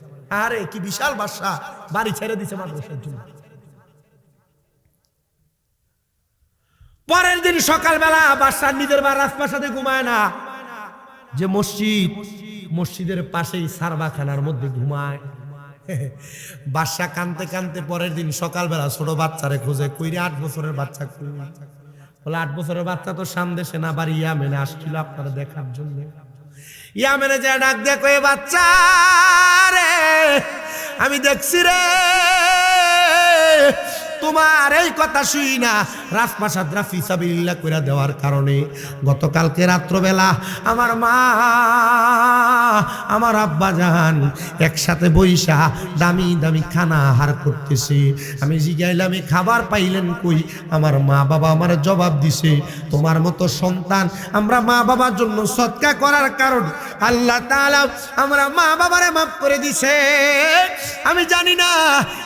আরে কি বিশাল বাসা, বাড়ি ছেড়ে দিছে মাদ্রাসার জন্য। পরের দিন সকালবেলা বাসার নিজের রাজপ্রাসাদে ঘুমায় না, যে মসজিদ, মসজিদের পাশেই সারবাখানার মধ্যে ঘুমায়। বাদশা কানতে কানতে পরের দিন সকালবেলা ছোট বাচ্চারে খোঁজে, কইরে 8 বছরের বাচ্চা কই? বলে 8 বছরের বাচ্চা তো সামদেশে না বাড়ি ইয়ামেনে আসছিল আপনারা দেখার জন্য। ইয়ামেনে যে ডাক দিয়ে কয়ে বাচ্চা রে আমি দেখছি রে তোমার এই কথা শুই না রাজপ্রাসাদরা ফিসাবিল্লাহ করে দেওয়ার কারণে গতকালকে রাত্রবেলা আমার মা আমার আব্বা জান একসাথে বইসা দামি দামি খানা আহার করতেছে। আমি জিজ্ঞাইলাম এই খাবার পাইলেন কই? আমার মা বাবা আমার জবাব দিছে, তোমার মতো সন্তান আমরা মা বাবার জন্য সদকা করার কারণ আল্লাহ তাআলা আমরা মা বাবারে মাফ করে দিছে। আমি জানি না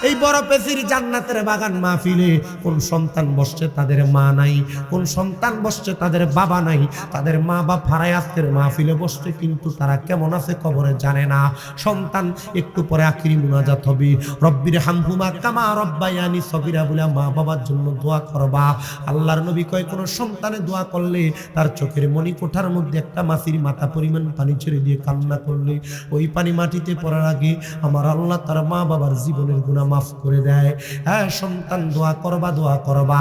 এই বড় পেশির জান্নাতের বাগান মাহফিলে কোন সন্তান বসছে তাদের মা নাই, কোন সন্তান বসছে তাদের বাবা নাই, তাদের মা বাপ হারায় আজকের মাহফিলে বসছে কিন্তু তারা কেমন আছে কবরে জানে না। সন্তান একটু পরে আখিরি মুনাজাত হবে, রব্বির হামহুমা কামা রব্বায়ানি সগীরা বলে মা বাবার জন্য দোয়া করবা। আল্লাহর নবী কয় কোন সন্তানে দোয়া করলে তার চোখের মনি কোঠার মধ্যে একটা মাছির মাথা পরিমাণ পানি ছেড়ে দিয়ে কান্না করলে ওই পানি মাটিতে পড়ার আগে আমার আল্লাহ তার মা বাবার জীবনের গুনাহ মাফ করে দেয়। হ্যাঁ সন্তান দোয়া করবা, দোয়া করবা।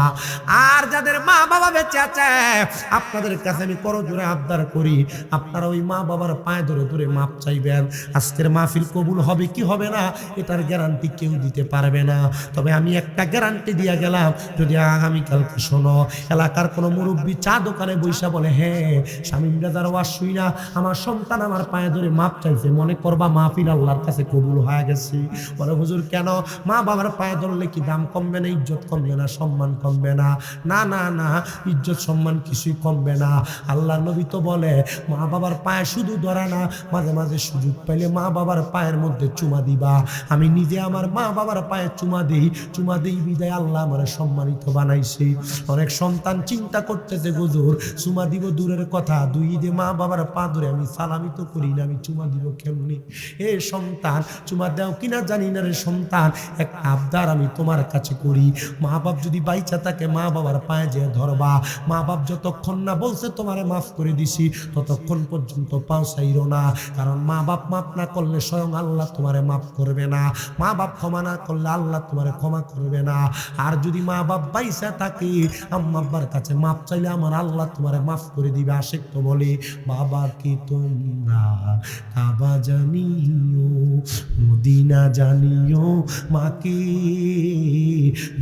আর যাদের মা বাবা বেঁচে আছে আপনাদের কাছে আমি করজোড়ে আবদার করি আপনারা ওই মা বাবার পায়ে ধরে ধরে মাপ চাইবেন। আজকের মাহফিল কবুল হবে কি হবে না এটার গ্যারান্টি কেউ দিতে পারবে না, তবে আমি একটা গ্যারান্টি দিয়ে গেলাম, যদি আগামীকালকে শোনো এলাকার কোনো মুরব্বী চা দোকানে বৈশা বলে হ্যাঁ স্বামী রাজার ওয়াজ শুই না আমার সন্তান আমার পায়ে ধরে মাপ চাইছে, মনে করবা মাহফিল আল্লাহর কাছে কবুল হয়ে গেছে। বলে হুজুর কেন? মা বাবার পায়ে ধরলে কি দাম কমবে না, ইজ্জত কমবে না, সম্মান কমবে না? না না না, ইজ্জত সম্মান কিছুই কমবে না। আল্লাহর নবী তো বলে মা বাবার পায়ে শুধু ধরা না, মাঝে মাঝে সুযোগ পাইলে মা বাবার পায়ের মধ্যে চুমা দিবা। আমি নিজে আমার মা বাবার পায়ে চুমা দেই বিদায় আল্লাহ আমার সম্মানিত বানাইছে। অনেক সন্তান চিন্তা করতেছে হুজুর চুমা দিব দূরের কথা, দুই ঈদে মা বাবার পা ধরে আমি সালামি তো করি না, আমি চুমা দিব কেমনি? এ সন্তান চুমা দাও কিনা জানি না রে সন্তান, এক আবদার আমি তোমার কাছে করি, মা বাপ যদি বাইচা থাকে মা বাবার পায়ে যে ধরবা। মা বাপ যতক্ষণ না বলছে তোমারে মাফ করে দিছি ততক্ষণ পর্যন্ত পাও চাইরো না, কারণ মা বাপ মাফ না করলে স্বয়ং আল্লাহ তোমারে মাফ করবে না, মা বাপ ক্ষমা না করলে আল্লাহ তোমারে ক্ষমা করবে না। আর যদি মা বাপ বাইচা থাকে আম্মা আব্বার কাছে মাফ চাইলে আমার আল্লাহ তোমারে মাফ করে দিবে। আশিক তো বলে বাবা কি তোমরা কাবা জানিও মদিনা জানিও মাকে,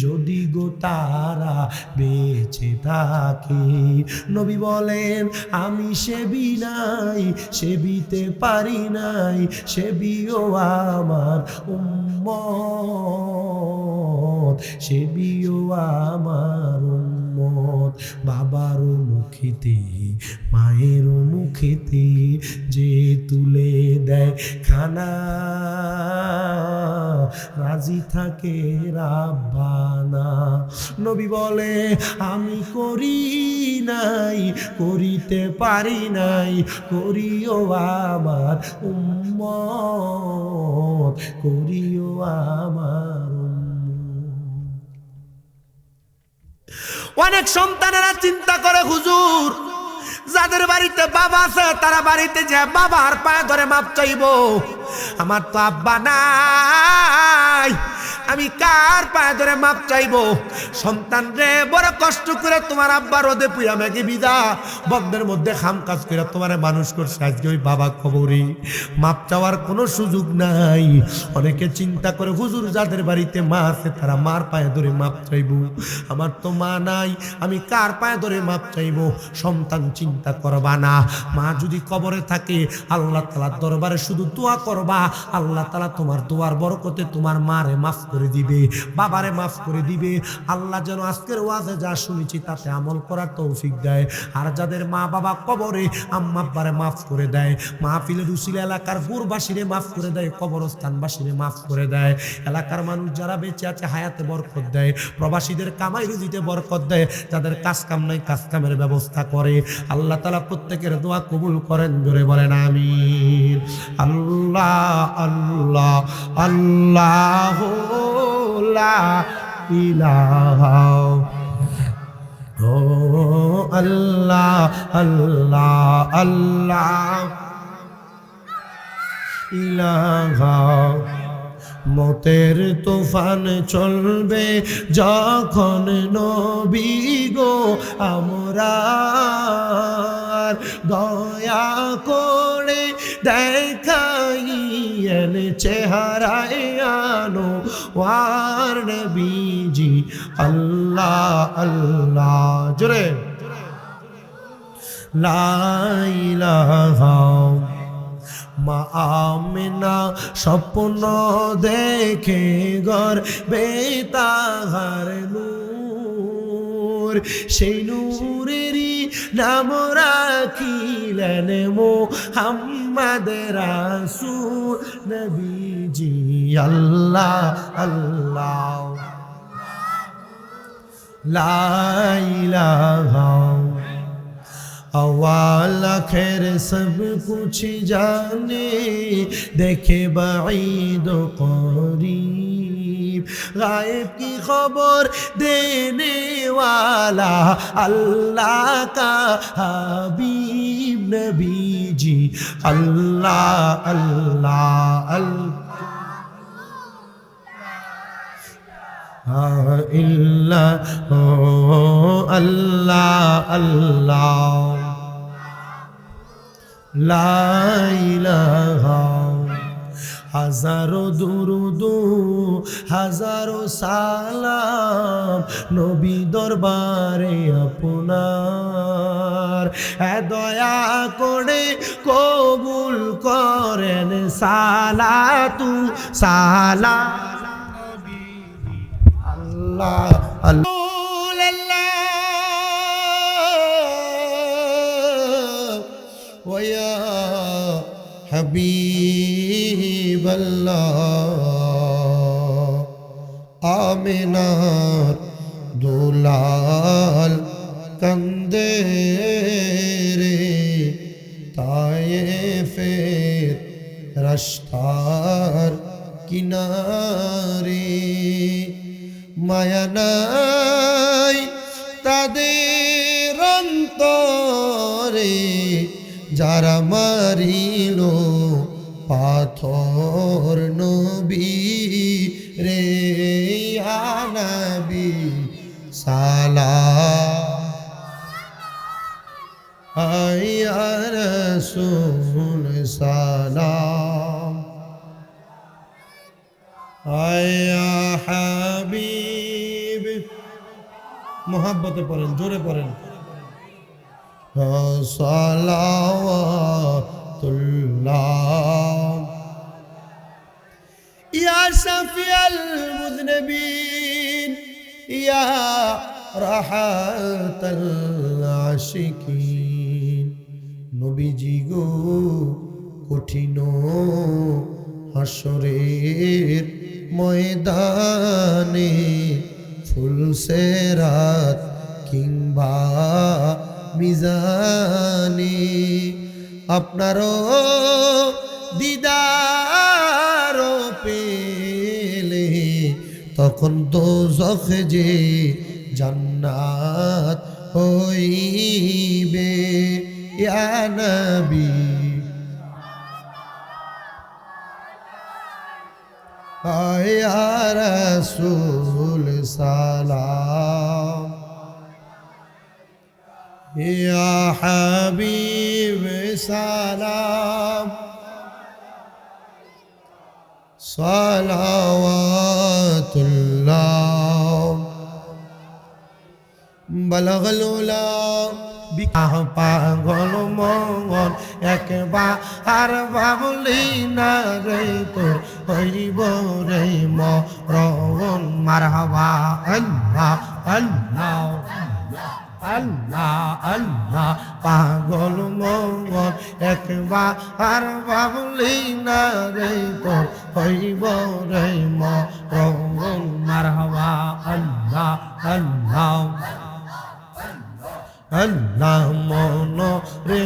যদি গো তারা বেঁচে থাকে। নবী বলেন আমি সেবি নাই, সেবিতে পারি নাই, সেবিও আমার উম্মত, সেবিও আমার উম্মত। বাবার মুখেতে মায়ের মুখেতে যে তুলে দেয় খানা রাজি থাকে রাব্বানা। নবী বলে আমি করি নাই, করিতে পারি নাই, করিও আমার উম্মত, করিও আমার উম্মত। অনেক সন্তানেরা চিন্তা করে হুজুর যাদের বাড়িতে বাবা আছে তারা বাড়িতে যে বাবার পায়ে ধরে মাপ চাইবো, আমার তো আব্বা নাই, আমি কার পায়ে ধরে মাপ চাইবো? সন্তান রে বড় কষ্ট করে তোমার আব্বা রোদে পুয়া মেঘে বিদা বন্ধের মধ্যে খাম কাজ করে তোমার মানুষ করছে, আজকে ওই বাবা খবরে মাপ চাওয়ার কোনো সুযোগ নাই। অনেকে চিন্তা করে হুজুর যাদের বাড়িতে মা আছে তারা মার পায়ে ধরে মাপ চাইবো, আমার তো মা নাই, আমি কার পায়ে ধরে মাপ চাইবো? সন্তান চিন্তা করবা না, মা যদি কবরে থাকে আল্লাহ তাআলার দরবারে শুধু দোয়া করবা, আল্লাহ তাআলা তোমার দোয়ার বরকতে তোমার মারে মাফ করে দিবে, বাবারে মাফ করে দিবে। আল্লাহ যেন আজকের ওয়াজে যা শুনেছি তাতে আমল করার তৌফিক দেয়। আর যাদের মা বাবা কবরে আম্মা আব্বারে মাফ করে দেয়, মাহফিলের উসিলা এলাকার পুরবাসীরে মাফ করে দেয়, কবরস্থানবাসীরে মাফ করে দেয়, এলাকার মানুষ যারা বেঁচে আছে হায়াতে বরকত দেয়, প্রবাসীদের কামাই রুজিতে বরকত দেয়, যাদের কাজ কাম নাই কাজ কামের ব্যবস্থা করে। আল্লাহ তাআলা প্রত্যেকের দোয়া কবুল করেন, জোরে বলেন আমিন। আল্লাহ আল্লাহ আল্লাহ লা ইলাহা ও আল্লাহ আল্লাহ আল্লাহ ইলাহা। মতের তুফান চলবে যখন নবী গো আমরা দয়া করে দেখাই এলে চেহারায় আনো ওয়ার নবীজি আল্লাহ আল্লাহ জোরে লা ইলাহা মা আমিনা স্বপ্ন দেখে গর্বে তাহার নূর সেই নূরেরই নাম রাখিলেন মুহাম্মদ রাসূল নবীজি আল্লাহ আল্লাহ লা ইলাহা अव्वल आखिर सब कुछ जाने देखे बाईद करीब गायब की खबर देने वाला अल्लाह का हबीब नबी जी अल्लाह अल्लाह इल्ला अल्लाह अल्लाह ला इलाहा হাজারো দুরুদ হাজারো সালাম নবী দরবারে আপনার দয়া করে কবুল করেন সালাতু সালাম আল্লাহ আল্লাহ ويا حبيب الله آمنات দুলাল কান্দে রে তায়েফের রাস্তার কিনারে মায়া নাই তাদের অন্তরে যারা মারিল পাথর নবী রে নবী সালাম আয়া রাসূল সালাম আয়া হাবিব মোহাব্বতে পড়েন জোরে পড়েন সালাওয়াতুল্লাহ ইয়া শাফিয়াল মুযনিবিন ইয়া রাহাতাল আশিকিন নবীজি গো কঠিন হাসরের ময়দানে ফুলসেরাত কিংবা মিজানে আপনারও দিদার পেলে তখন দোজখ যে জান্নাত হইবে ইয়া নবী ইয়া রাসূল সালাম ইয়া হাবিব সালাম সালাওয়াতুল্লাহ বালাগাল উলা বিকাহ পাগল মঙ্গল একবার আর ভাবলি না রে তোর হইব রে মরণ মারহাবা আল্লাহ আল্লাহ আল্লাহ আল্লাহ পাগল মঙ্গল একবার আর ভাবলি না রে তোর হইব রে মরণ মারহাবা আল্লাহ আল্লাহ আল্লাহ মন রে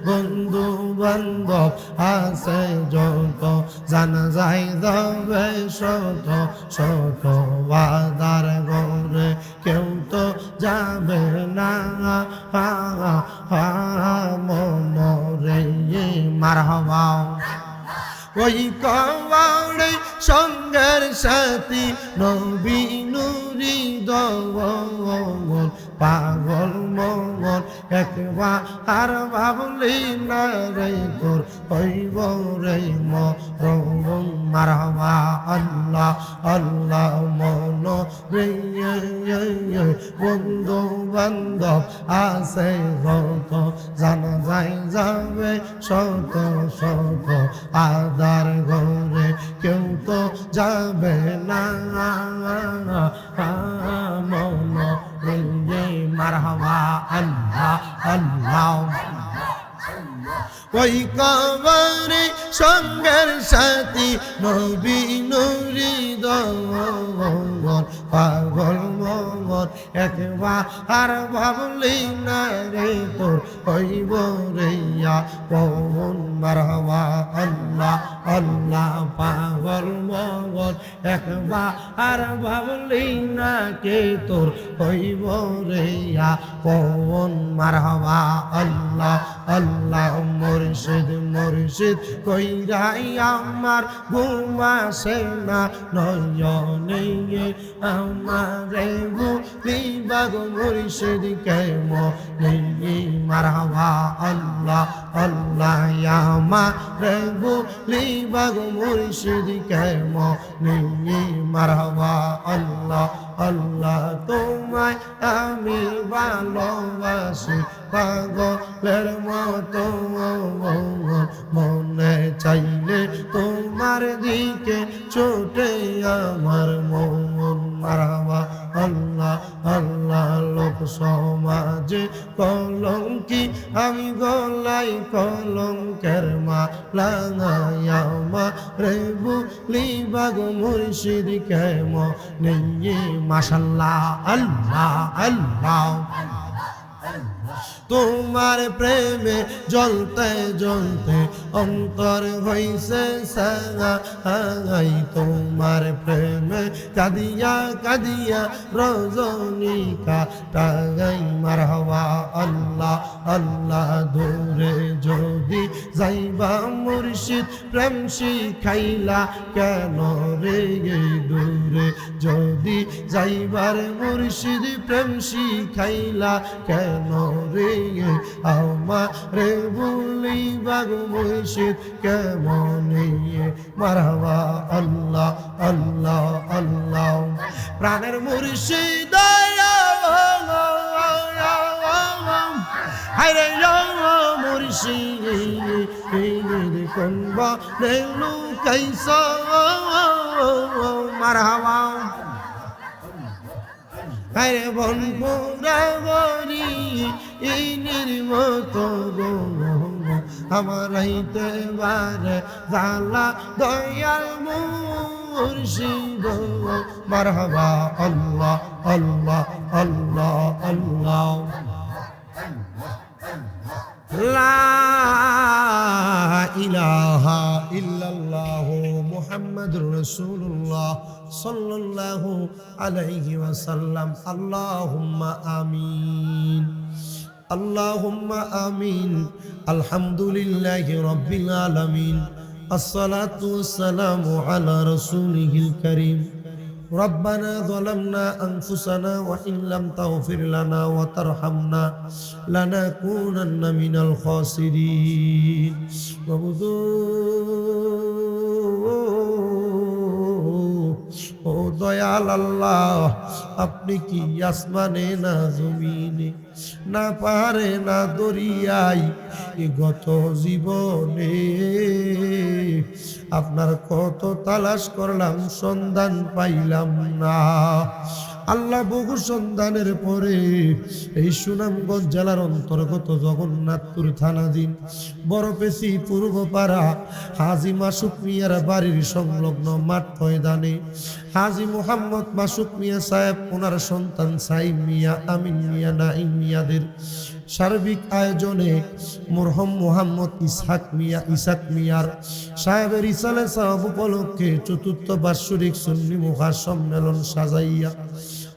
বন্ধু বান্ধব আছে যত জানা যায় দবে শত শত ওয়াদার ঘরে কেউ তো যাবে না মন রে মারহাবা ওই কওয়াড়ে সঙ্গের সাথী নবী নুরি দওয়াল পাগল মন একবার আর ভাবলি না রে তোর হইব রে মরণ মারহাবা আল্লাহ আল্লাহ মন রে বন্ধু বান্ধব আছে যত জানা যায় যাবে শত শত আদার ঘরে কেউ তো যাবে না মন রে মারহাবা আল্লাহ আল্লাহ ওই কবরে সঙ্গের সাথী নবী নুরি দমন পাগল মন একবার আর ভাবলি না রে তোর হইব রেয়া পবন মারহাবা আল্লাহ আল্লাহ পাগল মন একবার আর ভাবলি না কে তোর হইব রেয়া পবন মারহাবা আল্লাহ আল্লাহ মুর্শিদ মুর্শিদ কইরাই আমার ঘুম আসে না নয়নে আমারে বুলিবাগ মুর্শিদ কেমনে মারহাবা আল্লাহ আল্লাহ আমারে বুলিবাগ মুর্শিদ কেমনে মারহাবা আল্লাহ আল্লাহ তোমায় আমি ভালোবাসি পাগলের মতো মনে চাইলে তোমার দিকে ছোটে আমার মন মারহাবা আল্লাহ আল্লাহ লোক সমাজে কলঙ্কি আমি গলাই কলঙ্কের মালা আমারে বুলিবাগ মুর্শিদ কেমনে মাশাআল্লাহ আল্লাহ আল্লাহ তোমার প্রেমে জ্বলতে জ্বলতে অন্তর হইছে সাই তোমার প্রেমে কাঁদিয়া কাঁদিয়া রজনী কাটাই মারহাবা আল্লাহ আল্লাহ দূরে যদি যাইবা মুর্শিদ প্রেম শিখাইলা কেন রে দূরে যদি যাইবার মুর্শিদ প্রেম শিখাইলা কেন রে আমারে বুলিবাগ মুর্শিদ কেমনে মারহাবা আল্লাহ আল্লাহ আল্লাহ প্রাণের মুর্শিদ হায়রে মুর্শিদ কোনবা রেলু কাইসা মারহাবা আরে বনপুরা বনি ইনির মতো গো আমার হইতে বারে জালা দয়াল মুর্শিদ মারহাবা আল্লাহ আল্লাহ আল্লাহ আল্লাহ লা ইলাহা ইল্লাল্লাহ মুহাম্মাদুর রাসূলুল্লাহ সাল্লাল্লাহু আলাইহি ওয়াসাল্লাম আল্লাহুম্মা আমিন আল্লাহুম্মা আমিন আলহামদুলিল্লাহি রাব্বিল আলামিন আসসালাতু ওয়াসসালামু আলা রাসূলিহিল কারীম ربنا ظلمنا أنفسنا وإن لم تغفر لنا وترحمنا لنكونن من الخاسرين ও দয়াল আল্লাহ আপনি কি আসমানে না জমিনে না পাহাড়ে না দরিয়ায় গত জীবনে আপনার কত তালাশ করলাম সন্ধান পাইলাম না আল্লাহ বহু সন্ধানের পরে এই সুনামগঞ্জ জেলার অন্তর্গত জগন্নাথপুর থানাধীন বড়পেশি পূর্বপাড়া হাজী মাসুক মিয়ার বাড়ির সংলগ্ন মাঠ ময়দানে হাজী মোহাম্মদ মাসুক মিয়া সাহেব ওনার সন্তান সাইম মিয়া আমিন মিয়া নাইম মিয়াদের সার্বিক আয়োজনে মরহুম মোহাম্মদ ইসহাক মিয়ার সাহেবের ইসালে সাহেব উপলক্ষে চতুর্থ বার্ষিক সুন্নি মহাসম্মেলন সাজাইয়া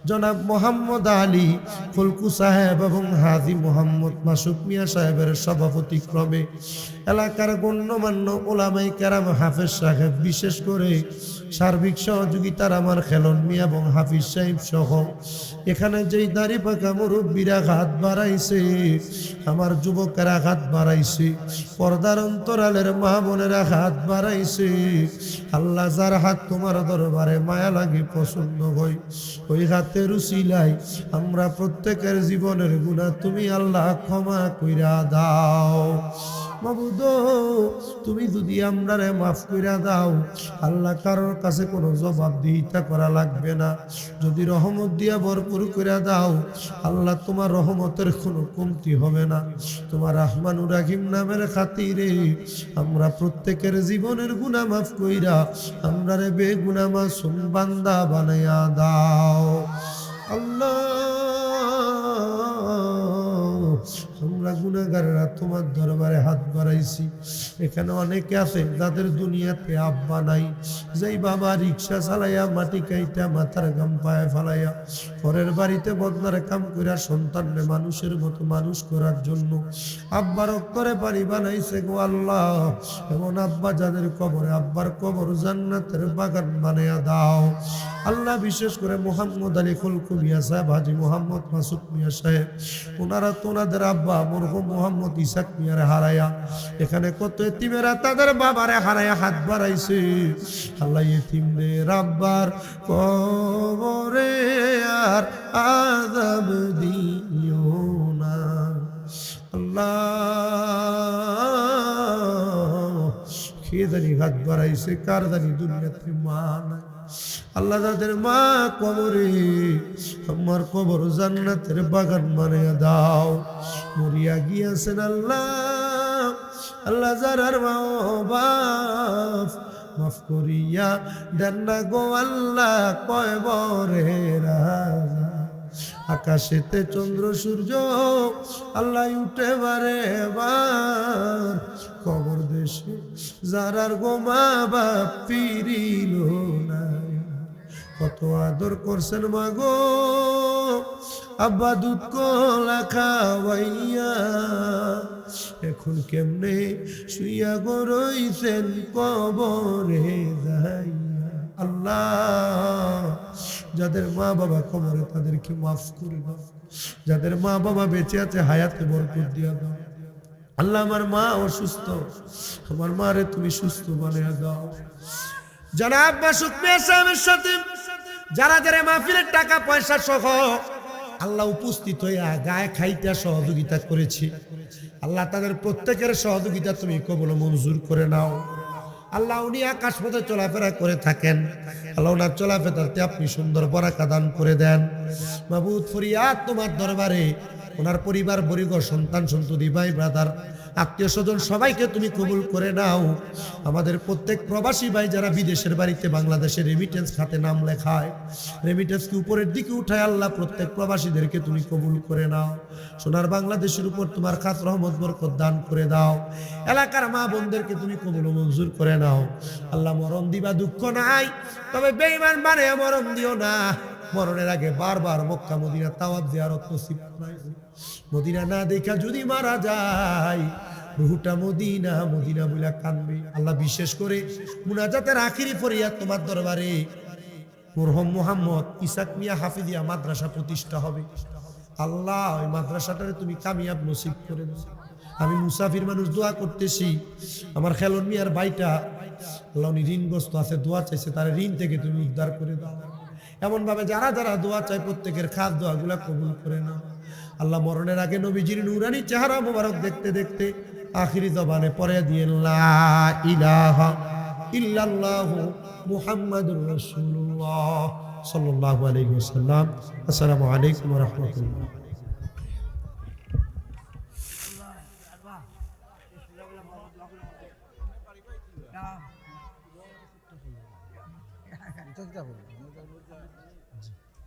জনাব মোহাম্মদ আলী ফুলকু সাহেব এবং হাজী মোহাম্মদ মাসুক মিয়া সাহেবের সভাপতিক্রমে এলাকার গণ্যমান্য ওলামায়ে কেরাম হাফেজ সাহেব বিশেষ করে সার্বিক সহযোগিতার আমার খেলন মিয়া এবং হাফিজ সাহেব সহ এখানে যেই দাড়ি পাকা মুরব্বীরা হাত বাড়াইছে, আমার যুবকেরা হাত বাড়াইছে, পর্দার অন্তরালের মা বোনেরা হাত বাড়াইছে। আল্লাহ যার হাত তোমার দরবারে মায়া লাগে, পছন্দ হয়, ওই হাতের উসিলাই আমরা প্রত্যেকের জীবনের গুনাহ তুমি আল্লাহ ক্ষমা কইরা দাও। মাবুদ তুমি যদি আমরারে মাফ কইরা দাও, আল্লাহ কারোর কাছে কোনো জবাবদিহিতা করা লাগবে না। যদি রহমত দিয়া ভরপুর কইরা দাও, আল্লাহ তোমার রহমতের কোনো কমতি হবে না। তোমার রহমানুর রাহিম নামের খাতিরে আমরা প্রত্যেকের জীবনের গুনাহ মাফ কইরা আমরারে বেগুনাহ মাসুম বান্দা বানায়া দাও। আল্লাহ আমরা গুনাহগাররা তোমার দরবারে হাত বাড়াইছি। এখানে অনেকে আছে যাদের দুনিয়াতে আব্বা নাই, যেই বাবা রিক্সা চালাইয়া মাটি কাইটা মাথার গাম পায়ে ফালাইয়া পরের বাড়িতে বদনার কাম কইরা সন্তানরে মানুষের মতো মানুষ করার জন্য আব্বার অক্ষরে বাড়ি বানাইছে গো আল্লাহ। এমন আব্বা যাদের কবরে, আব্বার কবর জান্নাতের বাগান বানাইয়া দাও আল্লাহ। বিশেষ করে মোহাম্মদ আলী খলকু মিয়া সাহেব, হাজি মোহাম্মদ মাসুদ মিয়া সাহেব, ওনারা তোনাদের আব্বা মরহুম মোহাম্মদ ইসাক মিয়ার হারায়া, এখানে কত এতিমেরা তাদের বাবারে হারায়া হাত বাড়াইছে। আল্লাহ এতিমদের আব্বার কবরে আর আযাব দিও না আল্লাহ। কে জানি হাত বাড়াইছে, কার জানি দুনিয়াতে মা নাই। আল্লাহ যাদের মা কবরে, আমার কবর জান্নাতের বাগান বানাইয়া দাও। মরিয়া গিয়াছেন আল্লাহ, আল্লাহ যারার মা বাপ মাফ করিয়া দেন না গো আল্লাহ কয়বরে রাজা। আকাশেতে চন্দ্র সূর্য আল্লাহ উঠে বারে বার, কবর দেশে যারার গো মা বাপ ফিরিল না। কত আদর করছেন মা গো, আব্বা দুধ কলা খাওয়াইয়া, এখন কেমনে শুইয়া গো রইছেন কবরে যাইয়া। আল্লাহ যাদের মা বাবা কবরে তাদেরকে মাফ করে দাও, যাদের মা বাবা বেঁচে আছে হায়াতে বরকত দিয়া দাও। আল্লাহ আমার মা অসুস্থ, আমার মারে তুমি সুস্থ বানিয়ে দাও। জনাব মাসুদ মিয়া সাহেবের সাথে যারা যারা মাহফিলের টাকা পয়সা সহ আল্লাহ উপস্থিত হইয়া গায়ে খাইতে সহযোগিতা করেছে, আল্লাহ তাদের প্রত্যেকের সহযোগিতা তুমি কবুল মঞ্জুর করে নাও। আল্লাহ উনি আকাশ পথে চলাফেরা করে থাকেন, আল্লাহ ওনার চলাফেরাতে আপনি সুন্দর বরাকা দান করে দেন। মাবুদ ফরিয়াদ তোমার দরবারে, ওনার পরিবার পরিবার সন্তান সন্ততি ভাই ব্রাদার আত্মীয় স্বজন সবাইকে তুমি কবুল করে নাও। আমাদের প্রত্যেক প্রবাসী ভাই যারা বিদেশের বাড়িতে বাংলাদেশের রেমিটেন্স খাতে নাম লেখায়, রেমিটেন্সকে উপরের দিকে উঠায় আল্লাহ প্রত্যেক প্রবাসীদেরকে তুমি কবুল করে নাও। সোনার বাংলাদেশের উপর তোমার খাস রহমত বরকত দান করে দাও। এলাকার মা বোনদেরকে তুমি কবুল মঞ্জুর করে নাও। আল্লাহ মরণ দিবা দুঃখ নাই, তবে বেঈমান মানে মরণ দিও না। মরণের আগে বারবার মক্কা মদিনা তাওয়াফ জিয়ারত নসিব নাই। মদিনা না দেখা যদি মারা যায়, রুহুটা মদিনা মদিনা বইলা কানবে। আল্লাহ বিশেষ করে মুনাজাতের আখিরি ফরিয়াদ তোমার দরবারে, মরহুম মোহাম্মদ ইসাক মিয়া হাফিজিয়া মাদ্রাসা প্রতিষ্ঠা হবে। আল্লাহ ওই মাদ্রাসাটারে তুমি কামিয়াব নসিব করে দাও। আমি মুসাফির মানুষ দোয়া করতেছি, আমার খেলন মিয়ার ভাইটা আল্লাহ উনি ঋণগ্রস্ত আছে, দোয়া চাইছে, তার ঋণ থেকে তুমি উদ্ধার করে দাও। এমন ভাবে যারা যারা দোয়া চায় প্রত্যেকের খাস দোয়াগুলা কবুল করে নাও। আল্লাহ মরণের আগে নবীজির নূরানি চেহারা মোবারক দেখতে দেখতে আখিরি জবানে পড়ে দিয়ে লা ইলাহা ইল্লাল্লাহু মুহাম্মাদুর রাসূলুল্লাহ সাল্লাল্লাহু আলাইহি ওয়াসাল্লাম। আসসালামু আলাইকুম ওয়া রাহমাতুল্লাহ।